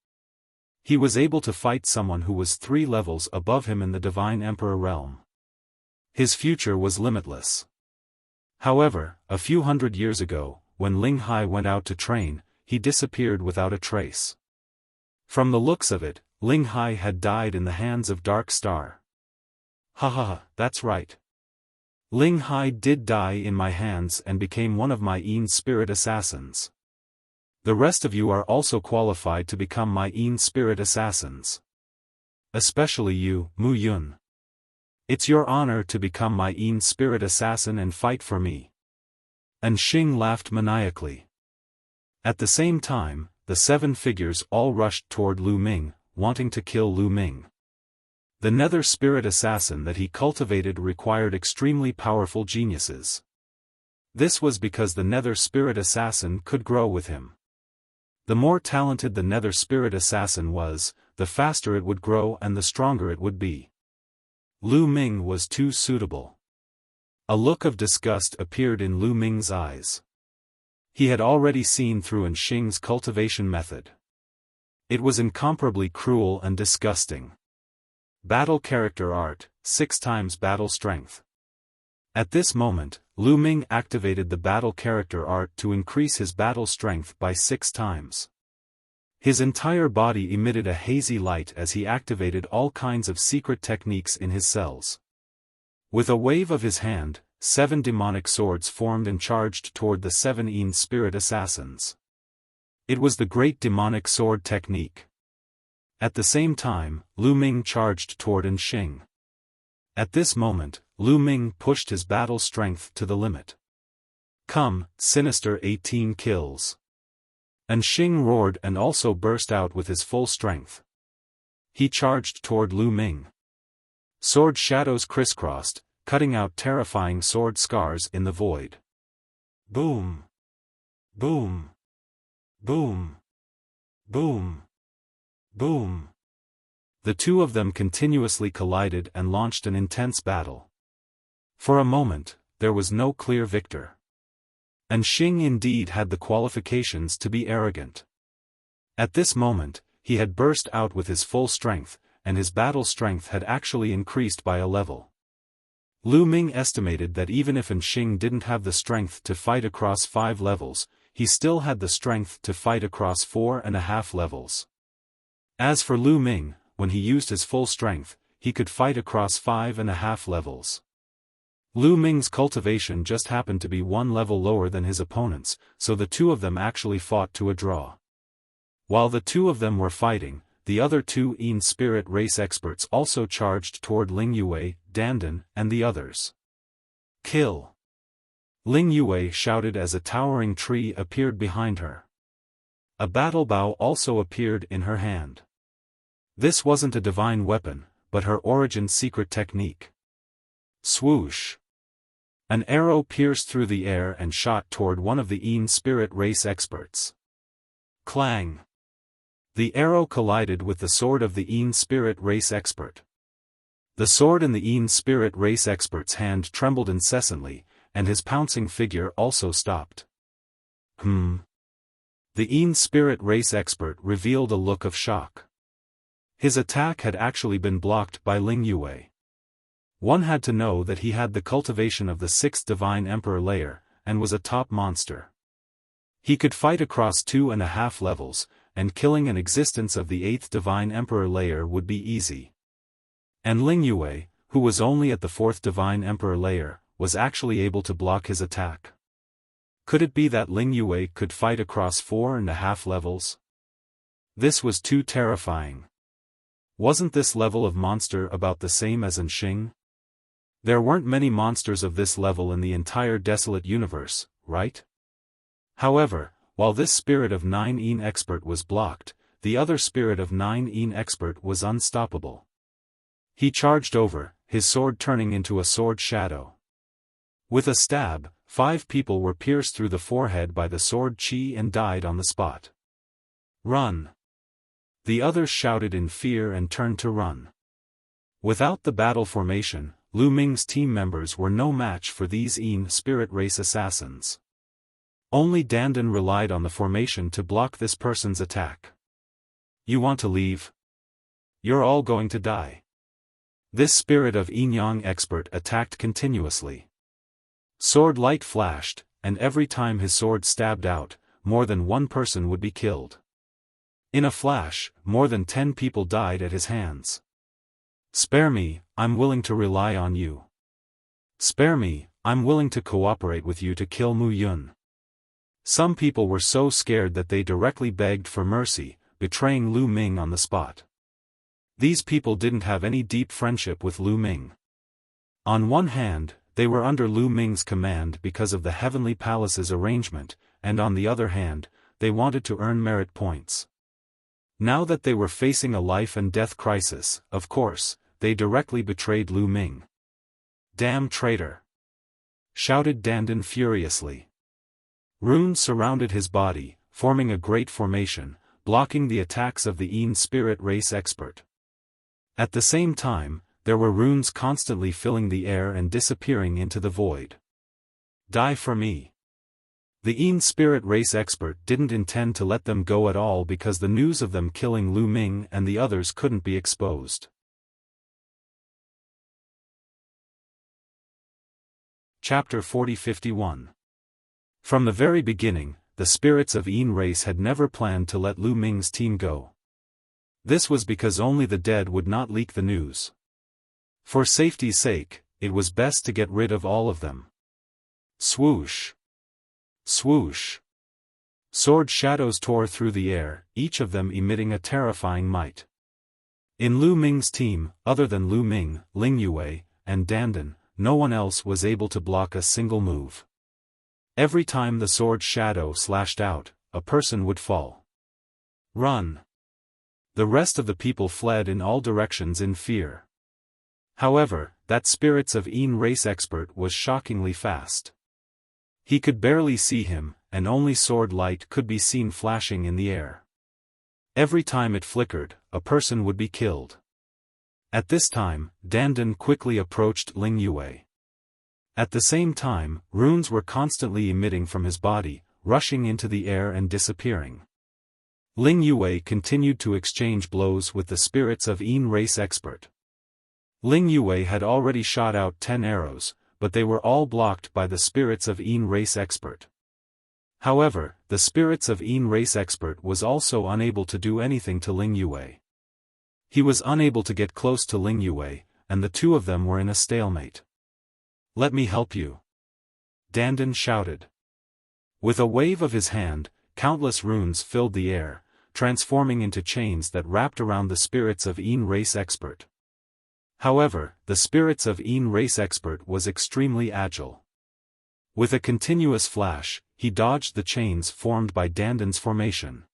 A: He was able to fight someone who was 3 levels above him in the Divine Emperor realm. His future was limitless. However, a few hundred years ago, when Ling Hai went out to train, he disappeared without a trace. From the looks of it, Ling Hai had died in the hands of Dark Star. Haha, that's right. Ling Hai did die in my hands and became one of my Yin spirit assassins. The rest of you are also qualified to become my Yin spirit assassins. Especially you, Mu Yun. It's your honor to become my Yin spirit assassin and fight for me. Anxing laughed maniacally. At the same time, the 7 figures all rushed toward Lu Ming, wanting to kill Lu Ming. The nether spirit assassin that he cultivated required extremely powerful geniuses. This was because the nether spirit assassin could grow with him. The more talented the nether spirit assassin was, the faster it would grow and the stronger it would be. Lu Ming was too suitable. A look of disgust appeared in Lu Ming's eyes. He had already seen through Anxing's cultivation method. It was incomparably cruel and disgusting. Battle character art, 6 times battle strength. At this moment, Lu Ming activated the battle character art to increase his battle strength by 6 times. His entire body emitted a hazy light as he activated all kinds of secret techniques in his cells. With a wave of his hand, 7 demonic swords formed and charged toward the 7 Yin spirit assassins. It was the Great Demonic Sword technique. At the same time, Lu Ming charged toward Anxing. At this moment, Lu Ming pushed his battle strength to the limit. Come, sinister 18 kills. Anxing roared and also burst out with his full strength. He charged toward Lu Ming. Sword shadows crisscrossed, cutting out terrifying sword scars in the void. Boom! Boom! Boom! Boom! Boom! The two of them continuously collided and launched an intense battle. For a moment, there was no clear victor. And Xing indeed had the qualifications to be arrogant. At this moment, he had burst out with his full strength, and his battle strength had actually increased by a level. Lu Ming estimated that even if Xing didn't have the strength to fight across 5 levels, he still had the strength to fight across 4.5 levels. As for Lu Ming, when he used his full strength, he could fight across 5.5 levels. Lu Ming's cultivation just happened to be 1 level lower than his opponent's, so the two of them actually fought to a draw. While the two of them were fighting, the other 2 Yin spirit race experts also charged toward Ling Yue, Dandan, and the others. Kill! Ling Yue shouted as a towering tree appeared behind her. A battle bow also appeared in her hand. This wasn't a divine weapon, but her origin's secret technique. Swoosh! An arrow pierced through the air and shot toward one of the Yin spirit race experts. Clang! The arrow collided with the sword of the Yin spirit race expert. The sword in the Yin spirit race expert's hand trembled incessantly, and his pouncing figure also stopped. The Yin spirit race expert revealed a look of shock. His attack had actually been blocked by Ling Yue. One had to know that he had the cultivation of the 6th Divine Emperor layer, and was a top monster. He could fight across 2.5 levels, and killing an existence of the 8th Divine Emperor layer would be easy. And Ling Yue, who was only at the 4th Divine Emperor layer, was actually able to block his attack. Could it be that Ling Yue could fight across 4.5 levels? This was too terrifying. Wasn't this level of monster about the same as Xing? There weren't many monsters of this level in the entire desolate universe, right? However, while this spirit of 9 Yin expert was blocked, the other spirit of 9 Yin expert was unstoppable. He charged over, his sword turning into a sword shadow. With a stab, 5 people were pierced through the forehead by the sword chi and died on the spot. Run! The others shouted in fear and turned to run. Without the battle formation, Lu Ming's team members were no match for these Yin spirit race assassins. Only Dandan relied on the formation to block this person's attack. You want to leave? You're all going to die. This spirit of Yin Yang expert attacked continuously. Sword light flashed, and every time his sword stabbed out, more than 1 person would be killed. In a flash, more than 10 people died at his hands. Spare me, I'm willing to rely on you. Spare me, I'm willing to cooperate with you to kill Mu Yun. Some people were so scared that they directly begged for mercy, betraying Lu Ming on the spot. These people didn't have any deep friendship with Lu Ming. On one hand, they were under Lu Ming's command because of the Heavenly Palace's arrangement, and on the other hand, they wanted to earn merit points. Now that they were facing a life and death crisis, of course, they directly betrayed Lu Ming. Damn traitor! Shouted Dandan furiously. Runes surrounded his body, forming a great formation, blocking the attacks of the Yin spirit race expert. At the same time, there were runes constantly filling the air and disappearing into the void. Die for me! The Yin spirit race expert didn't intend to let them go at all because the news of them killing Lu Ming and the others couldn't be exposed. Chapter 40-51. From the very beginning, the spirits of Yin race had never planned to let Lu Ming's team go. This was because only the dead would not leak the news. For safety's sake, it was best to get rid of all of them. Swoosh! Swoosh! Sword shadows tore through the air, each of them emitting a terrifying might. In Lu Ming's team, other than Lu Ming, Ling Yue, and Dandan, no one else was able to block a single move. Every time the sword shadow slashed out, a person would fall. Run! The rest of the people fled in all directions in fear. However, that spirits of Yin race expert was shockingly fast. He could barely see him, and only sword light could be seen flashing in the air. Every time it flickered, a person would be killed. At this time, Dandan quickly approached Ling Yue. At the same time, runes were constantly emitting from his body, rushing into the air and disappearing. Ling Yue continued to exchange blows with the spirits of Yin race expert. Ling Yue had already shot out 10 arrows, but they were all blocked by the spirits of Yin race expert. However, the spirits of Yin race expert was also unable to do anything to Ling Yue. He was unable to get close to Ling Yue, and the two of them were in a stalemate. "Let me help you," Dandan shouted. With a wave of his hand, countless runes filled the air, transforming into chains that wrapped around the spirits of Yin race expert. However, the spirits of Yin race expert was extremely agile. With a continuous flash, he dodged the chains formed by Dandan's formation.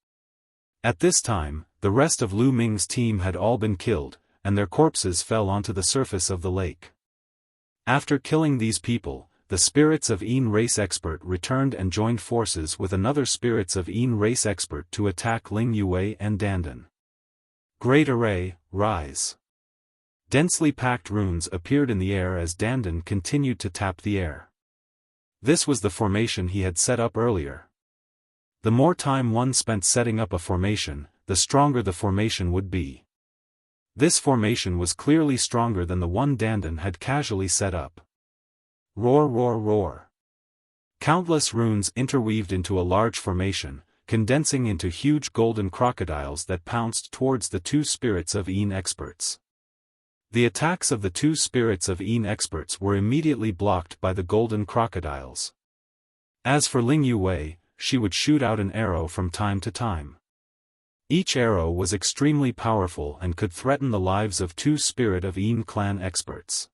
A: At this time, the rest of Lu Ming's team had all been killed, and their corpses fell onto the surface of the lake. After killing these people, the spirits of Yin race expert returned and joined forces with another spirits of Yin race expert to attack Ling Yue and Dandan. Great Array, rise! Densely packed runes appeared in the air as Dandan continued to tap the air. This was the formation he had set up earlier. The more time one spent setting up a formation, the stronger the formation would be. This formation was clearly stronger than the one Dandan had casually set up. Roar, roar, roar. Countless runes interweaved into a large formation, condensing into huge golden crocodiles that pounced towards the two spirits of Yin experts. The attacks of the two spirits of Yin experts were immediately blocked by the golden crocodiles. As for Ling Yue, she would shoot out an arrow from time to time. Each arrow was extremely powerful and could threaten the lives of two Spirit of Yin clan experts.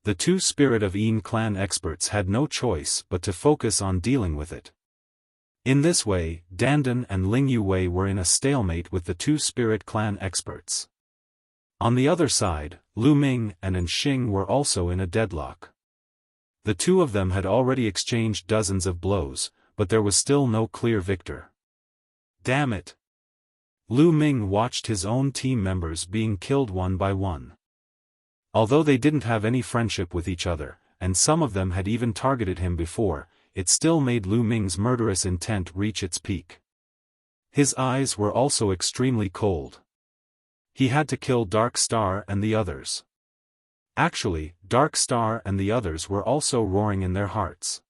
A: The two Spirit of Yin clan experts had no choice but to focus on dealing with it. In this way, Dandan and Ling Yue were in a stalemate with the two Spirit clan experts. On the other side, Lu Ming and Xing were also in a deadlock. The two of them had already exchanged dozens of blows, but there was still no clear victor. Damn it! Lu Ming watched his own team members being killed one by one. Although they didn't have any friendship with each other, and some of them had even targeted him before, it still made Lu Ming's murderous intent reach its peak. His eyes were also extremely cold. He had to kill Dark Star and the others. Actually, Dark Star and the others were also roaring in their hearts.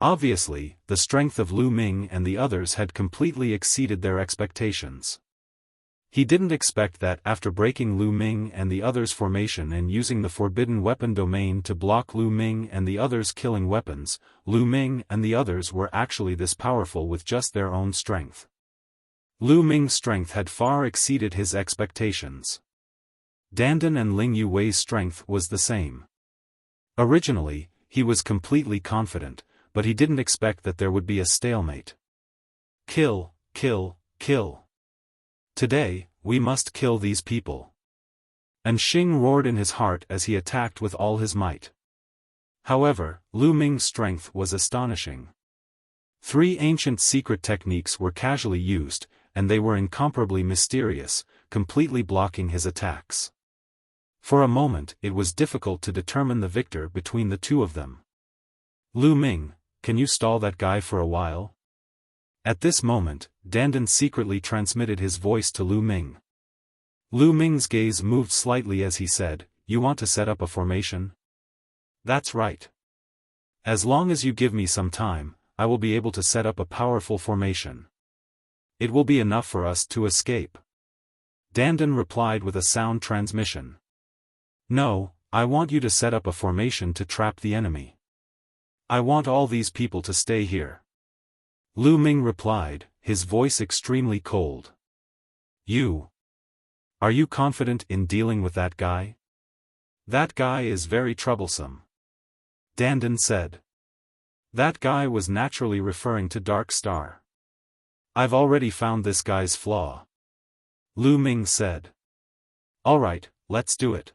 A: Obviously, the strength of Lu Ming and the others had completely exceeded their expectations. He didn't expect that after breaking Lu Ming and the others' formation and using the forbidden weapon domain to block Lu Ming and the others' killing weapons, Lu Ming and the others were actually this powerful with just their own strength. Lu Ming's strength had far exceeded his expectations. Dandan and Ling Yue's strength was the same. Originally, he was completely confident, but he didn't expect that there would be a stalemate. Kill, kill, kill. Today, we must kill these people. Xing roared in his heart as he attacked with all his might. However, Lu Ming's strength was astonishing. 3 ancient secret techniques were casually used, and they were incomparably mysterious, completely blocking his attacks. For a moment it was difficult to determine the victor between the two of them. Lu Ming, can you stall that guy for a while? At this moment, Dandan secretly transmitted his voice to Lu Ming. Lu Ming's gaze moved slightly as he said, "You want to set up a formation?" "That's right. As long as you give me some time, I will be able to set up a powerful formation. It will be enough for us to escape." Dandan replied with a sound transmission. "No, I want you to set up a formation to trap the enemy. I want all these people to stay here." Lu Ming replied, his voice extremely cold. Are you confident in dealing with that guy? That guy is very troublesome. Dandan said. That guy was naturally referring to Dark Star. I've already found this guy's flaw. Lu Ming said. Alright, let's do it.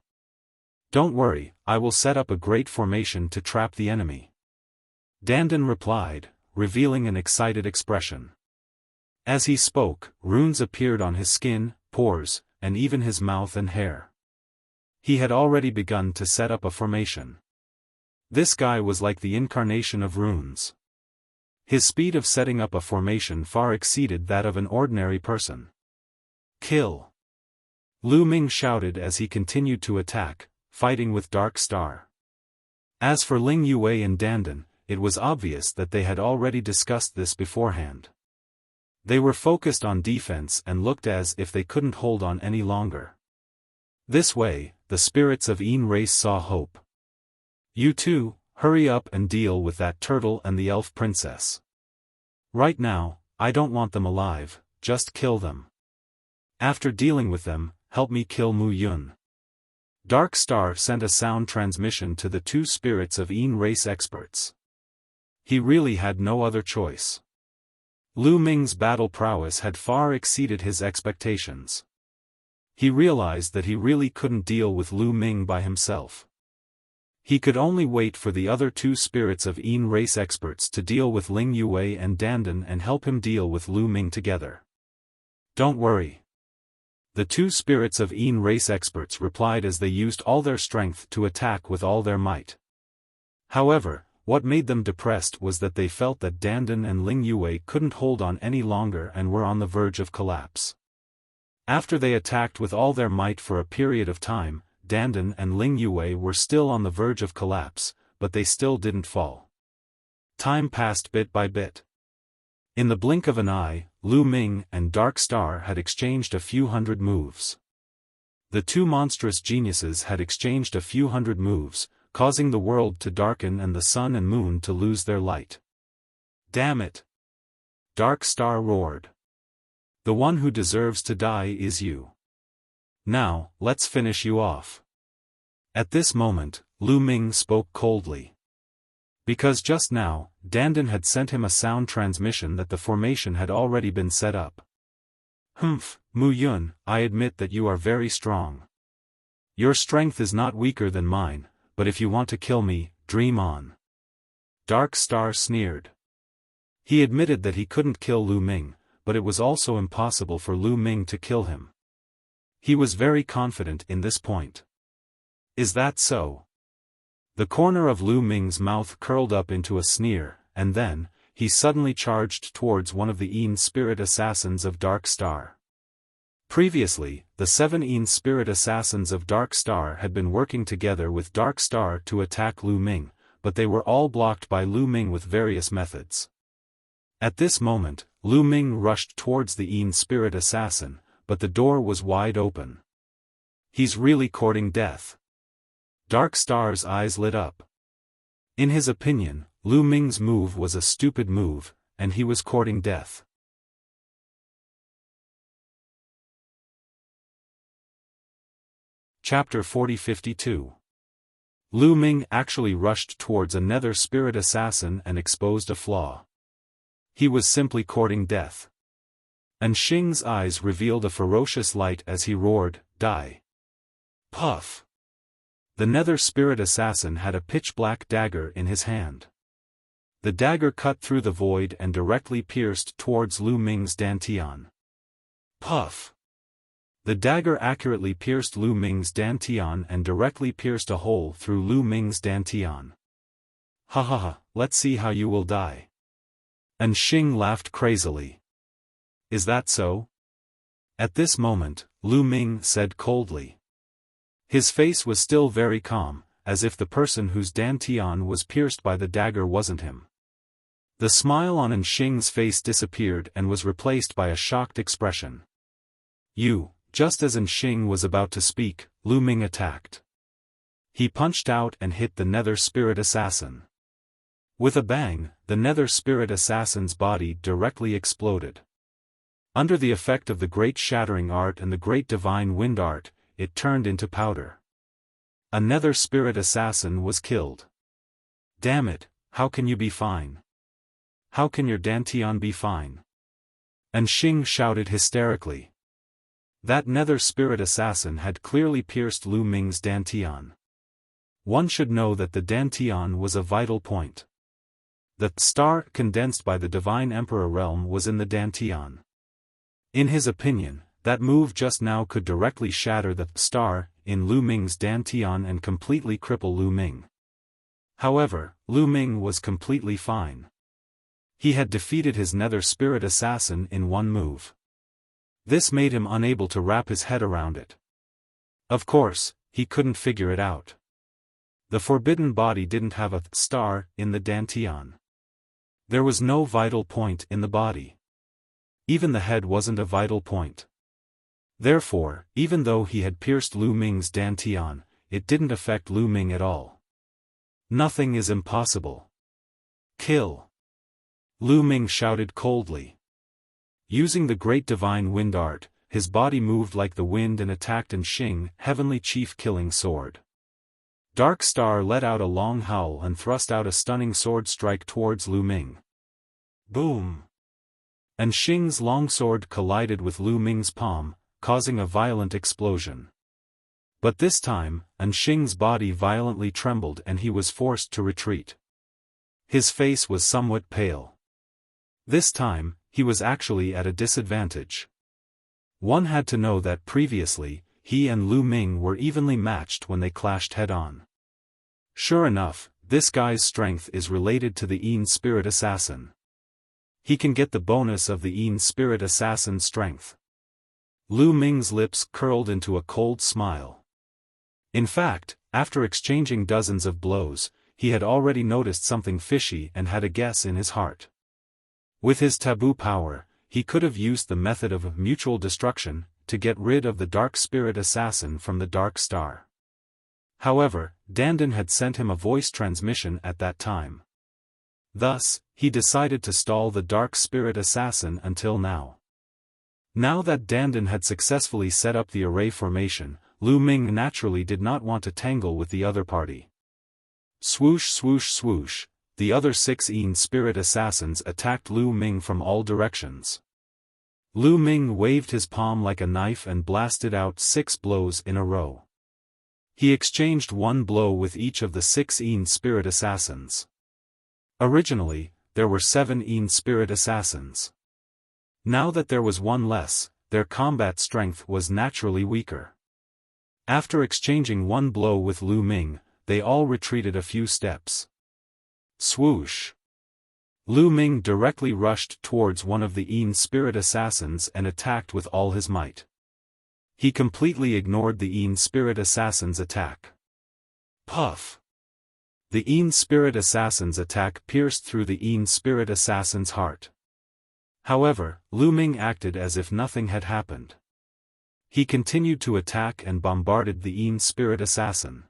A: Don't worry, I will set up a great formation to trap the enemy. Dandan replied, revealing an excited expression. As he spoke, runes appeared on his skin, pores, and even his mouth and hair. He had already begun to set up a formation. This guy was like the incarnation of runes. His speed of setting up a formation far exceeded that of an ordinary person. Kill! Lu Ming shouted as he continued to attack, fighting with Dark Star. As for Ling Yue and Dandan, it was obvious that they had already discussed this beforehand. They were focused on defense and looked as if they couldn't hold on any longer. This way, the spirits of Yin race saw hope. You two, hurry up and deal with that turtle and the elf princess. Right now, I don't want them alive, just kill them. After dealing with them, help me kill Mu Yun. Dark Star sent a sound transmission to the two spirits of Yin race experts. He really had no other choice. Lu Ming's battle prowess had far exceeded his expectations. He realized that he really couldn't deal with Lu Ming by himself. He could only wait for the other two spirits of Yin race experts to deal with Ling Yue and Dandan and help him deal with Lu Ming together. Don't worry. The two spirits of Yin race experts replied as they used all their strength to attack with all their might. However, what made them depressed was that they felt that Dandan and Ling Yue couldn't hold on any longer and were on the verge of collapse. After they attacked with all their might for a period of time, Dandan and Ling Yue were still on the verge of collapse, but they still didn't fall. Time passed bit by bit. In the blink of an eye, Lu Ming and Dark Star had exchanged a few hundred moves. The two monstrous geniuses had exchanged a few hundred moves, causing the world to darken and the sun and moon to lose their light. Damn it! Dark Star roared. The one who deserves to die is you. Now, let's finish you off. At this moment, Lu Ming spoke coldly. Because just now, Dandan had sent him a sound transmission that the formation had already been set up. Humph, Mu Yun, I admit that you are very strong. Your strength is not weaker than mine, but if you want to kill me, dream on. Dark Star sneered. He admitted that he couldn't kill Lu Ming, but it was also impossible for Lu Ming to kill him. He was very confident in this point. Is that so? The corner of Lu Ming's mouth curled up into a sneer, and then, he suddenly charged towards one of the Yin spirit assassins of Dark Star. Previously, the 7 Yin spirit assassins of Dark Star had been working together with Dark Star to attack Lu Ming, but they were all blocked by Lu Ming with various methods. At this moment, Lu Ming rushed towards the Yin spirit assassin, but the door was wide open. He's really courting death. Dark Star's eyes lit up. In his opinion, Lu Ming's move was a stupid move, and he was courting death. Chapter 40-52. Lu Ming actually rushed towards a nether spirit assassin and exposed a flaw. He was simply courting death. And Xing's eyes revealed a ferocious light as he roared, "Die!" Puff! The nether spirit assassin had a pitch-black dagger in his hand. The dagger cut through the void and directly pierced towards Lu Ming's dantian. Puff! The dagger accurately pierced Lu Ming's dantian and directly pierced a hole through Lu Ming's dantian. Ha ha ha, let's see how you will die. And Xing laughed crazily. Is that so? At this moment, Lu Ming said coldly. His face was still very calm, as if the person whose dantian was pierced by the dagger wasn't him. The smile on Xing's face disappeared and was replaced by a shocked expression. Just as Xing was about to speak, Lu Ming attacked. He punched out and hit the nether spirit assassin. With a bang, the nether spirit assassin's body directly exploded. Under the effect of the great shattering art and the great divine wind art, it turned into powder. A nether spirit assassin was killed. Damn it, how can you be fine? How can your dantian be fine? And Xing shouted hysterically. That nether spirit assassin had clearly pierced Lu Ming's dantian. One should know that the dantian was a vital point. The star condensed by the divine emperor realm was in the dantian. In his opinion, that move just now could directly shatter the star in Lu Ming's dantian and completely cripple Lu Ming. However, Lu Ming was completely fine. He had defeated his nether spirit assassin in one move. This made him unable to wrap his head around it. Of course, he couldn't figure it out. The forbidden body didn't have a star in the dantian. There was no vital point in the body. Even the head wasn't a vital point. Therefore, even though he had pierced Lu Ming's dantian, it didn't affect Lu Ming at all. Nothing is impossible. Kill! Lu Ming shouted coldly. Using the great divine wind art, his body moved like the wind and attacked Xing, heavenly chief killing sword. Dark Star let out a long howl and thrust out a stunning sword strike towards Lu Ming. Boom! Xing's longsword collided with Lu Ming's palm, causing a violent explosion. But this time, Xing's body violently trembled and he was forced to retreat. His face was somewhat pale. This time, he was actually at a disadvantage. One had to know that previously, he and Lu Ming were evenly matched when they clashed head-on. Sure enough, this guy's strength is related to the Yin Spirit Assassin. He can get the bonus of the Yin Spirit Assassin's strength. Lu Ming's lips curled into a cold smile. In fact, after exchanging dozens of blows, he had already noticed something fishy and had a guess in his heart. With his taboo power, he could have used the method of mutual destruction to get rid of the Dark Spirit Assassin from the Dark Star. However, Dandan had sent him a voice transmission at that time. Thus, he decided to stall the Dark Spirit Assassin until now. Now that Dandan had successfully set up the array formation, Lu Ming naturally did not want to tangle with the other party. Swoosh swoosh swoosh, the other 6 Yin Spirit Assassins attacked Lu Ming from all directions. Lu Ming waved his palm like a knife and blasted out 6 blows in a row. He exchanged one blow with each of the 6 Yin Spirit Assassins. Originally, there were 7 Yin Spirit Assassins. Now that there was one less, their combat strength was naturally weaker. After exchanging one blow with Lu Ming, they all retreated a few steps. Swoosh! Lu Ming directly rushed towards one of the Yin Spirit Assassins and attacked with all his might. He completely ignored the Yin Spirit Assassin's attack. Puff! The Yin Spirit Assassin's attack pierced through the Yin Spirit Assassin's heart. However, Lu Ming acted as if nothing had happened. He continued to attack and bombarded the Yin Spirit Assassin.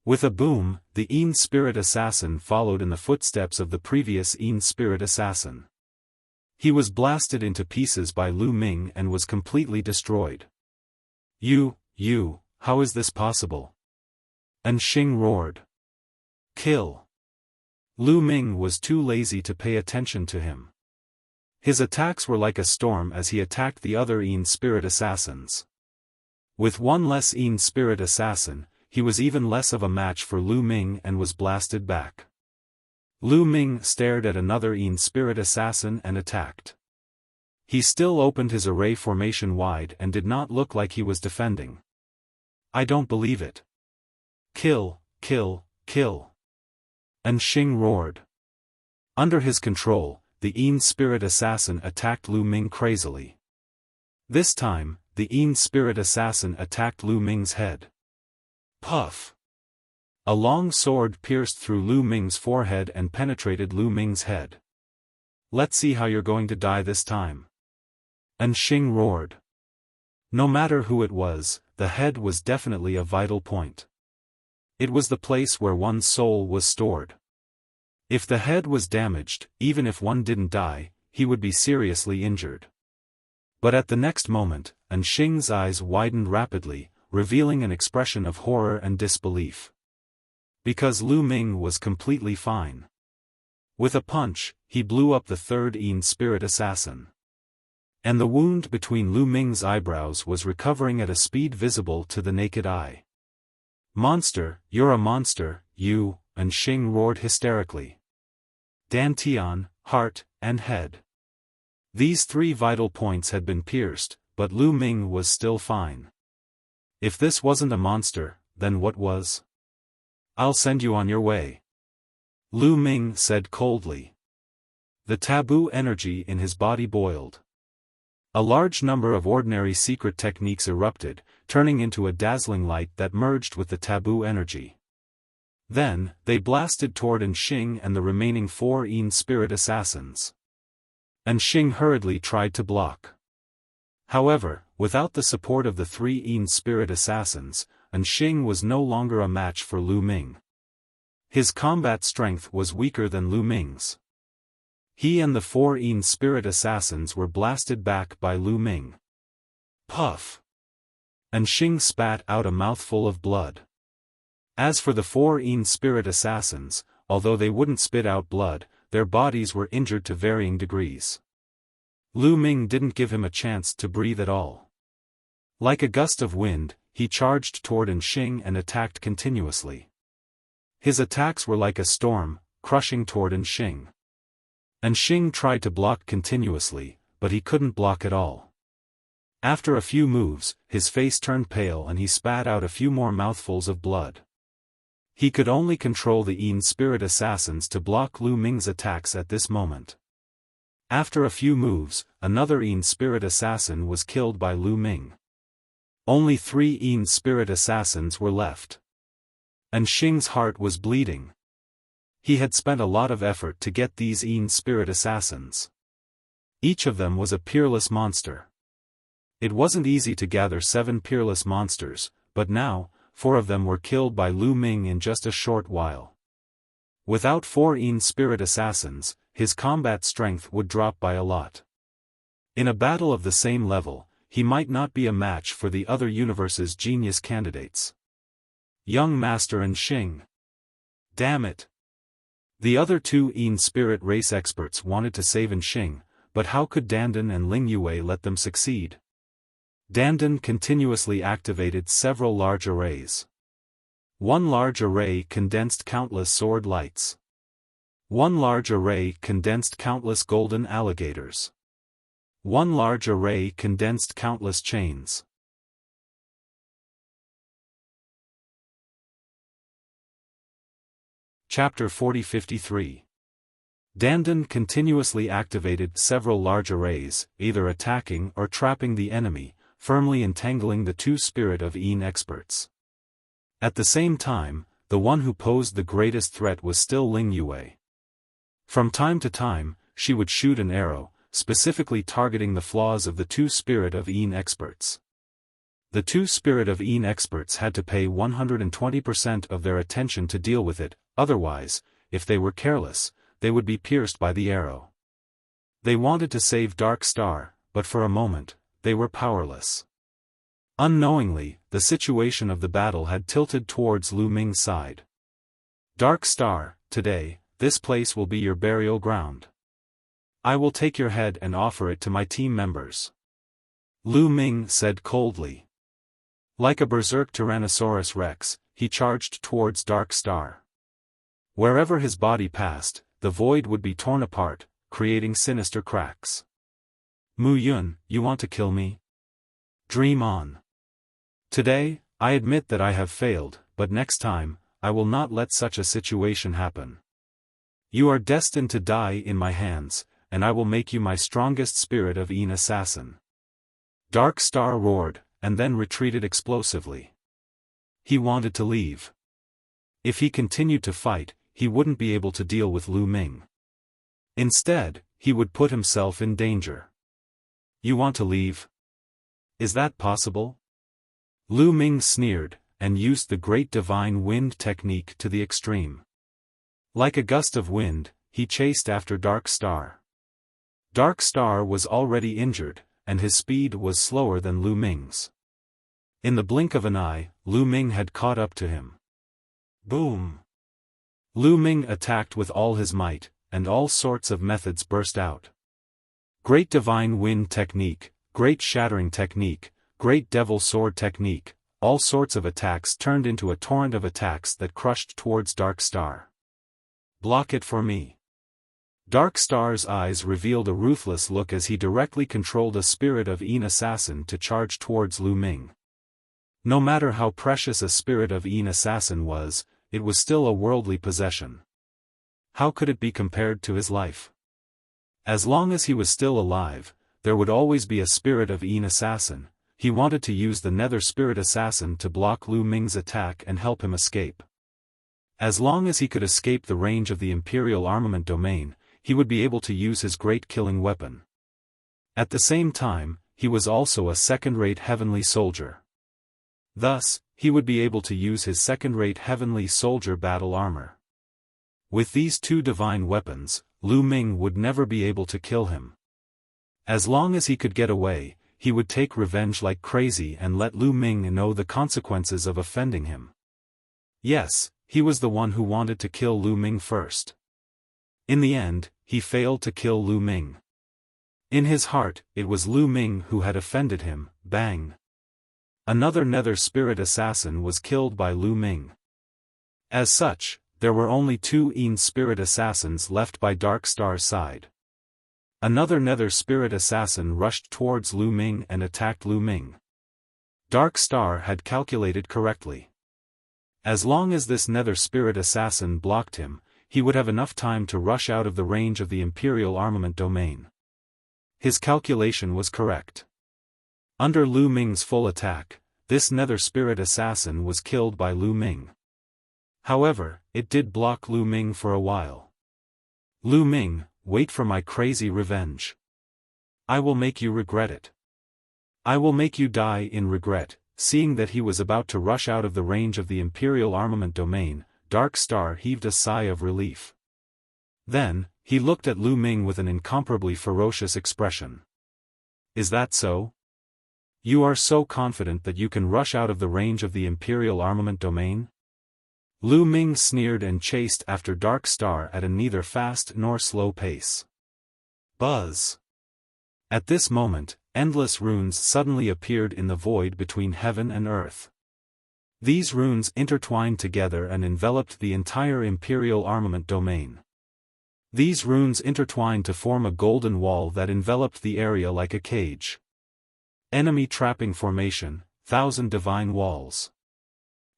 A: With a boom, the Yin Spirit Assassin followed in the footsteps of the previous Yin Spirit Assassin. He was blasted into pieces by Lu Ming and was completely destroyed. How is this possible? Xing roared. Kill! Lu Ming was too lazy to pay attention to him. His attacks were like a storm as he attacked the other Yin Spirit Assassins. With one less Yin Spirit Assassin, he was even less of a match for Lu Ming and was blasted back. Lu Ming stared at another Yin Spirit Assassin and attacked. He still opened his array formation wide and did not look like he was defending. I don't believe it. Kill, kill, kill! Xing roared. Under his control, the Yin Spirit Assassin attacked Lu Ming crazily. This time, the Yin Spirit Assassin attacked Lu Ming's head. Puff! A long sword pierced through Lu Ming's forehead and penetrated Lu Ming's head. Let's see how you're going to die this time. Xing roared. No matter who it was, the head was definitely a vital point. It was the place where one's soul was stored. If the head was damaged, even if one didn't die, he would be seriously injured. But at the next moment, Xing's eyes widened rapidly, revealing an expression of horror and disbelief. Because Lu Ming was completely fine. With a punch, he blew up the 3rd Yin Spirit Assassin. And the wound between Lu Ming's eyebrows was recovering at a speed visible to the naked eye. Monster, you're a monster, you, Xing roared hysterically. Dantian, heart, and head. These 3 vital points had been pierced, but Lu Ming was still fine. If this wasn't a monster, then what was? I'll send you on your way. Lu Ming said coldly. The taboo energy in his body boiled. A large number of ordinary secret techniques erupted, turning into a dazzling light that merged with the taboo energy. Then, they blasted toward Anxing and the remaining 4 Yin spirit assassins. Anxing hurriedly tried to block. However, without the support of the 3 Yin spirit assassins, Anxing was no longer a match for Lu Ming. His combat strength was weaker than Lu Ming's. He and the 4 Yin spirit assassins were blasted back by Lu Ming. Puff! Anxing spat out a mouthful of blood. As for the 4 Yin spirit assassins, although they wouldn't spit out blood, their bodies were injured to varying degrees. Lu Ming didn't give him a chance to breathe at all. Like a gust of wind, he charged toward Anxing and attacked continuously. His attacks were like a storm, crushing toward Anxing. Anxing tried to block continuously, but he couldn't block at all. After a few moves, his face turned pale and he spat out a few more mouthfuls of blood. He could only control the Yin spirit assassins to block Lu Ming's attacks at this moment. After a few moves, another Yin spirit assassin was killed by Lu Ming. Only 3 Yin spirit assassins were left. Anxing's heart was bleeding. He had spent a lot of effort to get these Yin spirit assassins. Each of them was a peerless monster. It wasn't easy to gather 7 peerless monsters, but now, 4 of them were killed by Lu Ming in just a short while. Without 4 Yin spirit assassins, his combat strength would drop by a lot. In a battle of the same level, he might not be a match for the other universe's genius candidates. Young Master Anxing. Damn it! The other 2 Yin spirit race experts wanted to save Anxing, but how could Dandan and Ling Yue let them succeed? Dandan continuously activated several large arrays. One large array condensed countless sword lights. One large array condensed countless golden alligators. One large array condensed countless chains. Chapter 40-53. Dandan continuously activated several large arrays, either attacking or trapping the enemy, firmly entangling the 2 spirit of Yin experts. At the same time, the one who posed the greatest threat was still Ling Yue. From time to time, she would shoot an arrow, specifically targeting the flaws of the 2 spirit of Yin experts. The 2 spirit of Yin experts had to pay 120% of their attention to deal with it, otherwise, if they were careless, they would be pierced by the arrow. They wanted to save Dark Star, but for a moment, they were powerless. Unknowingly, the situation of the battle had tilted towards Lu Ming's side. Dark Star, today, this place will be your burial ground. I will take your head and offer it to my team members. Lu Ming said coldly. Like a berserk Tyrannosaurus Rex, he charged towards Dark Star. Wherever his body passed, the void would be torn apart, creating sinister cracks. Mu Yun, you want to kill me? Dream on. Today, I admit that I have failed, but next time, I will not let such a situation happen. You are destined to die in my hands, and I will make you my strongest spirit of Yin assassin. Dark Star roared, and then retreated explosively. He wanted to leave. If he continued to fight, he wouldn't be able to deal with Lu Ming. Instead, he would put himself in danger. You want to leave? Is that possible? Lu Ming sneered, and used the Great Divine Wind technique to the extreme. Like a gust of wind, he chased after Dark Star. Dark Star was already injured, and his speed was slower than Lu Ming's. In the blink of an eye, Lu Ming had caught up to him. Boom! Lu Ming attacked with all his might, and all sorts of methods burst out. Great Divine Wind technique, Great Shattering technique, Great Devil Sword technique, all sorts of attacks turned into a torrent of attacks that crushed towards Dark Star. Block it for me. Dark Star's eyes revealed a ruthless look as he directly controlled a spirit of Yin assassin to charge towards Lu Ming. No matter how precious a spirit of Yin assassin was, it was still a worldly possession. how could it be compared to his life? As long as he was still alive, there would always be a spirit of Yin assassin. He wanted to use the nether spirit assassin to block Lu Ming's attack and help him escape. As long as he could escape the range of the Imperial armament domain, he would be able to use his great killing weapon. At the same time, he was also a second-rate heavenly soldier. Thus, he would be able to use his second-rate heavenly soldier battle armor. With these two divine weapons, Lu Ming would never be able to kill him. As long as he could get away, he would take revenge like crazy and let Lu Ming know the consequences of offending him. Yes, he was the one who wanted to kill Lu Ming first. In the end, he failed to kill Lu Ming. In his heart, it was Lu Ming who had offended him. Bang! Another nether spirit assassin was killed by Lu Ming. As such, there were only 2 Yin spirit assassins left by Dark Star's side. Another nether spirit assassin rushed towards Lu Ming and attacked Lu Ming. Dark Star had calculated correctly. As long as this nether spirit assassin blocked him, he would have enough time to rush out of the range of the Imperial armament domain. His calculation was correct. Under Lu Ming's full attack, this nether spirit assassin was killed by Lu Ming. However, it did block Lu Ming for a while. Lu Ming, wait for my crazy revenge. I will make you regret it. I will make you die in regret. Seeing that he was about to rush out of the range of the Imperial armament domain, Dark Star heaved a sigh of relief. Then, he looked at Lu Ming with an incomparably ferocious expression. Is that so? You are so confident that you can rush out of the range of the Imperial armament domain? Lu Ming sneered and chased after Dark Star at a neither fast nor slow pace. Buzz! At this moment, endless runes suddenly appeared in the void between heaven and earth. These runes intertwined together and enveloped the entire Imperial armament domain. These runes intertwined to form a golden wall that enveloped the area like a cage. Enemy trapping formation, 1,000 divine walls.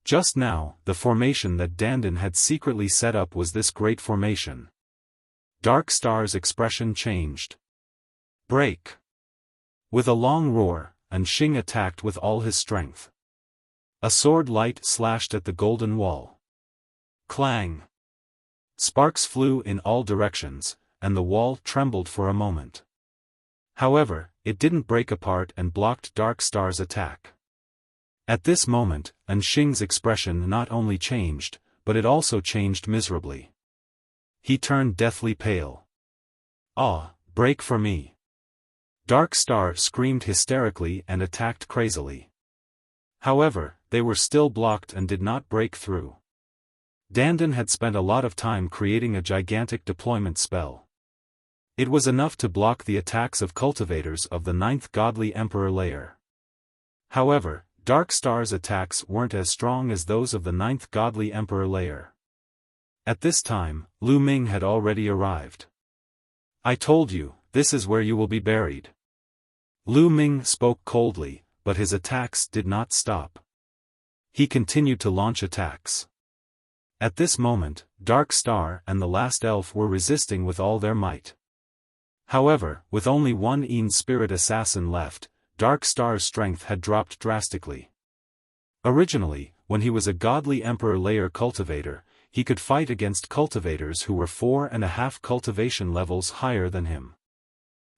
A: Just now, the formation that Dandan had secretly set up was this great formation. Dark Star's expression changed. Break! With a long roar, Anxing attacked with all his strength. A sword light slashed at the golden wall. Clang! Sparks flew in all directions, and the wall trembled for a moment. However, it didn't break apart and blocked Dark Star's attack. At this moment, Anxing's expression not only changed, but it also changed miserably. He turned deathly pale. Ah, break for me! Dark Star screamed hysterically and attacked crazily. However, they were still blocked and did not break through. Dandan had spent a lot of time creating a gigantic deployment spell. It was enough to block the attacks of cultivators of the 9th Godly Emperor layer. However, Dark Star's attacks weren't as strong as those of the 9th Godly Emperor layer. At this time, Lu Ming had already arrived. I told you, this is where you will be buried. Lu Ming spoke coldly, but his attacks did not stop. He continued to launch attacks. At this moment, Dark Star and the last elf were resisting with all their might. However, with only 1 Yin spirit assassin left, Dark Star's strength had dropped drastically. Originally, when he was a Godly Emperor layer cultivator, he could fight against cultivators who were 4.5 cultivation levels higher than him.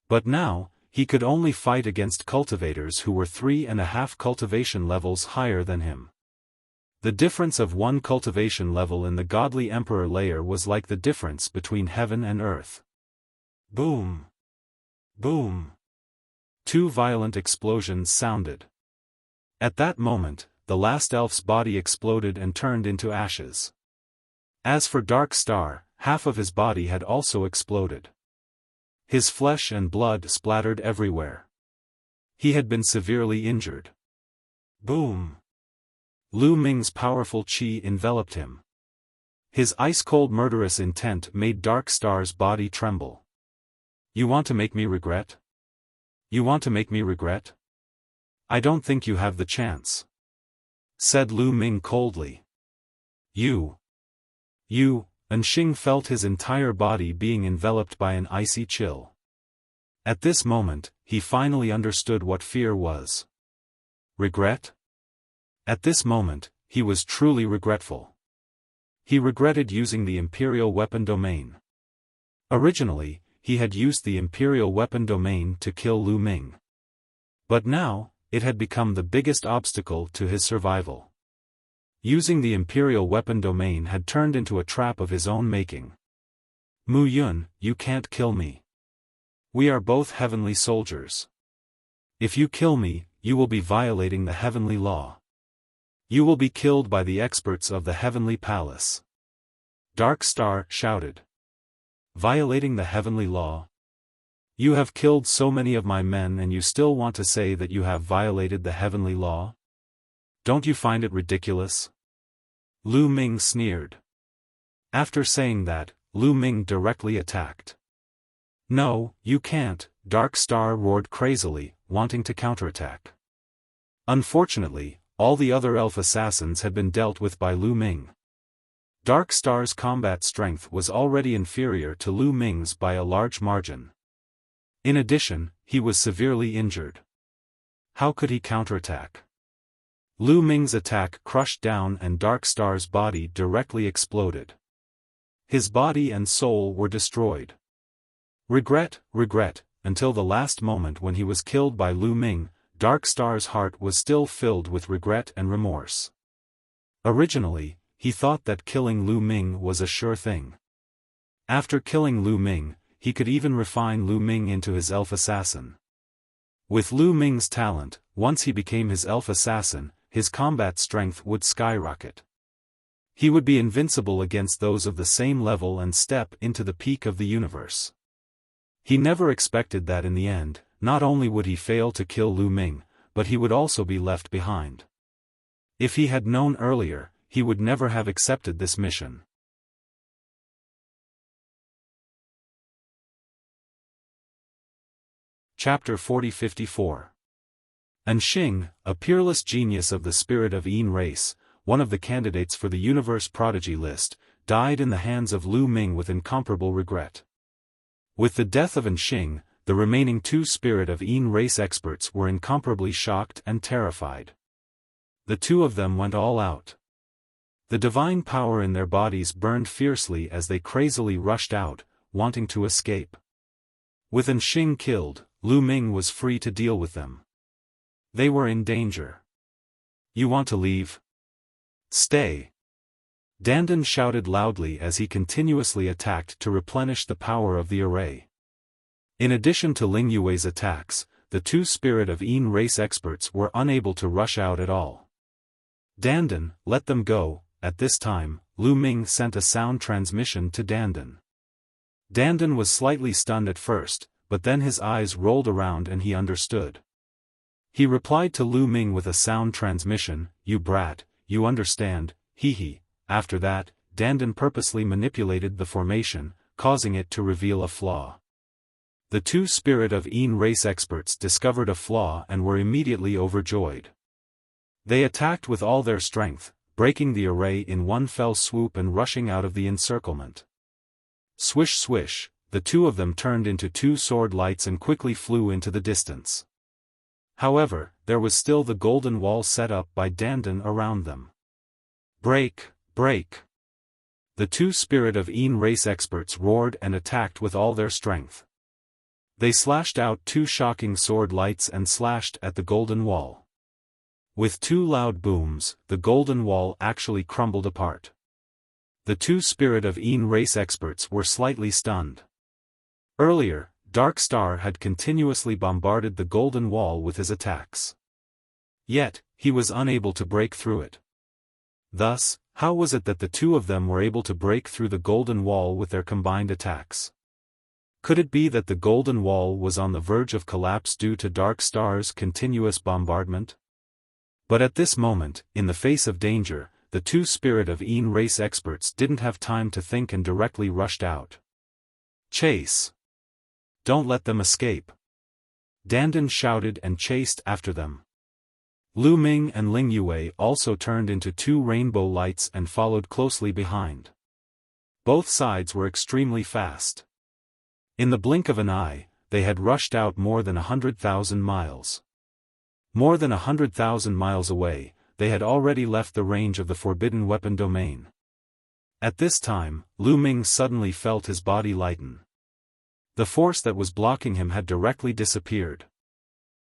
A: But now, he could only fight against cultivators who were 3.5 cultivation levels higher than him. The difference of 1 cultivation level in the Godly Emperor layer was like the difference between heaven and earth. Boom! Boom! 2 violent explosions sounded. At that moment, the last elf's body exploded and turned into ashes. As for Dark Star, half of his body had also exploded. His flesh and blood splattered everywhere. He had been severely injured. Boom! Lu Ming's powerful qi enveloped him. His ice-cold murderous intent made Dark Star's body tremble. You want to make me regret? You want to make me regret? I don't think you have the chance, said Lu Ming coldly. You, and Xing felt his entire body being enveloped by an icy chill. At this moment, he finally understood what fear was. Regret? At this moment, he was truly regretful. He regretted using the Imperial Weapon Domain. Originally, he had used the Imperial Weapon Domain to kill Lu Ming. But now, it had become the biggest obstacle to his survival. Using the Imperial Weapon Domain had turned into a trap of his own making. Mu Yun, you can't kill me. We are both heavenly soldiers. If you kill me, you will be violating the heavenly law. You will be killed by the experts of the heavenly palace. Dark Star shouted. Violating the heavenly law? You have killed so many of my men and you still want to say that you have violated the heavenly law? Don't you find it ridiculous? Lu Ming sneered. After saying that, Lu Ming directly attacked. No, you can't, Dark Star roared crazily, wanting to counterattack. Unfortunately, all the other elf assassins had been dealt with by Lu Ming. Dark Star's combat strength was already inferior to Lu Ming's by a large margin. In addition, he was severely injured. How could he counterattack? Lu Ming's attack crushed down and Dark Star's body directly exploded. His body and soul were destroyed. Regret, until the last moment when he was killed by Lu Ming, Dark Star's heart was still filled with regret and remorse. Originally, he thought that killing Lu Ming was a sure thing. After killing Lu Ming, he could even refine Lu Ming into his elf assassin. With Lu Ming's talent, once he became his elf assassin, his combat strength would skyrocket. He would be invincible against those of the same level and step into the peak of the universe. He never expected that in the end, not only would he fail to kill Lu Ming, but he would also be left behind. If he had known earlier, he would never have accepted this mission. Chapter 40-54. And Xing, a peerless genius of the spirit of Yin race, one of the candidates for the Universe Prodigy list, died in the hands of Lu Ming with incomparable regret. With the death of Xing, the remaining two Spirit of Yin race experts were incomparably shocked and terrified. The two of them went all out. The divine power in their bodies burned fiercely as they crazily rushed out, wanting to escape. With Xing killed, Lu Ming was free to deal with them. They were in danger. You want to leave? Stay. Dandan shouted loudly as he continuously attacked to replenish the power of the array. In addition to Ling Yue's attacks, the two Spirit of Yin race experts were unable to rush out at all. Dandan, let them go. At this time, Lu Ming sent a sound transmission to Dandan. Dandan was slightly stunned at first, but then his eyes rolled around and he understood. He replied to Lu Ming with a sound transmission, "You brat, you understand, hee." After that, Dandan purposely manipulated the formation, causing it to reveal a flaw. The two Spirit of Yin race experts discovered a flaw and were immediately overjoyed. They attacked with all their strength, breaking the array in one fell swoop and rushing out of the encirclement. Swish swish, the two of them turned into two sword lights and quickly flew into the distance. However, there was still the golden wall set up by Dandan around them. Break! The two Spirit of Yin race experts roared and attacked with all their strength. They slashed out two shocking sword lights and slashed at the golden wall. With two loud booms, the golden wall actually crumbled apart. The two Spirit of Yin race experts were slightly stunned. Earlier, Dark Star had continuously bombarded the golden wall with his attacks. Yet, he was unable to break through it. Thus, how was it that the two of them were able to break through the golden wall with their combined attacks? Could it be that the golden wall was on the verge of collapse due to Dark Star's continuous bombardment? But at this moment, in the face of danger, the two Spirit of Yin race experts didn't have time to think and directly rushed out. Chase! Don't let them escape! Dandan shouted and chased after them. Lu Ming and Ling Yue also turned into two rainbow lights and followed closely behind. both sides were extremely fast. In the blink of an eye, they had rushed out more than 100,000 miles. More than 100,000 miles away, they had already left the range of the forbidden weapon domain. At this time, Lu Ming suddenly felt his body lighten. The force that was blocking him had directly disappeared.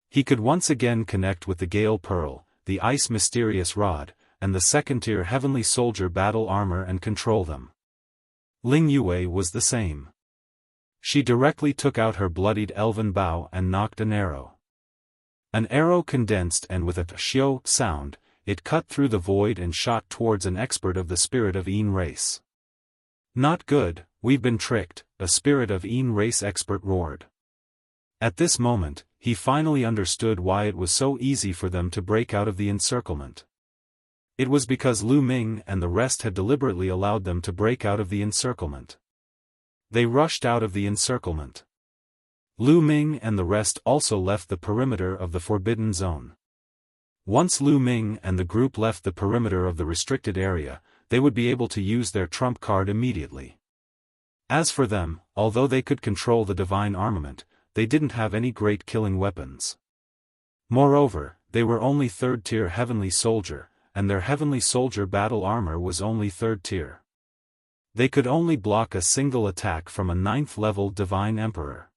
A: He could once again connect with the Gale Pearl, the Ice Mysterious Rod, and the second-tier Heavenly Soldier battle armor and control them. Ling Yue was the same. She directly took out her bloodied elven bow and nocked an arrow. An arrow condensed and with a xiao sound, it cut through the void and shot towards an expert of the Spirit of Yin race. "Not good, we've been tricked," a Spirit of Yin race expert roared. At this moment, he finally understood why it was so easy for them to break out of the encirclement. It was because Lu Ming and the rest had deliberately allowed them to break out of the encirclement. They rushed out of the encirclement. Lu Ming and the rest also left the perimeter of the forbidden zone. Once Lu Ming and the group left the perimeter of the restricted area, they would be able to use their trump card immediately. As for them, although they could control the divine armament, they didn't have any great killing weapons. Moreover, they were only third-tier Heavenly Soldier, and their Heavenly Soldier battle armor was only third tier. They could only block a single attack from a 9th-level Divine Emperor.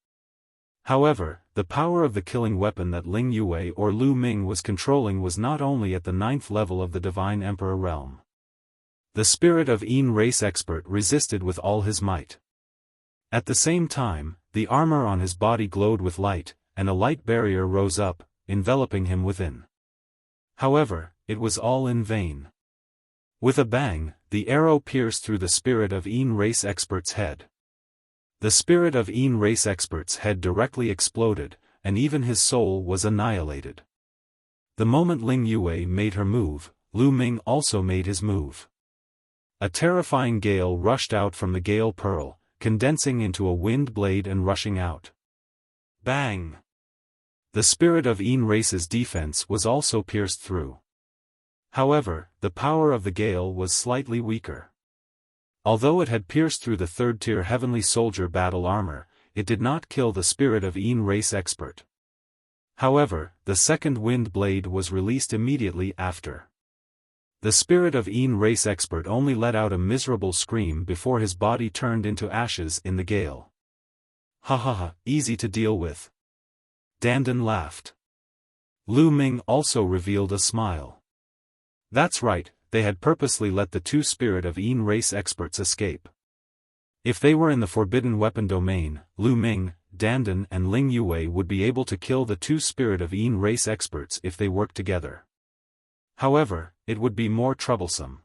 A: However, the power of the killing weapon that Ling Yue or Lu Ming was controlling was not only at the 9th level of the Divine Emperor realm. The Spirit of Yin race expert resisted with all his might. At the same time, the armor on his body glowed with light, and a light barrier rose up, enveloping him within. However, it was all in vain. With a bang, the arrow pierced through the Spirit of Yin race expert's head. The Spirit of Yin race expert's head directly exploded, and even his soul was annihilated. The moment Ling Yue made her move, Lu Ming also made his move. A terrifying gale rushed out from the Gale Pearl, condensing into a wind blade and rushing out. Bang! The Spirit of Yin race's defense was also pierced through. However, the power of the gale was slightly weaker. Although it had pierced through the third-tier Heavenly Soldier battle armor, it did not kill the Spirit of Yin race expert. However, the second wind blade was released immediately after. The Spirit of Yin race expert only let out a miserable scream before his body turned into ashes in the gale. "Ha ha ha, easy to deal with." Dandan laughed. Lu Ming also revealed a smile. That's right, they had purposely let the two Spirit of Yin race experts escape. If they were in the forbidden weapon domain, Lu Ming, Dandan and Ling Yue would be able to kill the two Spirit of Yin race experts if they worked together. However, it would be more troublesome.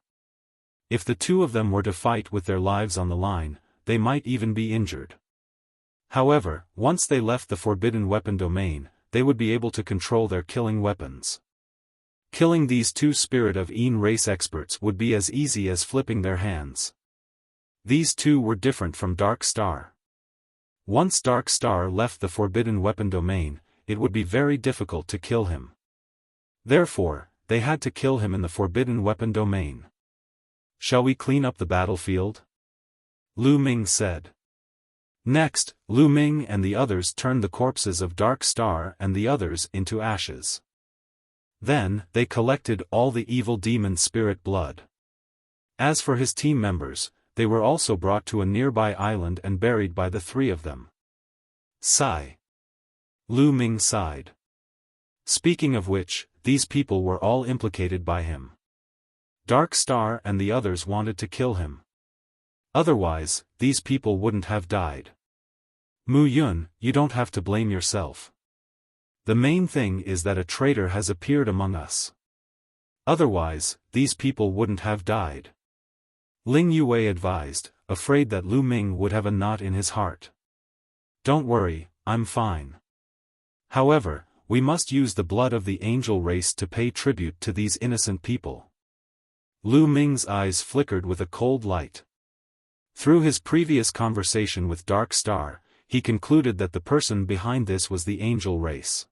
A: If the two of them were to fight with their lives on the line, they might even be injured. However, once they left the forbidden weapon domain, they would be able to control their killing weapons. Killing these two Spirit of Yin race experts would be as easy as flipping their hands. These two were different from Dark Star. Once Dark Star left the forbidden weapon domain, it would be very difficult to kill him. Therefore, they had to kill him in the forbidden weapon domain. "Shall we clean up the battlefield?" Lu Ming said. Next, Lu Ming and the others turned the corpses of Dark Star and the others into ashes. Then, they collected all the evil demon spirit blood. As for his team members, they were also brought to a nearby island and buried by the three of them. Sigh. Lu Ming sighed. Speaking of which, these people were all implicated by him. Dark Star and the others wanted to kill him. Otherwise, these people wouldn't have died. Mu Yun, you don't have to blame yourself. The main thing is that a traitor has appeared among us. Otherwise, these people wouldn't have died. Ling Yue advised, afraid that Lu Ming would have a knot in his heart. Don't worry, I'm fine. However, we must use the blood of the angel race to pay tribute to these innocent people. Lu Ming's eyes flickered with a cold light. Through his previous conversation with Dark Star, he concluded that the person behind this was the angel race.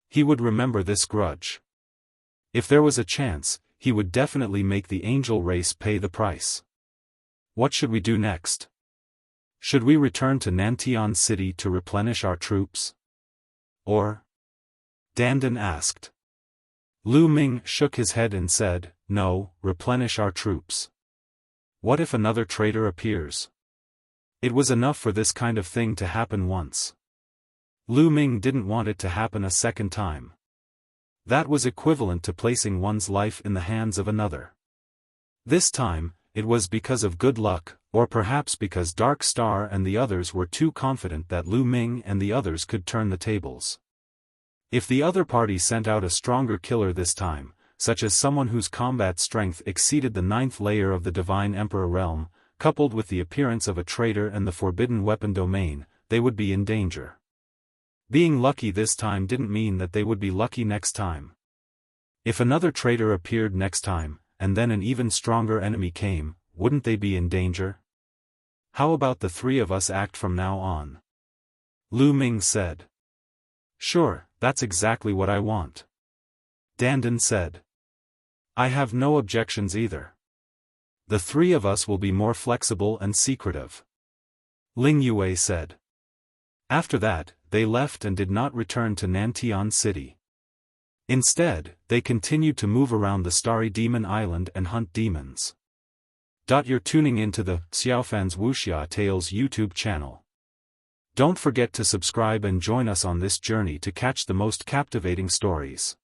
A: He would remember this grudge. If there was a chance, he would definitely make the angel race pay the price. What should we do next? Should we return to Nantian City to replenish our troops? Or? Dandan asked. Lu Ming shook his head and said, no, replenish our troops. What if another traitor appears? It was enough for this kind of thing to happen once. Lu Ming didn't want it to happen a second time. That was equivalent to placing one's life in the hands of another. This time, it was because of good luck, or perhaps because Dark Star and the others were too confident that Lu Ming and the others could turn the tables. If the other party sent out a stronger killer this time, such as someone whose combat strength exceeded the 9th layer of the Divine Emperor realm, coupled with the appearance of a traitor and the forbidden weapon domain, they would be in danger. Being lucky this time didn't mean that they would be lucky next time. If another traitor appeared next time, and then an even stronger enemy came, wouldn't they be in danger? How about the three of us act from now on? Lu Ming said. Sure, that's exactly what I want. Dandan said. I have no objections either. The three of us will be more flexible and secretive. Ling Yue said. After that, they left and did not return to Nantian City. Instead, they continued to move around the Starry Demon Island and hunt demons. You're tuning into the Xiaofan's Wuxia Tales YouTube channel. Don't forget to subscribe and join us on this journey to catch the most captivating stories.